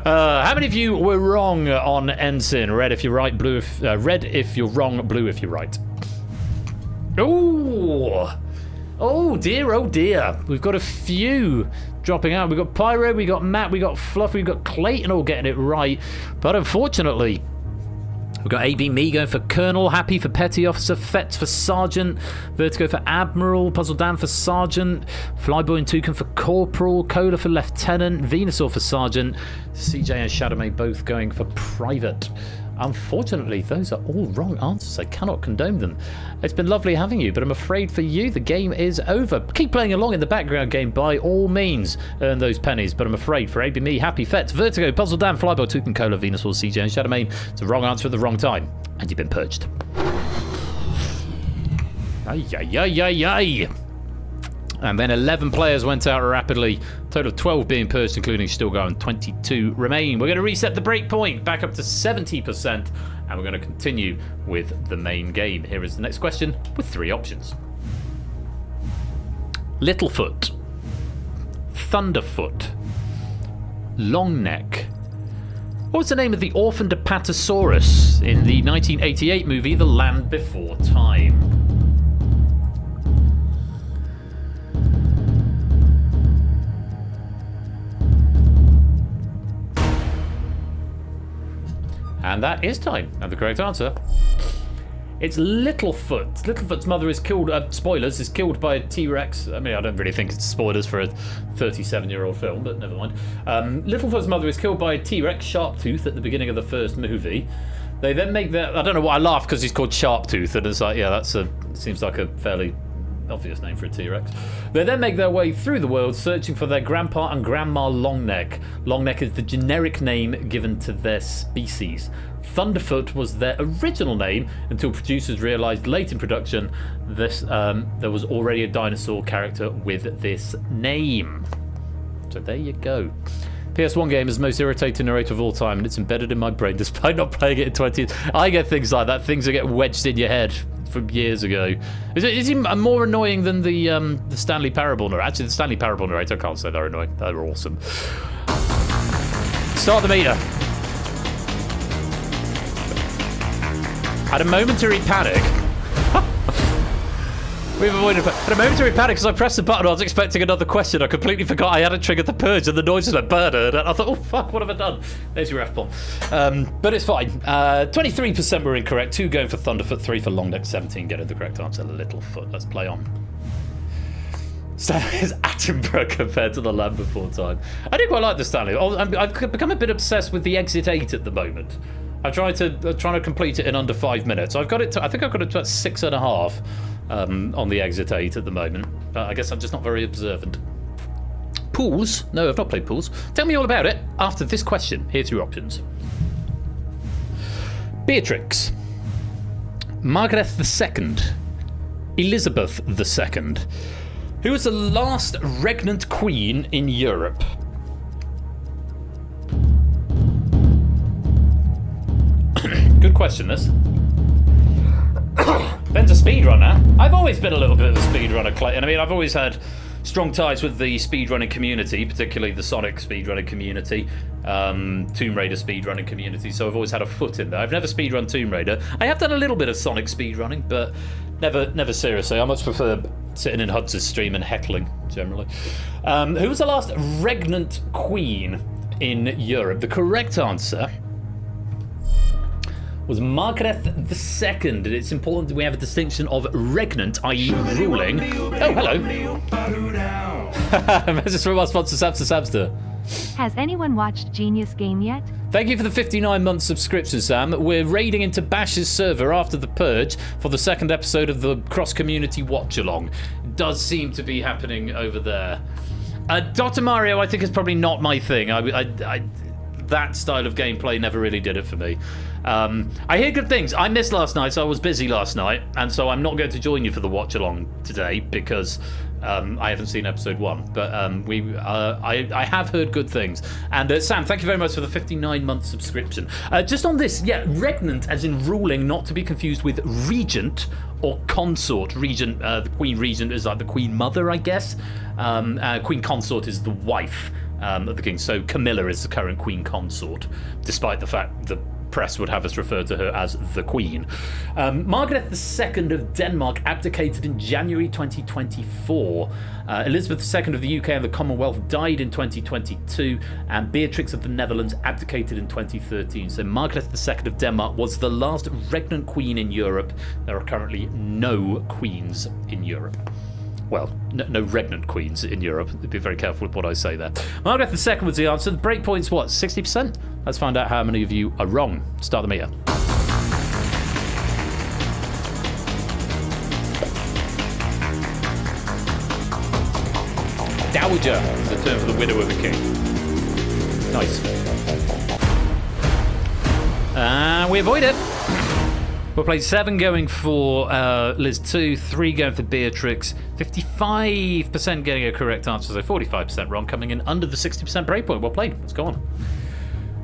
How many of you were wrong on ensign? Red if you're right, blue if red if you're wrong, blue if you're right. Ooh. Oh dear. We've got a few dropping out. We've got Pyro, we got Matt, we got Fluff, we've got Clayton all getting it right. But unfortunately, we've got AB Me going for Colonel, Happy for Petty Officer, Fetz for Sergeant, Vertigo for Admiral, Puzzle Dan for Sergeant, Flyboy and Toucan for Corporal, Cola for Lieutenant, Venusaur for Sergeant, CJ and Shadowmay both going for Private. Unfortunately, those are all wrong answers. I cannot condone them. It's been lovely having you, but I'm afraid for you, the game is over. Keep playing along in the background game by all means. Earn those pennies, but I'm afraid for AB Me, Happy Fets, Vertigo, Puzzle Dan, Flyboy, Toucan, Cola, Venusaur, CJ, and Shadowmane. It's a wrong answer at the wrong time, and you've been purged. Ay. And then 11 players went out rapidly. Total of 12 being purged, including Stilgar, and 22 remain. We're going to reset the break point back up to 70%, and we're going to continue with the main game. Here is the next question with 3 options. Littlefoot, Thunderfoot, Longneck. What was the name of the orphaned Apatosaurus in the 1988 movie The Land Before Time? And that is time. And the correct answer, it's Littlefoot. Littlefoot's mother is killed, spoilers, is killed by a T-Rex. I mean, I don't really think it's spoilers for a 37-year-old film, but never mind. Littlefoot's mother is killed by a T-Rex, Sharptooth, at the beginning of the first movie. They then make their, I don't know why I laugh because he's called Sharptooth, and it's like, yeah, seems like a fairly obvious name for a T-Rex. They then make their way through the world searching for their grandpa and grandma Longneck. Longneck is the generic name given to their species. Thunderfoot was their original name until producers realised late in production there was already a dinosaur character with this name. So there you go. PS1 game is the most irritating narrator of all time, and it's embedded in my brain despite not playing it in 20 years. I get things like that, things that get wedged in your head from years ago. Is he more annoying than the Stanley Parable narrator? Actually, the Stanley Parable narrator, I can't say they're annoying. They're awesome. Start the meter. Had a momentary panic. We've avoided a momentary panic because I pressed the button. I was expecting another question. I completely forgot I hadn't triggered the purge, and the noise just went burner. And I thought, oh fuck, what have I done? There's your F-bomb. But it's fine. 23% were incorrect. 2 going for Thunderfoot, 3 for Longneck, 17 getting the correct answer. Littlefoot. Let's play on. Stanley is Attenborough compared to the Land Before Time. I do quite like the Stanley. I've become a bit obsessed with the Exit 8 at the moment. I'm trying to complete it in under 5 minutes. I've got it to, I think I've got it to about 6.5 on the Exit 8 at the moment. I guess I'm just not very observant. Pools? No, I've not played Pools. Tell me all about it after this question. Here's your options. Beatrix, Margaret II, Elizabeth II. Who was the last regnant queen in Europe? Good question, this. Ben's a speedrunner. I've always been a little bit of a speedrunner, Clayton. I mean, I've always had strong ties with the speedrunning community, particularly the Sonic speedrunning community, Tomb Raider speedrunning community, so I've always had a foot in there. I've never speedrun Tomb Raider. I have done a little bit of Sonic speedrunning, but never seriously. I much prefer sitting in Huds' stream and heckling, generally. Who was the last regnant queen in Europe? The correct answer was Margaret II, and it's important that we have a distinction of regnant, i.e. ruling. Oh, hello. Message from our sponsor, Samster. Has anyone watched Genius Game yet? Thank you for the 59-month subscription, Sam. We're raiding into Bash's server after the Purge for the second episode of the cross-community watch-along. It does seem to be happening over there. Dr. Mario, I think, is probably not my thing. That style of gameplay never really did it for me. I hear good things. I missed last night, so I was busy last night, and so I'm not going to join you for the watch-along today because I haven't seen episode 1. But I have heard good things. And Sam, thank you very much for the 59-month subscription. Just on this, yeah, regnant as in ruling, not to be confused with regent or consort. Regent, the Queen Regent is like the Queen Mother, I guess. Queen Consort is the wife of the king. So Camilla is the current Queen Consort, despite the fact the press would have us refer to her as the Queen. Margaret II of Denmark abdicated in January 2024. Elizabeth II of the UK and the Commonwealth died in 2022, and Beatrix of the Netherlands abdicated in 2013. So Margaret II of Denmark was the last regnant queen in Europe. There are currently no queens in Europe. Well, no regnant queens in Europe. Be very careful with what I say there. Margaret II was the answer. The breakpoint's what, 60%? Let's find out how many of you are wrong. Start the meter. Dowager is the term for the widow of a king. Nice. We avoid it. We'll play 7 going for Liz 2, 3 going for Beatrix, 55% getting a correct answer, so 45% wrong, coming in under the 60% breakpoint. Well played. Let's go on.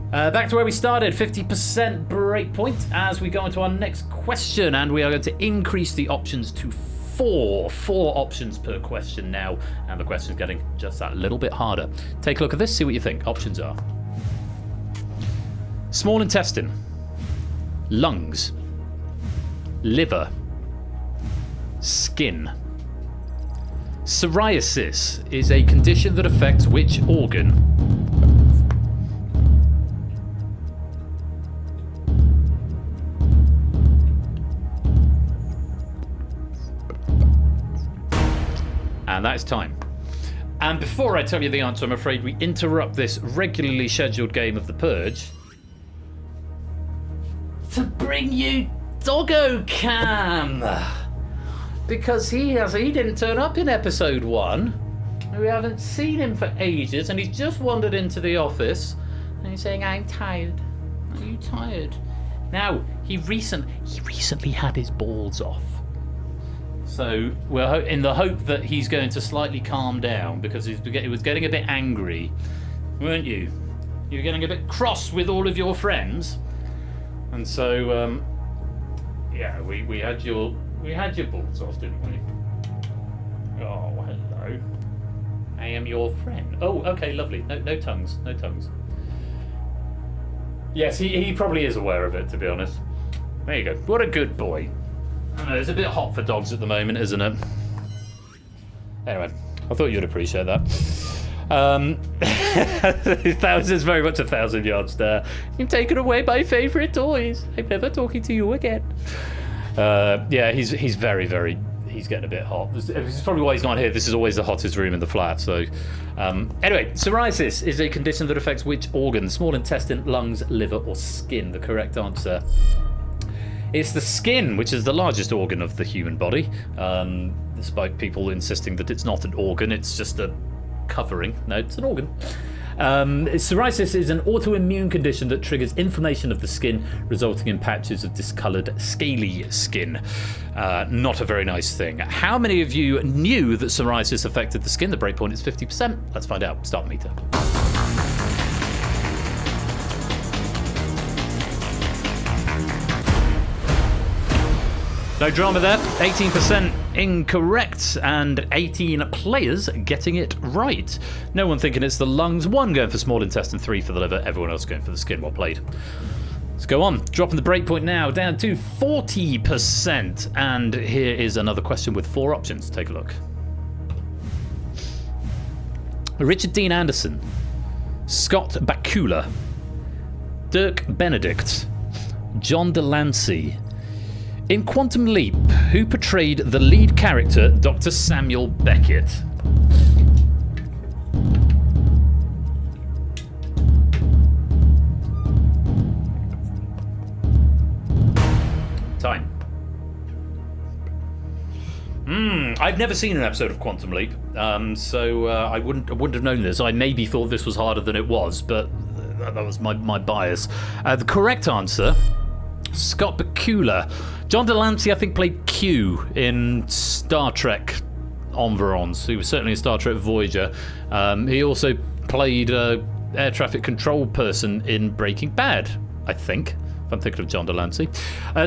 Back to where we started, 50% breakpoint as we go into our next question, and we are going to increase the options to 4 options per question now, and the question's getting just that little bit harder. Take a look at this, see what you think. Options are small intestine, lungs, liver, skin. Psoriasis is a condition that affects which organ? And that is time. And before I tell you the answer, I'm afraid we interrupt this regularly scheduled game of the Purge to bring you Doggo Cam, because he didn't turn up in episode 1. We haven't seen him for ages, and he's just wandered into the office and he's saying, "I'm tired." Are you tired? Now he recently had his balls off, so we're in the hope that he's going to slightly calm down, because he was getting a bit angry, weren't you? You were getting a bit cross with all of your friends, and so yeah, we had your balls off, didn't we? Oh, hello. I am your friend. Oh, okay, lovely. No tongues. No tongues. Yes, he probably is aware of it, to be honest. There you go. What a good boy. I know, it's a bit hot for dogs at the moment, isn't it? Anyway, I thought you'd appreciate that. That was very much a 1,000-yard stare. You've taken away my favourite toys. I'm never talking to you again. Yeah, he's very, very... He's getting a bit hot. This is probably why he's not here. This is always the hottest room in the flat. So, anyway, psoriasis is a condition that affects which organ? Small intestine, lungs, liver, or skin? The correct answer. It's the skin, which is the largest organ of the human body. Despite people insisting that it's not an organ, it's just a covering. No, it's an organ. Psoriasis is an autoimmune condition that triggers inflammation of the skin, resulting in patches of discoloured, scaly skin. Not a very nice thing. How many of you knew that psoriasis affected the skin? The breakpoint is 50%. Let's find out. Start the meter. No drama there. 18% incorrect and 18 players getting it right. No one thinking it's the lungs, 1 going for small intestine, 3 for the liver, everyone else going for the skin. Well played. Let's go on. Dropping the breakpoint now down to 40%. And here is another question with 4 options. Take a look. Richard Dean Anderson, Scott Bakula, Dirk Benedict, John Delancey. In Quantum Leap, who portrayed the lead character, Dr. Samuel Beckett? Time. I've never seen an episode of Quantum Leap, so I wouldn't have known this. I maybe thought this was harder than it was, but that was my bias. The correct answer, Scott Bakula. John Delancey, I think, played Q in Star Trek Environs. He was certainly in Star Trek Voyager. He also played air traffic control person in Breaking Bad, I think. If I'm thinking of John Delancey.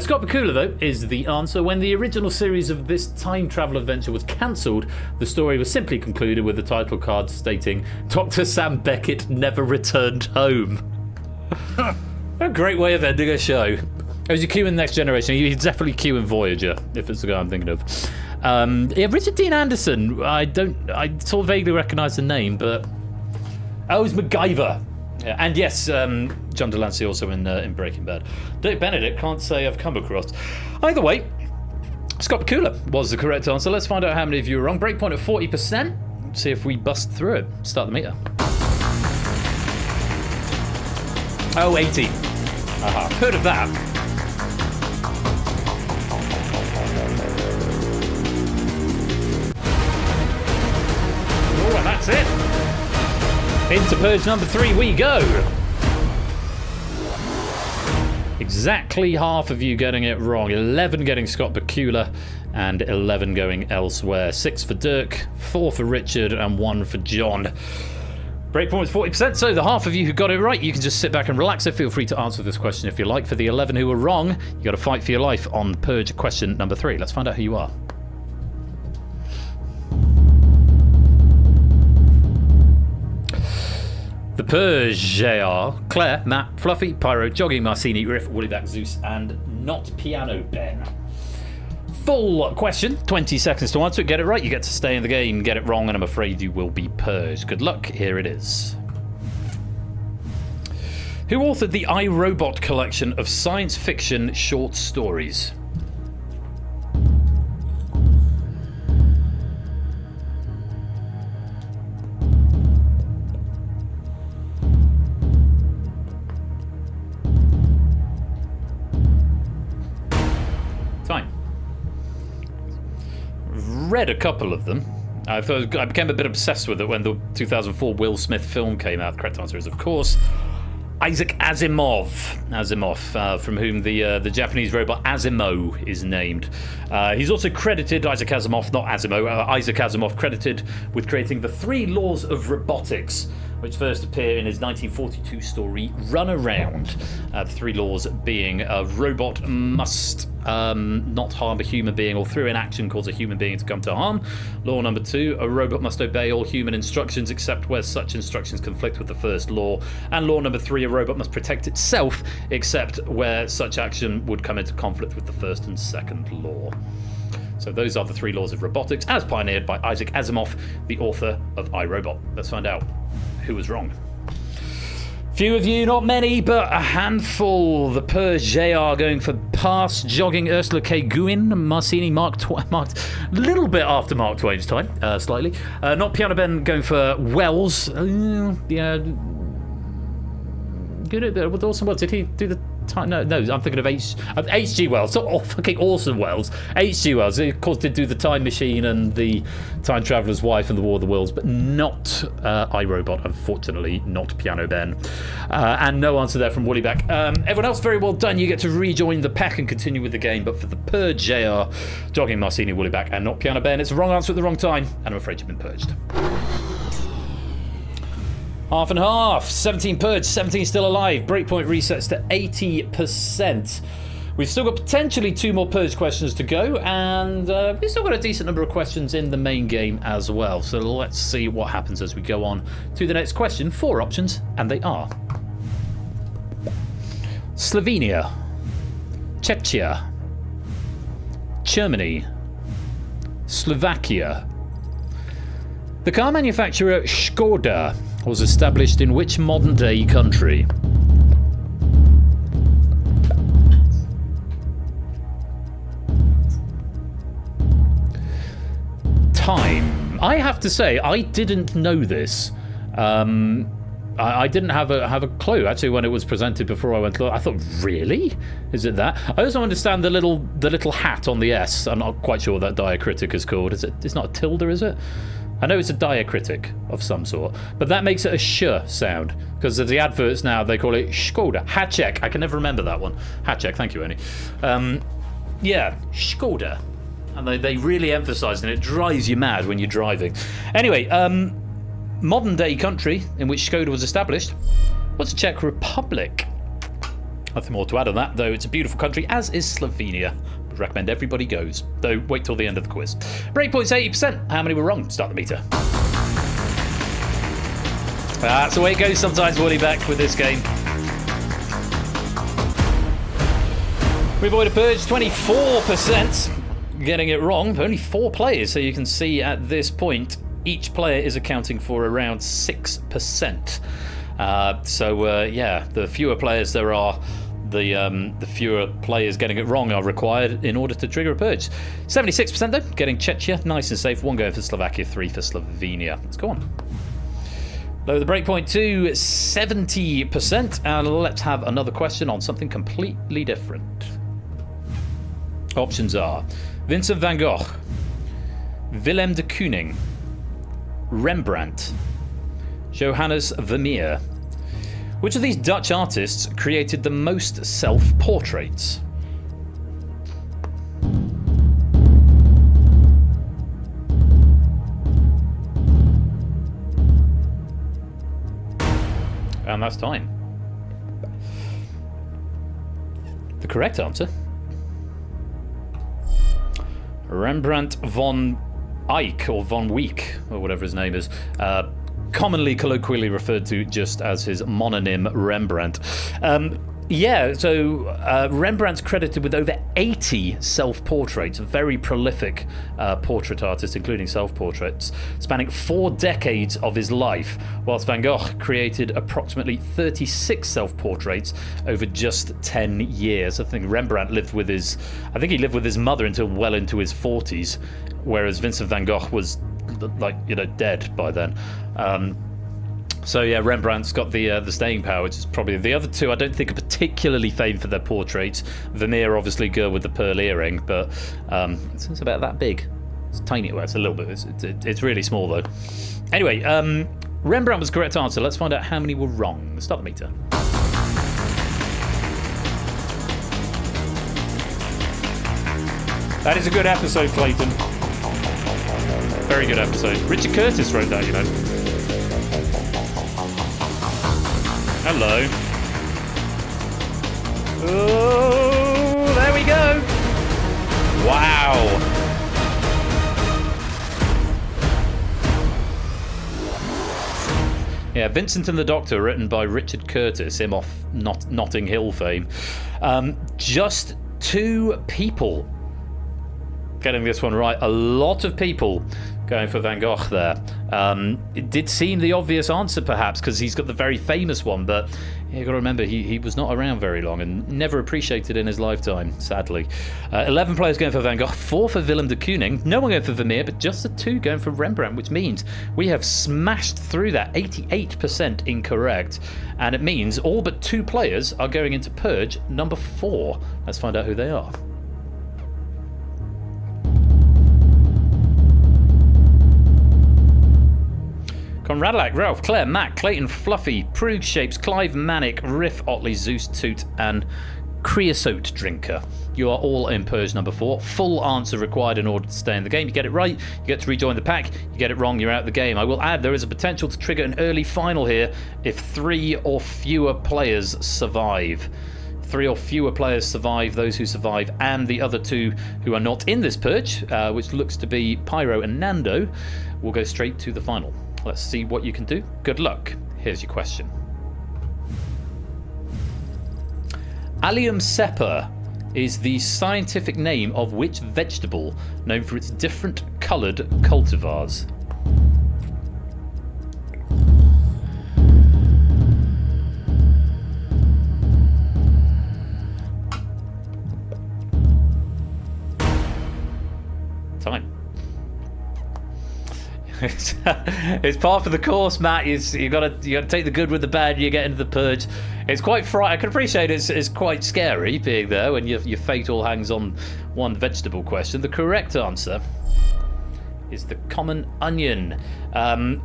Scott Bakula, though, is the answer. When the original series of this time travel adventure was cancelled, the story was simply concluded with the title card stating, Dr. Sam Beckett never returned home. A great way of ending a show. As you queue in Next Generation, he's definitely queue in Voyager, if it's the guy I'm thinking of. Yeah, Richard Dean Anderson, I sort of vaguely recognise the name, but... Oh, it's MacGyver. Yeah, and yes, John Delancey also in Breaking Bad. Dirk Benedict, can't say I've come across. Either way, Scott Bakula was the correct answer. Let's find out how many of you are wrong. Breakpoint at 40%. See if we bust through it. Start the meter. Oh, 80. Aha, heard of that. Alright, that's it. Into Purge number 3 we go. Exactly half of you getting it wrong. 11 getting Scott Bakula and 11 going elsewhere. 6 for Dirk, 4 for Richard and 1 for John. Breakpoint is 40%, so the half of you who got it right, you can just sit back and relax. So feel free to answer this question if you like. For the 11 who were wrong, you got to fight for your life on Purge question number 3. Let's find out who you are. The Purge are Claire, Matt, Fluffy, Pyro, Jogging, Marcini, Riff, Woollyback, Zeus, and Not Piano Ben. Full question, 20 seconds to answer it. Get it right, you get to stay in the game. Get it wrong, and I'm afraid you will be purged. Good luck, here it is. Who authored the I, Robot collection of science fiction short stories? Time. Read a couple of them. I became a bit obsessed with it when the 2004 Will Smith film came out. The correct answer is, of course, Isaac Asimov, from whom the Japanese robot Asimo is named. He's also credited, Isaac Asimov, not Asimo, Isaac Asimov credited with creating the 3 laws of robotics, which first appear in his 1942 story Runaround. The 3 laws being a robot must not harm a human being or through inaction cause a human being to come to harm. Law number 2, a robot must obey all human instructions except where such instructions conflict with the first law. And law number 3, a robot must protect itself except where such action would come into conflict with the first and second law. So those are the 3 laws of robotics, as pioneered by Isaac Asimov, the author of iRobot. Let's find out who was wrong. Few of you, not many, but a handful. The Purge JR going for pass, jogging Ursula K. Guin, Marcini, Mark a little bit after Mark Twain's time, slightly. Not Piano Ben going for Wells. Yeah. Good at the, with Orson Welles. Did he do the time? No, I'm thinking of H.G. Wells. Not fucking Orson Welles. H.G. Wells. He, of course, did do the Time Machine and the Time Traveler's Wife and the War of the Worlds, but not iRobot, unfortunately, not Piano Ben. And no answer there from Woollyback. Everyone else, very well done. You get to rejoin the pack and continue with the game, but for the Purge JR, jogging Marcini, Woollyback, and not Piano Ben, it's the wrong answer at the wrong time, and I'm afraid you've been purged. Half and half. 17 purged, 17 still alive. Breakpoint resets to 80%. We've still got potentially 2 more purge questions to go, and we've still got a decent number of questions in the main game as well. So let's see what happens as we go on to the next question. 4 options, and they are Slovenia, Czechia, Germany, Slovakia. The car manufacturer Škoda was established in which modern-day country? Time. I have to say, I didn't know this. I didn't have a clue actually when it was presented before I went. I thought, really? Is it that? I also understand the little hat on the S. I'm not quite sure what that diacritic is called. It's not a tilde, is it? I know it's a diacritic of some sort, but that makes it a sh sound, because of the adverts now, they call it Škoda. Hacek. I can never remember that one. Hacek, thank you, Ernie. Yeah, Škoda. And they really emphasise it, and it drives you mad when you're driving. Anyway, modern-day country in which Škoda was established was the Czech Republic. Nothing more to add on that, though it's a beautiful country, as is Slovenia. Would recommend everybody goes, though wait till the end of the quiz. Breakpoint's 80%. How many were wrong? Start the meter. That's the way it goes sometimes, Woollyback, with this game. We avoid a purge, 24%. Getting it wrong, but only 4 players, so you can see at this point each player is accounting for around 6%. Yeah, the fewer players there are, the fewer players getting it wrong are required in order to trigger a purge. 76% though, getting Czechia, nice and safe. 1 going for Slovakia, 3 for Slovenia. Let's go on. Lower the breakpoint to 70%, and let's have another question on something completely different. Options are Vincent van Gogh, Willem de Kooning, Rembrandt, Johannes Vermeer. Which of these Dutch artists created the most self-portraits? And that's time. The correct answer: Rembrandt von Eyck, or von Weyck, or whatever his name is. Commonly colloquially referred to just as his mononym Rembrandt. Rembrandt's credited with over 80 self-portraits, a very prolific portrait artist, including self-portraits, spanning 4 decades of his life, whilst Van Gogh created approximately 36 self-portraits over just 10 years. I think Rembrandt lived with his mother until well into his 40s, whereas Vincent van Gogh was dead by then. Rembrandt's got the staying power, which is probably the other 2. I don't think are particularly famed for their portraits. Vermeer, obviously, girl with the pearl earring, but it's about that big. It's tiny. Well, it's a little bit. It's really small though. Anyway, Rembrandt was the correct answer. Let's find out how many were wrong. Let's start the meter. That is a good episode, Clayton. Very good episode. Richard Curtis wrote that, you know. Hello. Oh, there we go. Wow. Yeah, Vincent and the Doctor, written by Richard Curtis, him off Notting Hill fame. Just 2 people getting this one right. A lot of people going for Van Gogh there. It did seem the obvious answer, perhaps, because he's got the very famous one, but you got to remember he was not around very long and never appreciated in his lifetime, sadly. 11 players going for Van Gogh, 4 for Willem de Kooning, no one going for Vermeer, but just the 2 going for Rembrandt, which means we have smashed through that. 88% incorrect, and it means all but 2 players are going into Purge number 4. Let's find out who they are. Conradlac, Ralph, Claire, Matt, Clayton, Fluffy, Prug Shapes, Clive, Manic, Riff, Otley, Zeus, Toot, and Creosote Drinker. You are all in Purge number 4. Full answer required in order to stay in the game. You get it right, you get to rejoin the pack. You get it wrong, you're out of the game. I will add there is a potential to trigger an early final here if 3 or fewer players survive. 3 or fewer players survive, those who survive, and the other 2 who are not in this Purge, which looks to be Pyro and Nando, will go straight to the final. Let's see what you can do. Good luck. Here's your question. Allium cepa is the scientific name of which vegetable known for its different coloured cultivars? Time. It's part of the course, Matt. You got to take the good with the bad. You get into the Purge. It's quite I can appreciate it's quite scary being there when your fate all hangs on one vegetable question. The correct answer is the common onion.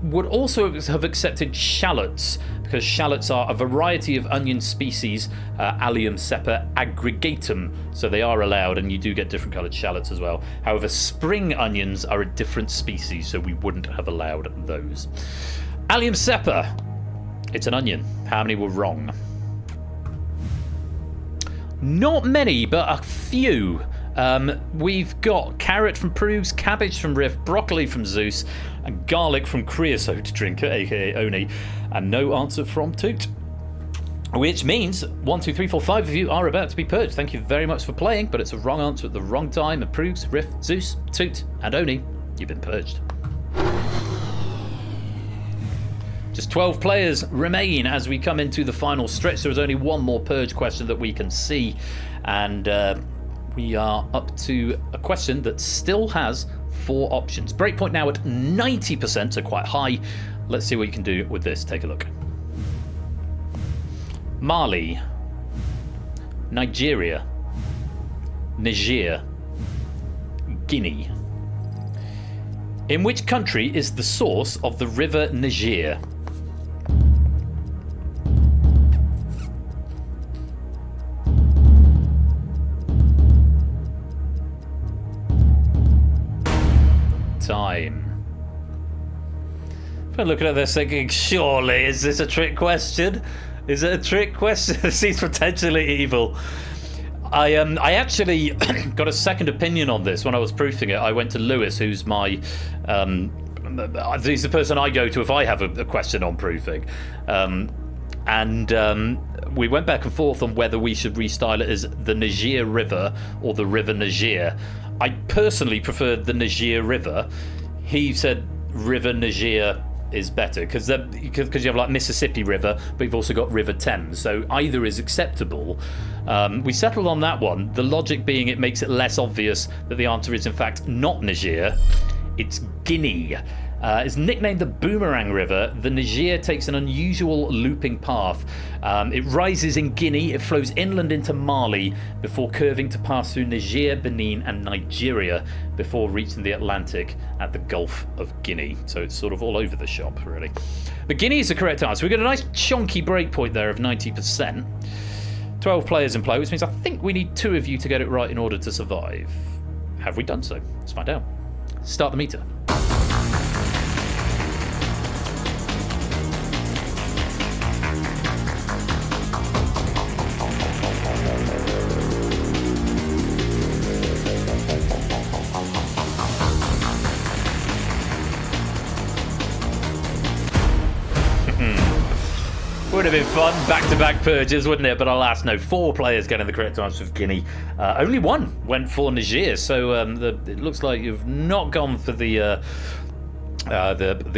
Would also have accepted shallots, because shallots are a variety of onion species, Allium cepa aggregatum, so they are allowed, and you do get different coloured shallots as well. However, spring onions are a different species, so we wouldn't have allowed those. Allium cepa, it's an onion. How many were wrong? Not many, but a few. We've got carrot from Prugs, cabbage from Riff, broccoli from Zeus, and garlic from Creosote Drinker, aka Oni, and no answer from Toot. Which means 1, 2, 3, 4, 5 of you are about to be purged. Thank you very much for playing, but it's a wrong answer at the wrong time. And Prugs, Riff, Zeus, Toot, and Oni, you've been purged. Just 12 players remain as we come into the final stretch. There is only one more Purge question that we can see, and we are up to a question that still has 4 options. Breakpoint now at 90%, so quite high. Let's see what you can do with this. Take a look. Mali, Nigeria, Niger, Guinea. In which country is the source of the river Niger? Time. If I'm looking at this thinking, surely, is this a trick question? Is it a trick question? It seems potentially evil. I actually got a second opinion on this when I was proofing it. I went to Lewis, who's my he's the person I go to if I have a question on proofing, and we went back and forth on whether we should restyle it as the Niger River or the River Niger. I personally preferred the Niger River. He said River Niger is better because you have like Mississippi River, but you've also got River Thames, so either is acceptable. We settled on that one, the logic being it makes it less obvious that the answer is in fact not Niger, it's Guinea. It's nicknamed the Boomerang River. The Niger takes an unusual looping path. It rises in Guinea, it flows inland into Mali before curving to pass through Niger, Benin and Nigeria before reaching the Atlantic at the Gulf of Guinea. So it's sort of all over the shop, really. But Guinea is the correct answer. We've got a nice chunky breakpoint there of 90%. 12 players in play, which means I think we need 2 of you to get it right in order to survive. Have we done so? Let's find out. Start the meter. Would have been fun, back-to-back purges, wouldn't it? But alas, no. 4 players getting the correct answer for Guinea. Only 1 went for Niger, so it looks like you've not gone for the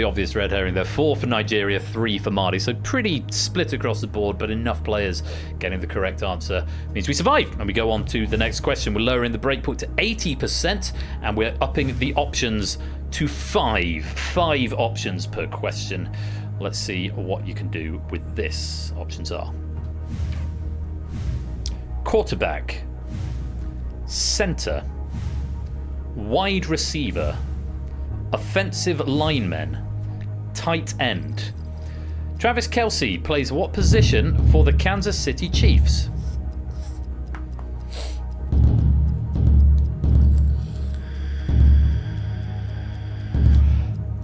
obvious red herring there. 4 for Nigeria, 3 for Mali. So pretty split across the board, but enough players getting the correct answer means we survive. And we go on to the next question. We're lowering the breakpoint to 80%, and we're upping the options to 5. 5 options per question. Let's see what you can do with this. Options are quarterback, center, wide receiver, offensive lineman, tight end. Travis Kelce plays what position for the Kansas City Chiefs?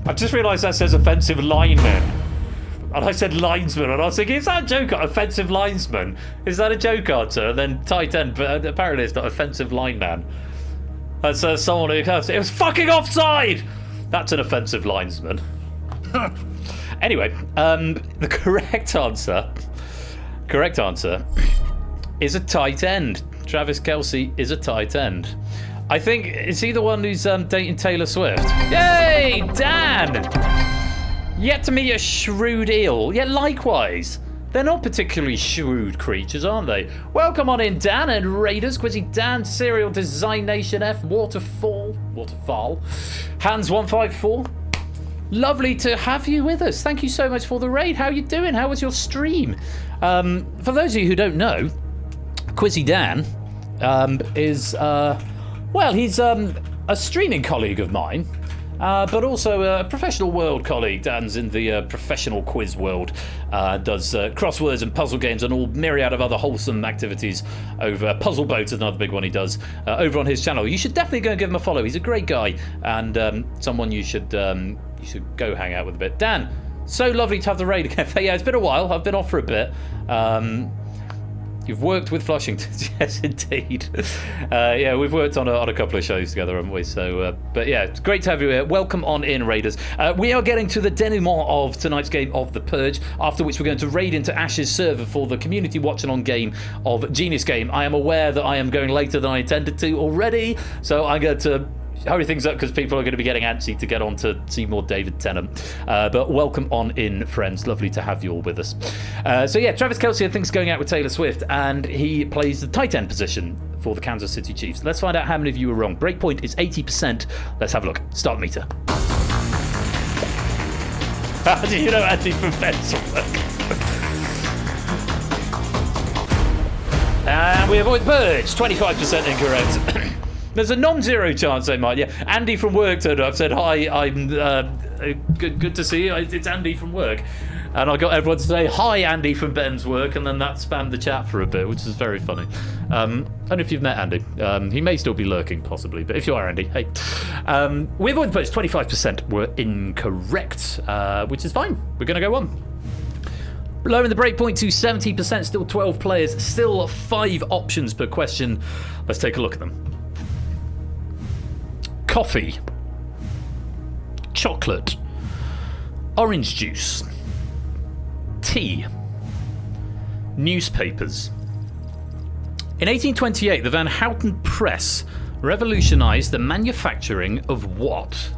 I've just realised that says offensive lineman. And I said linesman, and I was thinking, is that a joke? Offensive linesman? Is that a joke answer? And then tight end, but apparently it's not offensive lineman. That's someone who goes, it was fucking offside! That's an offensive linesman. Anyway, the correct answer is a tight end. Travis Kelce is a tight end. I think, is he the one who's dating Taylor Swift? Yay, Dan! Yet to meet a shrewd eel. Yeah, likewise. They're not particularly shrewd creatures, aren't they? Welcome on in, Dan and Raiders. Quizzy Dan, Serial Design Nation F, Waterfall, Hands154. Lovely to have you with us. Thank you so much for the raid. How you doing? How was your stream? For those of you who don't know, Quizzy Dan is, he's a streaming colleague of mine. But also a professional world colleague. Dan's in the professional quiz world, does crosswords and puzzle games and all myriad of other wholesome activities over Puzzle Boat is another big one he does over on his channel. You should definitely go and give him a follow. He's a great guy and someone you should go hang out with a bit. Dan, so lovely to have the raid again. Yeah, it's been a while. I've been off for a bit. You've worked with Flushington, yes, indeed. Yeah, we've worked on a couple of shows together, haven't we? So, but yeah, it's great to have you here. Welcome on in, Raiders. We are getting to the denouement of tonight's game of The Purge, after which we're going to raid into Ash's server for the community watch-along game of Genius Game. I am aware that I am going later than I intended to already, so I'm going to hurry things up because people are going to be getting antsy to get on to see more David Tennant. But welcome on in, friends. Lovely to have you all with us. So yeah, Travis Kelce, I think, is going out with Taylor Swift, and he plays the tight end position for the Kansas City Chiefs. Let's find out how many of you were wrong. Breakpoint is 80%. Let's have a look. Start the meter. How do you know Andy from Pencilwork? And we avoid Purge. 25% incorrect. There's a non-zero chance they might. Yeah, Andy from work turned up, said, hi, I'm good to see you. It's Andy from work. And I got everyone to say, hi, Andy from Ben's work, and then that spammed the chat for a bit, which is very funny. I don't know if you've met Andy. He may still be lurking, possibly, but if you are Andy, hey. We avoided the post. 25% were incorrect, which is fine. We're going to go on. Lowering the breakpoint to 70%, still 12 players, still 5 options per question. Let's take a look at them. Coffee, chocolate, orange juice, tea, newspapers. In 1828, the Van Houten press revolutionized the manufacturing of what?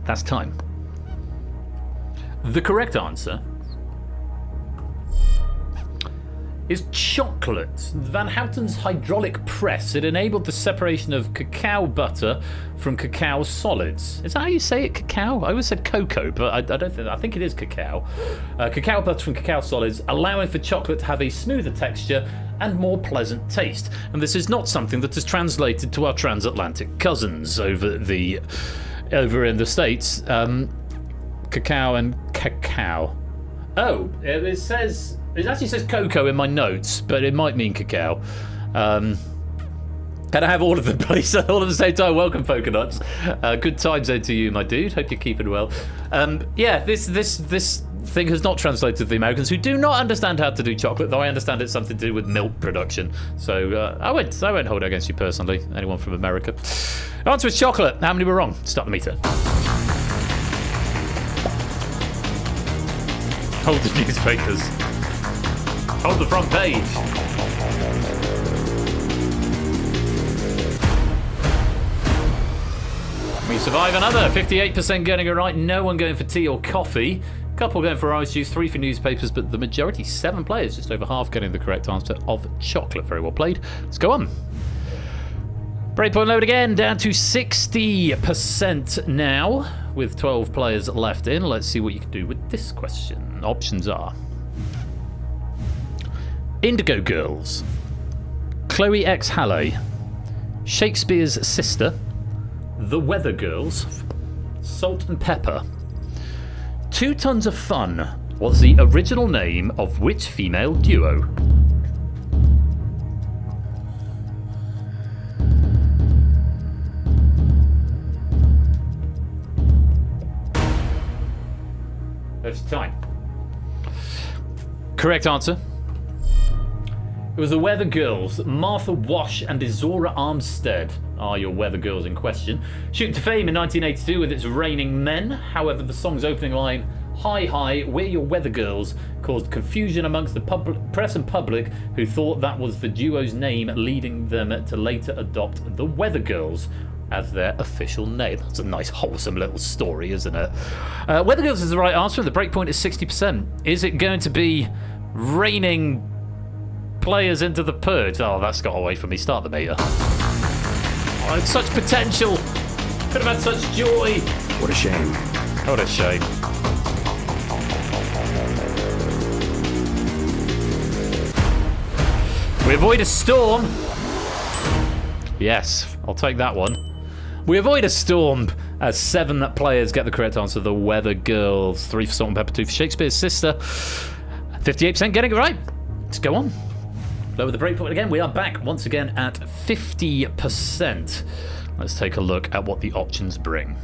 That's time. The correct answer is chocolate. Van Houten's hydraulic press. It enabled the separation of cacao butter from cacao solids. Is that how you say it, cacao? I always said cocoa, but I think it is cacao. Cacao butter from cacao solids, allowing for chocolate to have a smoother texture and more pleasant taste. And this is not something that is translated to our transatlantic cousins over in the States. Cacao and cacao. Oh, it actually says cocoa in my notes, but it might mean cacao. Can I have all of them, please? All at the same time. Welcome, Pokenuts. Good times then to you, my dude. Hope you're keeping well. Yeah, this thing has not translated to the Americans, who do not understand how to do chocolate, though I understand it's something to do with milk production. So I won't hold it against you personally, anyone from America. Answer is chocolate. How many were wrong? Start the meter. Hold the newspapers. Hold the front page. We survive another. 58% getting it right. No one going for tea or coffee. Couple going for orange juice, 3 for newspapers, but the majority, 7 players, just over half getting the correct answer of chocolate. Very well played. Let's go on. Breakpoint load again, down to 60% now, with 12 players left in. Let's see what you can do with this question. Options are Indigo Girls, Chloe X Halle, Shakespeare's Sister, The Weather Girls, Salt and Pepper. 2 Tons of Fun was the original name of which female duo? There's time. Correct answer. It was the Weather Girls. Martha Wash and Izora Armstead are your Weather Girls in question. Shooting to fame in 1982 with its Raining Men. However, the song's opening line, "Hi, hi, we're your Weather Girls," caused confusion amongst the press and public, who thought that was the duo's name, leading them to later adopt the Weather Girls as their official name. That's a nice, wholesome little story, isn't it? Weather Girls is the right answer. The breakpoint is 60%. Is it going to be Raining Players into the Purge? Oh, that's got away from me. Start the meter. Oh, it's such potential. Could have had such joy. What a shame. What a shame. We avoid a storm. Yes, I'll take that one. We avoid a storm as 7 players get the correct answer. The Weather Girls. 3 for Salt and Pepper, 2 for Shakespeare's Sister. 58% getting it right. Let's go on. Lower the breakpoint again. We are back once again at 50%. Let's take a look at what the options bring.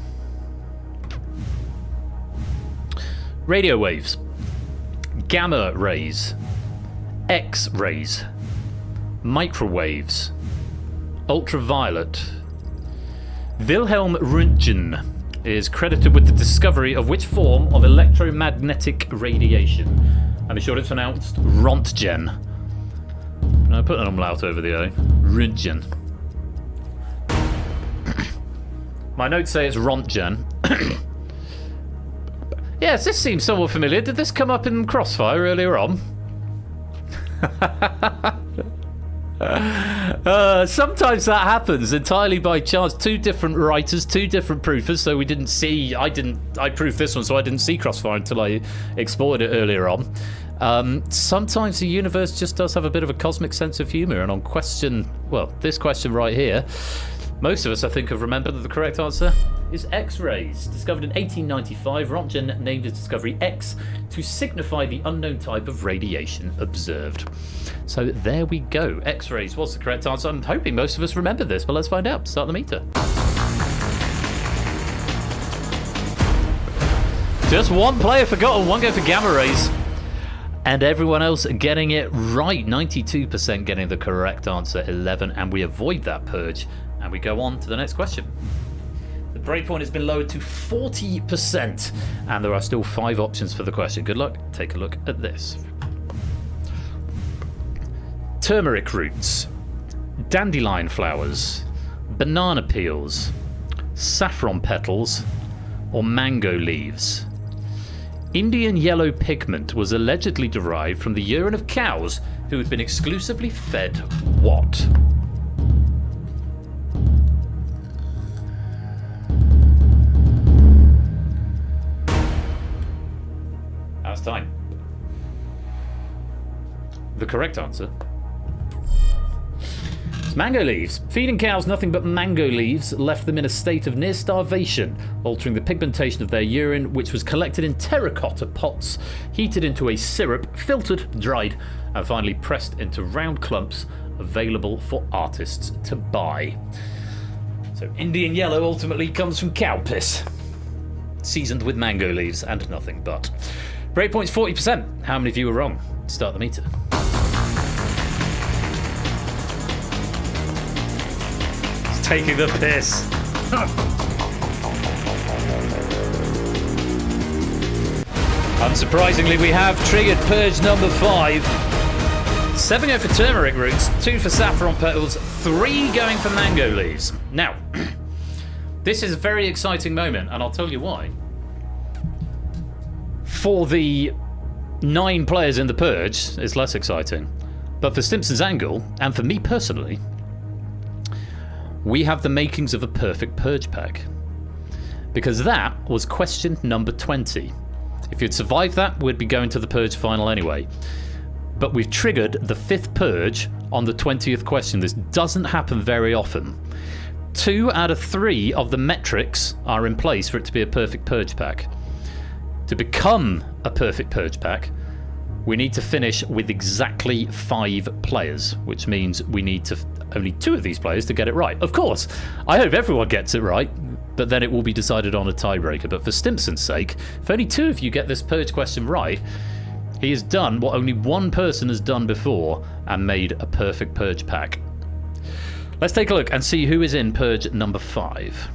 Radio waves, gamma rays, X-rays, microwaves, ultraviolet. Wilhelm Röntgen is credited with the discovery of which form of electromagnetic radiation? I'm sure it's pronounced Rontgen. No, put an umlaut over the O. Röntgen. My notes say it's Rontgen. Yes, this seems somewhat familiar. Did this come up in Crossfire earlier on? Sometimes that happens entirely by chance. 2 different writers, 2 different proofers, so we didn't see. I proofed this one, so I didn't see Crossfire until I explored it earlier on. Sometimes the universe just does have a bit of a cosmic sense of humor, and on this question right here, most of us, I think, have remembered that the correct answer is X-rays. Discovered in 1895, Rontgen named his discovery X to signify the unknown type of radiation observed. So there we go. X-rays was the correct answer. I'm hoping most of us remember this, but let's find out. Start the meter. Just 1 player forgotten, 1 go for gamma rays. And everyone else getting it right. 92% getting the correct answer, 11, and we avoid that purge. And we go on to the next question. The breakpoint has been lowered to 40%, and there are still 5 options for the question. Good luck. Take a look at this. Turmeric roots, dandelion flowers, banana peels, saffron petals, or mango leaves. Indian yellow pigment was allegedly derived from the urine of cows who had been exclusively fed what? That's time. The correct answer is mango leaves. Feeding cows nothing but mango leaves left them in a state of near starvation, altering the pigmentation of their urine, which was collected in terracotta pots, heated into a syrup, filtered, dried, and finally pressed into round clumps available for artists to buy. So Indian yellow ultimately comes from cow piss, seasoned with mango leaves and nothing but. Breakpoint's 40%. How many of you were wrong? Start the meter. It's taking the piss. Unsurprisingly, we have triggered Purge number 5. 7 go for turmeric roots, 2 for saffron petals, 3 going for mango leaves. Now, this is a very exciting moment, and I'll tell you why. For the 9 players in the Purge, it's less exciting. But for Stimpson's Angle, and for me personally, we have the makings of a perfect Purge pack. Because that was question number 20. If you'd survived that, we'd be going to the Purge final anyway. But we've triggered the 5th Purge on the 20th question. This doesn't happen very often. 2 out of 3 of the metrics are in place for it to be a perfect Purge pack. To become a perfect Purge pack, we need to finish with exactly 5 players, which means we need to only 2 of these players to get it right. Of course, I hope everyone gets it right, but then it will be decided on a tiebreaker. But for Stimpson's sake, if only 2 of you get this Purge question right, he has done what only one person has done before and made a perfect Purge pack. Let's take a look and see who is in Purge number 5.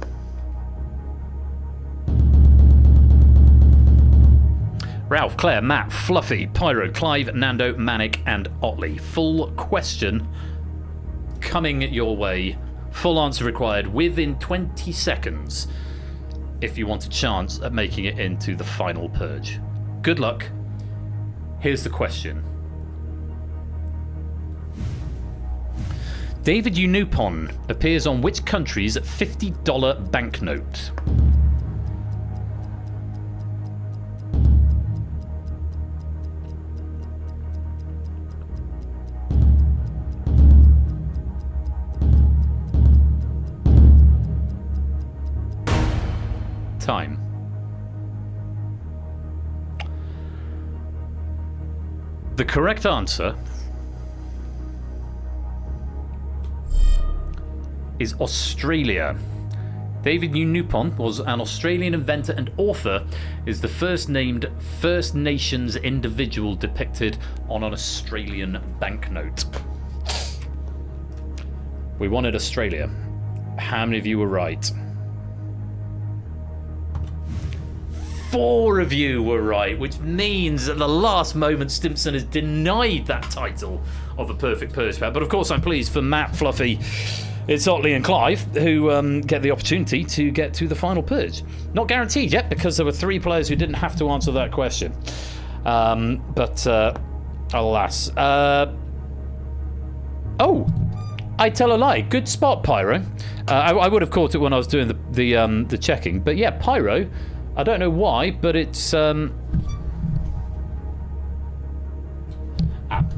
Ralph, Claire, Matt, Fluffy, Pyro, Clive, Nando, Manic, and Otley. Full question coming your way. Full answer required within 20 seconds if you want a chance at making it into the final Purge. Good luck. Here's the question. David Unupon appears on which country's $50 banknote? Time. The correct answer is Australia. David Unupon was an Australian inventor and author, is the first named First Nations individual depicted on an Australian banknote. We wanted Australia. How many of you were right? 4 of you were right, which means at the last moment Stimpson has denied that title of a perfect Purge pack. But of course I'm pleased for Matt, Fluffy, it's Otley and Clive who get the opportunity to get to the final Purge. Not guaranteed yet, because there were 3 players who didn't have to answer that question. But alas. Oh, I tell a lie. Good spot, Pyro. I would have caught it when I was doing the checking. But yeah, Pyro, I don't know why, but it's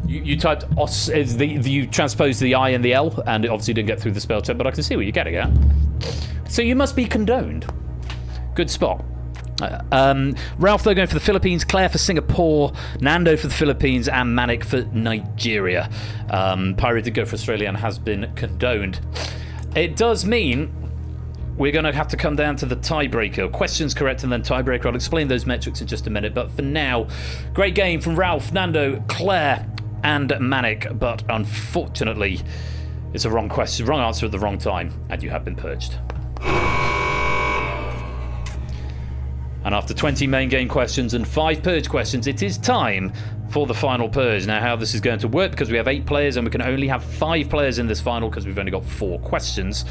you typed os is you transposed the I and the L, and it obviously didn't get through the spell check, but I can see what you're getting at. So you must be condoned. Good spot. Ralph though going for the Philippines, Claire for Singapore, Nando for the Philippines, and Manic for Nigeria. Pyro did go for Australia and has been condoned. It does mean we're going to have to come down to the tiebreaker. Questions correct and then tiebreaker. I'll explain those metrics in just a minute. But for now, great game from Ralph, Nando, Claire, and Manic. But unfortunately, it's a wrong question, wrong answer at the wrong time, and you have been purged. And after 20 main game questions and 5 Purge questions, it is time for the final Purge. Now, how this is going to work, because we have 8 players and we can only have 5 players in this final because we've only got 4 questions.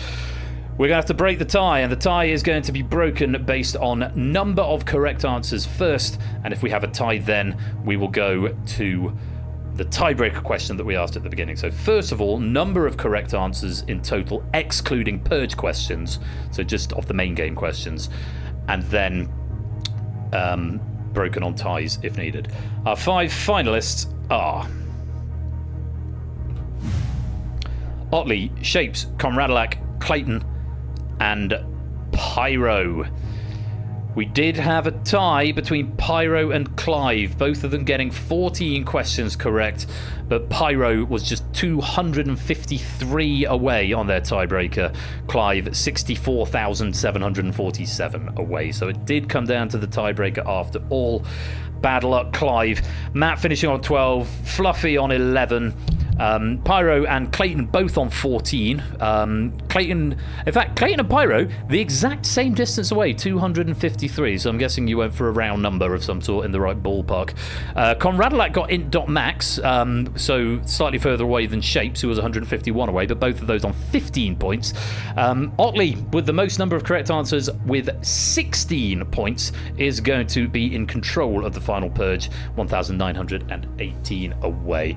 We're going to have to break the tie, and the tie is going to be broken based on number of correct answers first, and if we have a tie then we will go to the tiebreaker question that we asked at the beginning. So first of all, number of correct answers in total, excluding Purge questions, so just of the main game questions, and then broken on ties if needed. Our 5 finalists are Otley, Shapes, Comradelac, Clayton, and Pyro. We did have a tie between Pyro and Clive, both of them getting 14 questions correct, but Pyro was just 253 away on their tiebreaker. Clive 64,747 away. So it did come down to the tiebreaker after all. Bad luck, Clive. Matt finishing on 12, Fluffy on 11. Pyro and Clayton both on 14. Clayton and Pyro, the exact same distance away, 253. So I'm guessing you went for a round number of some sort in the right ballpark. Conradalak got int.max, so slightly further away than Shapes, who was 151 away, but both of those on 15 points. Otley, with the most number of correct answers with 16 points, is going to be in control of the final purge, 1,918 away.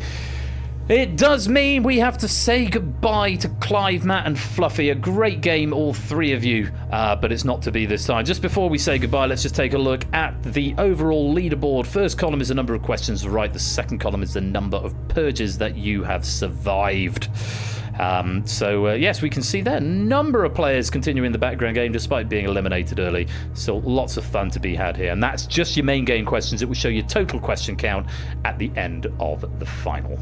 It does mean we have to say goodbye to Clive, Matt and Fluffy. A great game, all three of you, but it's not to be this time. Just before we say goodbye, let's just take a look at the overall leaderboard. First column is the number of questions right. The second column is the number of purges that you have survived. Yes, we can see there number of players continuing the background game despite being eliminated early. Still lots of fun to be had here. And that's just your main game questions. It will show you total question count at the end of the final.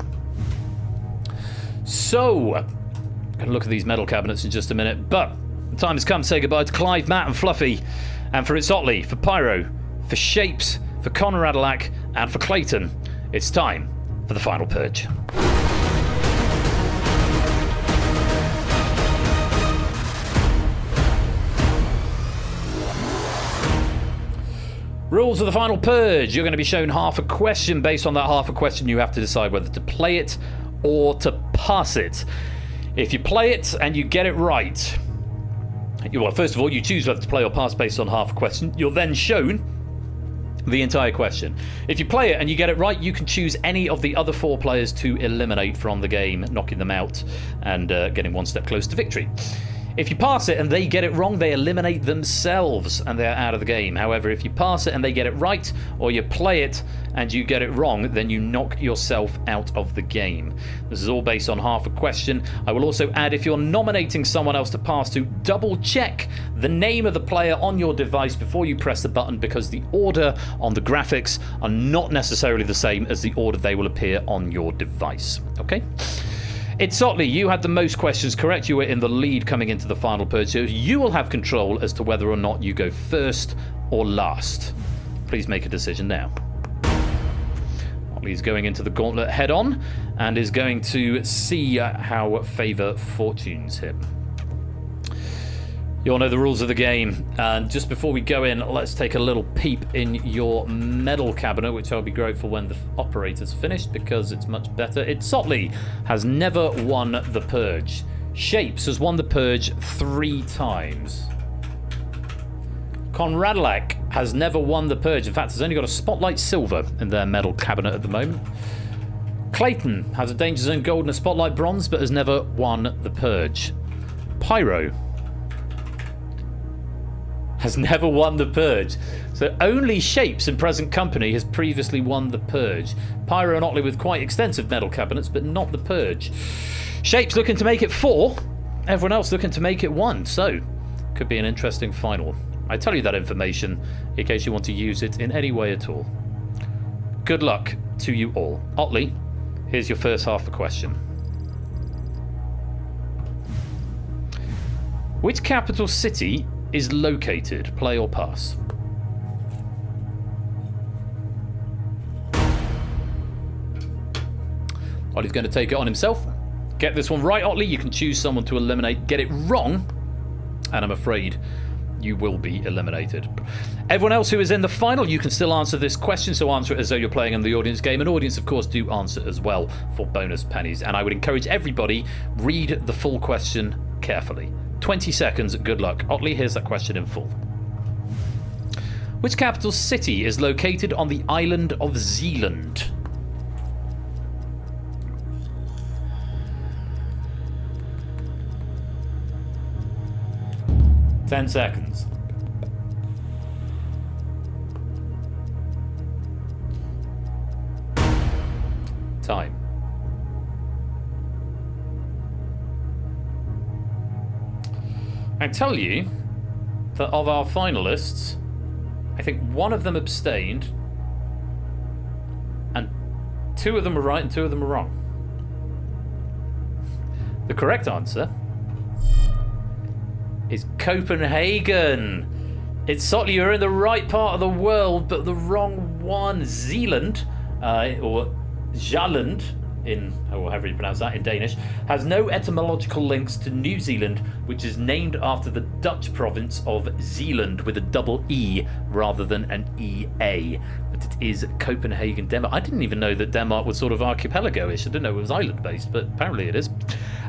So, going to look at these medal cabinets in just a minute, but the time has come to say goodbye to Clive, Matt and Fluffy, and for it's Otley, for Pyro, for Shapes, for Conradalak, and for Clayton. It's time for the final purge. Rules of the final purge. You're going to be shown half a question. Based on that half a question, you have to decide whether to play it or to pass it. If you play it and you get it right, well, first of all, you choose whether to play or pass based on half a question. You're then shown the entire question. If you play it and you get it right, you can choose any of the other four players to eliminate from the game, knocking them out and getting one step closer to victory. If you pass it and they get it wrong, they eliminate themselves and they're out of the game. However, if you pass it and they get it right, or you play it and you get it wrong, then you knock yourself out of the game. This is all based on half a question. I will also add, if you're nominating someone else to pass to, double check the name of the player on your device before you press the button, because the order on the graphics are not necessarily the same as the order they will appear on your device. Okay? It's Otley, you had the most questions correct. You were in the lead coming into the final purge, so you will have control as to whether or not you go first or last. Please make a decision now. Otley's going into the gauntlet head on and is going to see how favour fortunes him. You all know the rules of the game, and just before we go in, let's take a little peep in your medal cabinet, which I'll be grateful when the operator's finished because it's much better. It's Otley has never won the purge. Shapes has won the purge 3 times. Conradalak has never won the purge. In fact, has only got a Spotlight Silver in their medal cabinet at the moment. Clayton has a Danger Zone Gold and a Spotlight Bronze, but has never won the purge. Pyro has never won the purge. So only Shapes in present company has previously won the purge. Pyro and Otley with quite extensive medal cabinets, but not the purge. Shapes looking to make it 4. Everyone else looking to make it 1. So could be an interesting final. I tell you that information in case you want to use it in any way at all. Good luck to you all. Otley, here's your first half a question. Which capital city is located? Play or pass? Otley's going to take it on himself. Get this one right, Otley. You can choose someone to eliminate. Get it wrong, and I'm afraid you will be eliminated. Everyone else who is in the final, you can still answer this question, so answer it as though you're playing in the audience game. And audience, of course, do answer as well for bonus pennies. And I would encourage everybody, read the full question carefully. 20 seconds, good luck. Otley, here's that question in full. Which capital city is located on the island of Zealand? Ten seconds. Time. I tell you that of our finalists, I think one of them abstained, and 2 of them were right and 2 of them were wrong. The correct answer is Copenhagen. It's Sotley, you're in the right part of the world, but the wrong one. Zealand, or Jaland, in, or however you pronounce that in Danish, has no etymological links to New Zealand, which is named after the Dutch province of Zealand with a double E rather than an EA. But it is Copenhagen, Denmark. I didn't even know that Denmark was sort of archipelago-ish. I didn't know it was island-based, but apparently it is.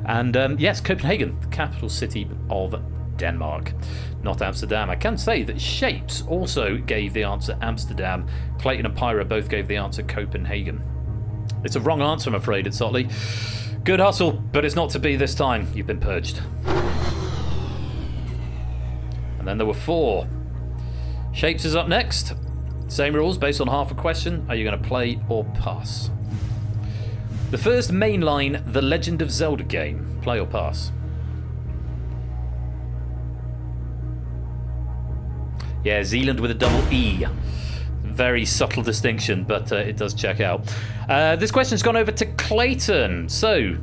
And yes, Copenhagen, the capital city of Denmark, not Amsterdam. I can say that Shapes also gave the answer Amsterdam. Clayton and Pyro both gave the answer Copenhagen. It's a wrong answer, I'm afraid, it's Sotley. Good hustle, but it's not to be this time. You've been purged. And then there were 4. Shapes is up next. Same rules, based on half a question. Are you going to play or pass? The first mainline The Legend of Zelda game. Play or pass? Yeah, Zealand with a double E. Very subtle distinction, but it does check out. This question's gone over to Clayton. So,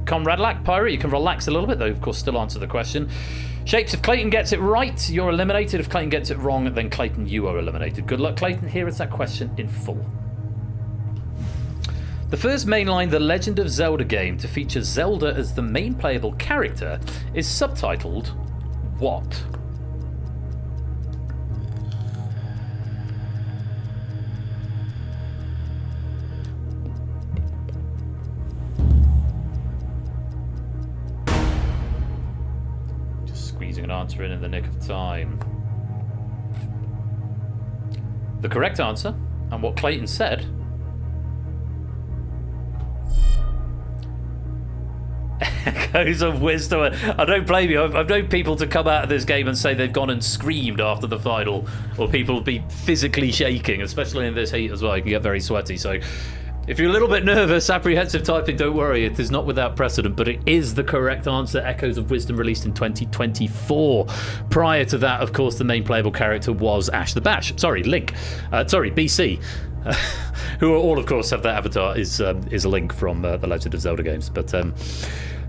Comradelac, Pyro, you can relax a little bit, though, of course, still answer the question. Shapes, if Clayton gets it right, you're eliminated. If Clayton gets it wrong, then Clayton, you are eliminated. Good luck, Clayton. Here is that question in full. The first mainline The Legend of Zelda game to feature Zelda as the main playable character is subtitled what? Squeezing an answer in the nick of time. The correct answer, and what Clayton said, Echoes of Wisdom. I don't blame you. I've known people to come out of this game and say they've gone and screamed after the final, or people be physically shaking, especially in this heat as well. You can get very sweaty, so if you're a little bit nervous, apprehensive typing, don't worry, it is not without precedent, but it is the correct answer. Echoes of Wisdom released in 2024. Prior to that, of course, the main playable character was Ash the Bash. Sorry, Link. BC. Who all, of course, have their avatar is a Link from the Legend of Zelda games. But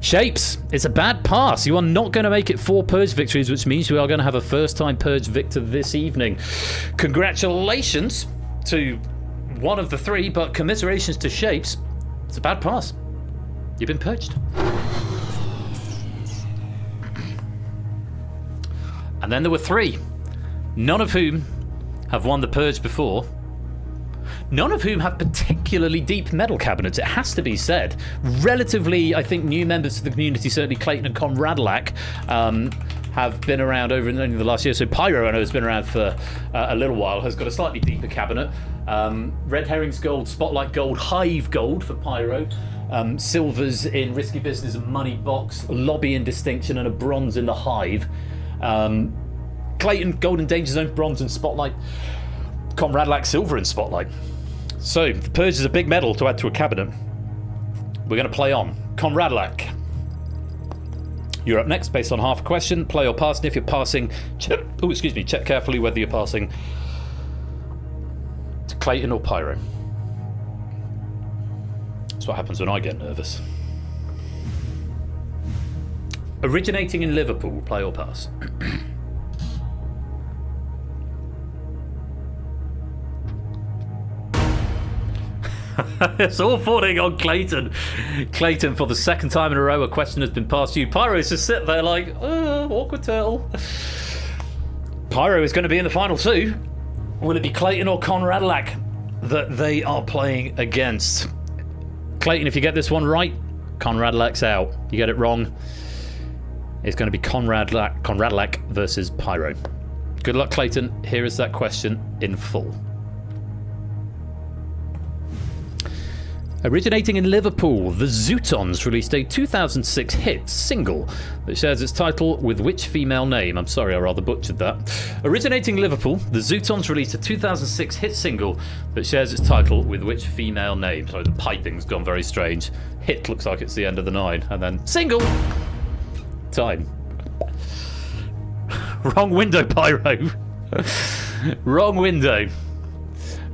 Shapes, it's a bad pass. You are not going to make it 4 Purge victories, which means you are going to have a first-time Purge victor this evening. Congratulations to one of the 3, but commiserations to Shapes. It's a bad pass. You've been purged. And then there were 3, none of whom have won the Purge before. None of whom have particularly deep medal cabinets, it has to be said. Relatively, I think, new members to the community, certainly Clayton and Comradelac, have been around over only the last year. So Pyro, I know, has been around for a little while, has got a slightly deeper cabinet. Red Herrings Gold, Spotlight Gold, Hive Gold for Pyro. Silvers in Risky Business and Money Box, Lobby in Distinction, and a bronze in the Hive. Clayton, Gold and Danger Zone, bronze and Spotlight. Comradelac, silver in Spotlight. So, the Purge is a big medal to add to a cabinet. We're going to play on. Comradelac, you're up next based on half a question. Play or pass, and if you're passing, check carefully whether you're passing to Clayton or Pyro. That's what happens when I get nervous. Originating in Liverpool, play or pass? It's all falling on Clayton. Clayton, for the second time in a row, a question has been passed to you. Pyro's just sit there like, awkward turtle. Pyro is going to be in the final 2. Will it be Clayton or Comradelac that they are playing against? Clayton, if you get this one right, Comradelac's out. You get it wrong, it's going to be Comradelac versus Pyro. Good luck, Clayton. Here is that question in full. Originating in Liverpool, the Zootons released a 2006 hit single that shares its title with which female name? I'm sorry, I rather butchered that. Originating in Liverpool, the Zootons released a 2006 hit single that shares its title with which female name? Sorry, the piping's gone very strange. Hit looks like it's the end of the 9, and then single! Time. Wrong window, Pyro. Wrong window.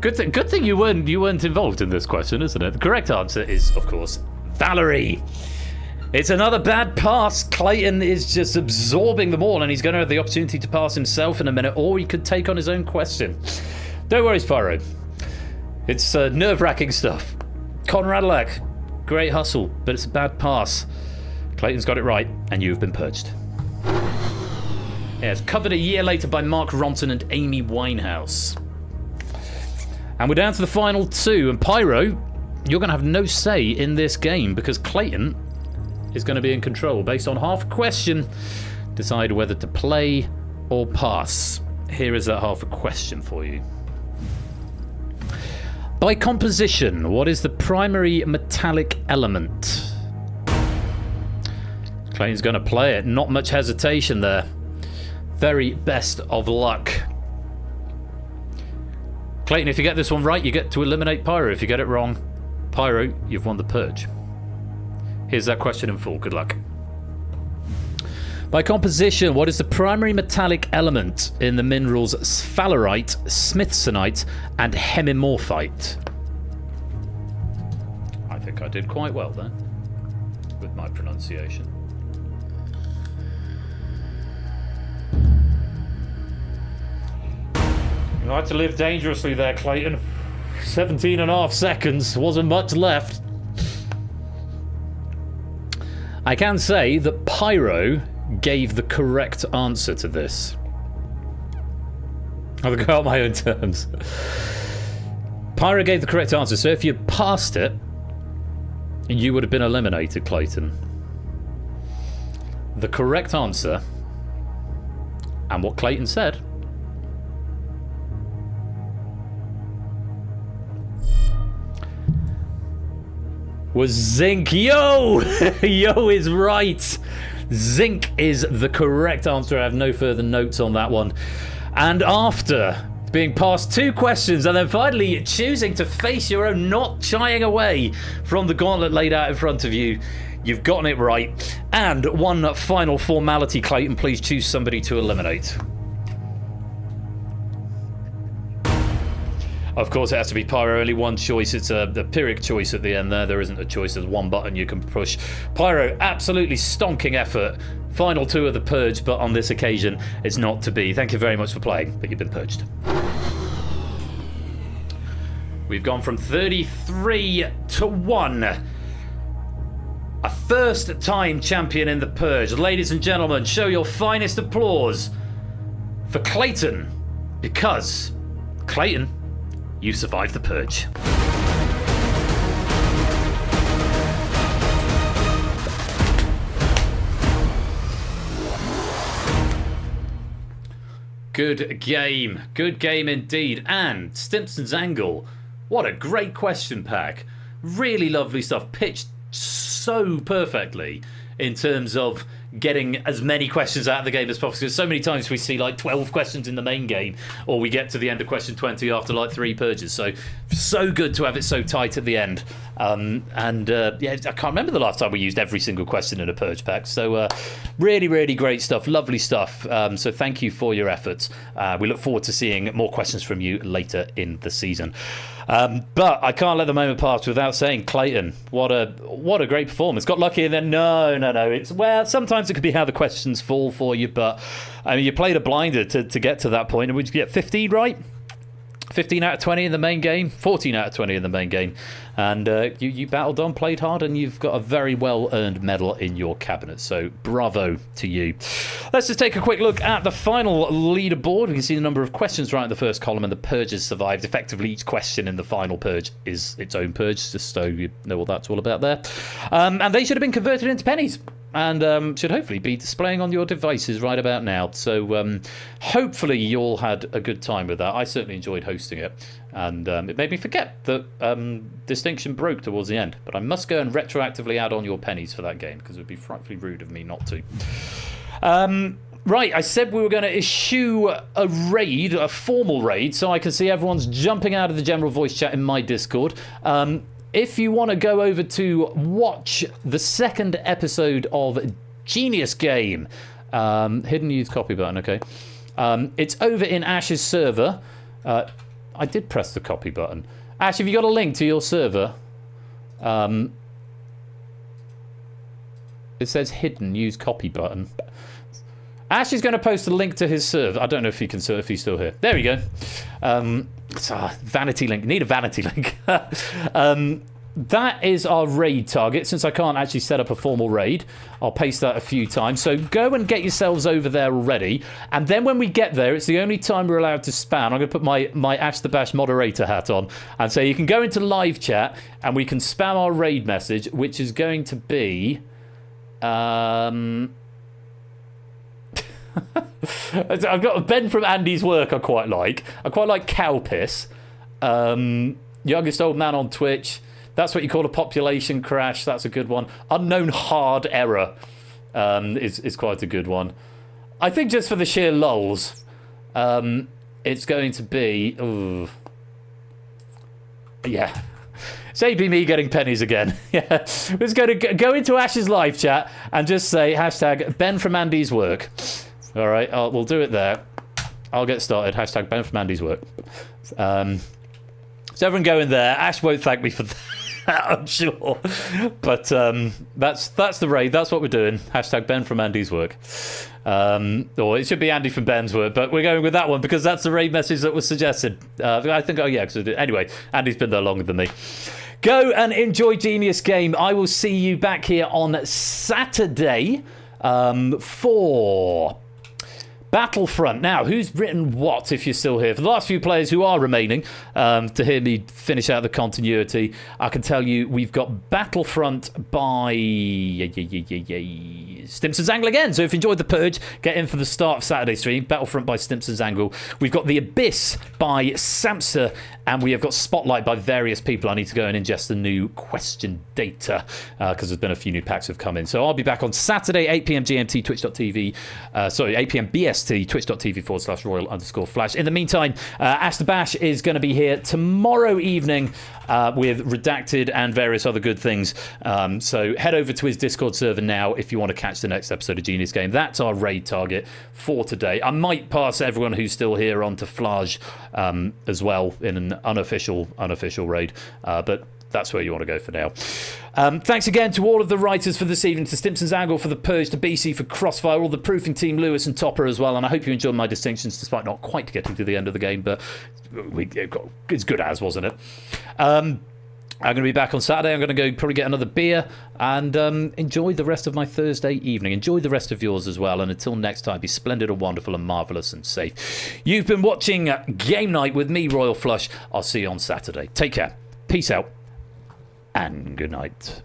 Good thing you weren't involved in this question, isn't it? The correct answer is, of course, Valerie. It's another bad pass. Clayton is just absorbing them all, and he's going to have the opportunity to pass himself in a minute, or he could take on his own question. Don't worry, Spyro. It's nerve-wracking stuff. Conrad Leck, great hustle, but it's a bad pass. Clayton's got it right, and you've been purged. Yeah, it's covered a year later by Mark Ronson and Amy Winehouse. And we're down to the final two, and Pyro, you're going to have no say in this game because Clayton is going to be in control based on half a question. Decide whether to play or pass. Here is that half a question for you. By composition, what is the primary metallic element? Clayton's going to play it. Not much hesitation there. Very best of luck. Clayton, if you get this one right, you get to eliminate Pyro. If you get it wrong, Pyro, you've won the Purge. Here's that question in full. Good luck. By composition, what is the primary metallic element in the minerals sphalerite, smithsonite, and hemimorphite? I think I did quite well there with my pronunciation. You had to live dangerously there, Clayton. 17.5 seconds. Wasn't much left. I can say that Pyro gave the correct answer to this. I'll go on my own terms. Pyro gave the correct answer, so if you passed it, you would have been eliminated, Clayton. The correct answer, and what Clayton said, was zinc. Yo! Yo is right. Zinc is the correct answer. I have no further notes on that one. And after being past 2 questions and then finally choosing to face your own, not shying away from the gauntlet laid out in front of you, you've gotten it right. And one final formality, Clayton. Please choose somebody to eliminate. Of course, it has to be Pyro. Only one choice. It's a Pyrrhic choice at the end there. There isn't a choice. There's one button you can push. Pyro, absolutely stonking effort. Final 2 of the Purge, but on this occasion, it's not to be. Thank you very much for playing, but you've been purged. We've gone from 33 to 1. A first-time champion in the Purge. Ladies and gentlemen, show your finest applause for Clayton, because Clayton, you survived the Purge. Good game. Good game indeed. And Stimpson's Angle. What a great question pack. Really lovely stuff. Pitched so perfectly in terms of getting as many questions out of the game as possible. Because so many times we see like 12 questions in the main game, or we get to the end of question 20 after like 3 purges. So good to have it so tight at the end. Yeah, I can't remember the last time we used every single question in a purge pack. So really, really great stuff. Lovely stuff. So thank you for your efforts. We look forward to seeing more questions from you later in the season. But I can't let the moment pass without saying, Clayton, what a great performance. Got lucky, and then no. It's, well, sometimes it could be how the questions fall for you, but I mean, you played a blinder to get to that point. And would you get 15 right? 15 out of 20 in the main game, 14 out of 20 in the main game, and you battled on, played hard, and you've got a very well-earned medal in your cabinet, so bravo to you. Let's just take a quick look at the final leaderboard. We can see the number of questions right in the first column, and the purges survived. Effectively, each question in the final purge is its own purge, just so you know what that's all about there. And they should have been converted into pennies, and should hopefully be displaying on your devices right about now. So hopefully you all had a good time with that. I certainly enjoyed hosting it, and it made me forget that distinction broke towards the end. But I must go and retroactively add on your pennies for that game, because it would be frightfully rude of me not to. Right, I said we were going to issue a raid, a formal raid, so I can see everyone's jumping out of the general voice chat in my Discord. If you want to go over to watch the second episode of Genius Game, hidden youth copy button, okay. It's over in Ash's server. I did press the copy button. Ash, have you got a link to your server? It says hidden, use copy button. Ash is going to post a link to his server. I don't know if he can, if he's still here. There we go. Vanity link. Need a vanity link. That is our raid target. Since I can't actually set up a formal raid, I'll paste that a few times. So go and get yourselves over there already. And then when we get there, it's the only time we're allowed to spam. I'm going to put my Ash the Bash moderator hat on and say you can go into live chat and we can spam our raid message, which is going to be... I've got Ben from Andy's work I quite like. I quite like cow piss. Youngest old man on Twitch. That's what you call a population crash. That's a good one. Unknown hard error is quite a good one. I think just for the sheer lulls, it's going to be... Ooh. Yeah. It's AB me getting pennies again. Yeah. We're just going to go into Ash's live chat and just say hashtag Ben from Andy's work. All right, we'll do it there. I'll get started. Hashtag Ben from Andy's work. So everyone go in there. Ash won't thank me for that, I'm sure. But that's the raid. That's what we're doing. Hashtag Ben from Andy's work. Or it should be Andy from Ben's work, but we're going with that one because that's the raid message that was suggested. I think, oh yeah, anyway, Andy's been there longer than me. Go and enjoy Genius Game. I will see you back here on Saturday for Battlefront. Now, who's written what, if you're still here? For the last few players who are remaining to hear me finish out the continuity, I can tell you we've got Battlefront by Stimson's Angle again. So if you enjoyed the Purge, get in for the start of Saturday stream. Battlefront by Stimson's Angle. We've got The Abyss by Samster, and we have got Spotlight by various people. I need to go and ingest the new question data because there's been a few new packs have come in. So I'll be back on Saturday, 8 p.m. GMT, twitch.tv. 8 p.m. BST, twitch.tv/royal_flash. In the meantime, Ash the Bash is going to be here tomorrow evening with Redacted and various other good things. So head over to his Discord server now if you want to catch the next episode of Genius Game. That's our raid target for today. I might pass everyone who's still here on to Flage as well in an unofficial raid, but that's where you want to go for now. Thanks again to all of the writers for this evening, to Stimson's Angle for the Purge, to BC for Crossfire, all the proofing team, Lewis and Topper as well, and I hope you enjoyed my distinctions despite not quite getting to the end of the game, but it's good as, wasn't it? I'm going to be back on Saturday. I'm going to go probably get another beer and enjoy the rest of my Thursday evening. Enjoy the rest of yours as well. And until next time, be splendid and wonderful and marvellous and safe. You've been watching Game Night with me, Royal Flush. I'll see you on Saturday. Take care. Peace out. And good night.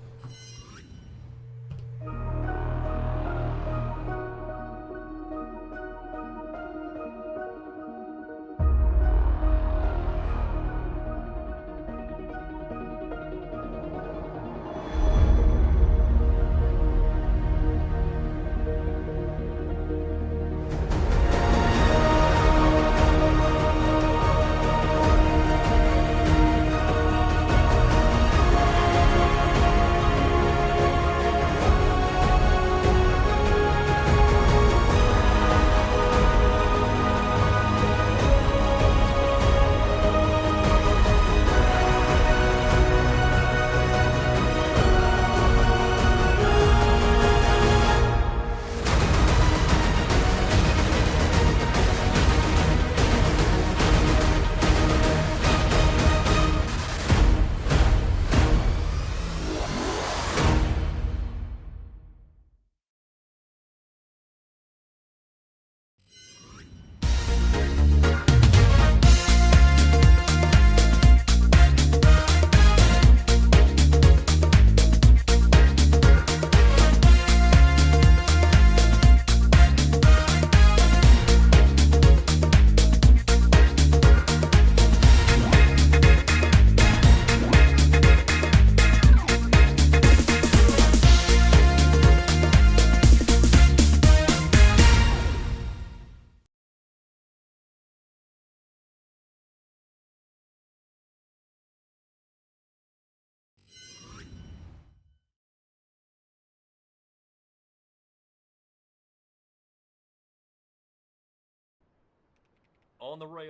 on the rail.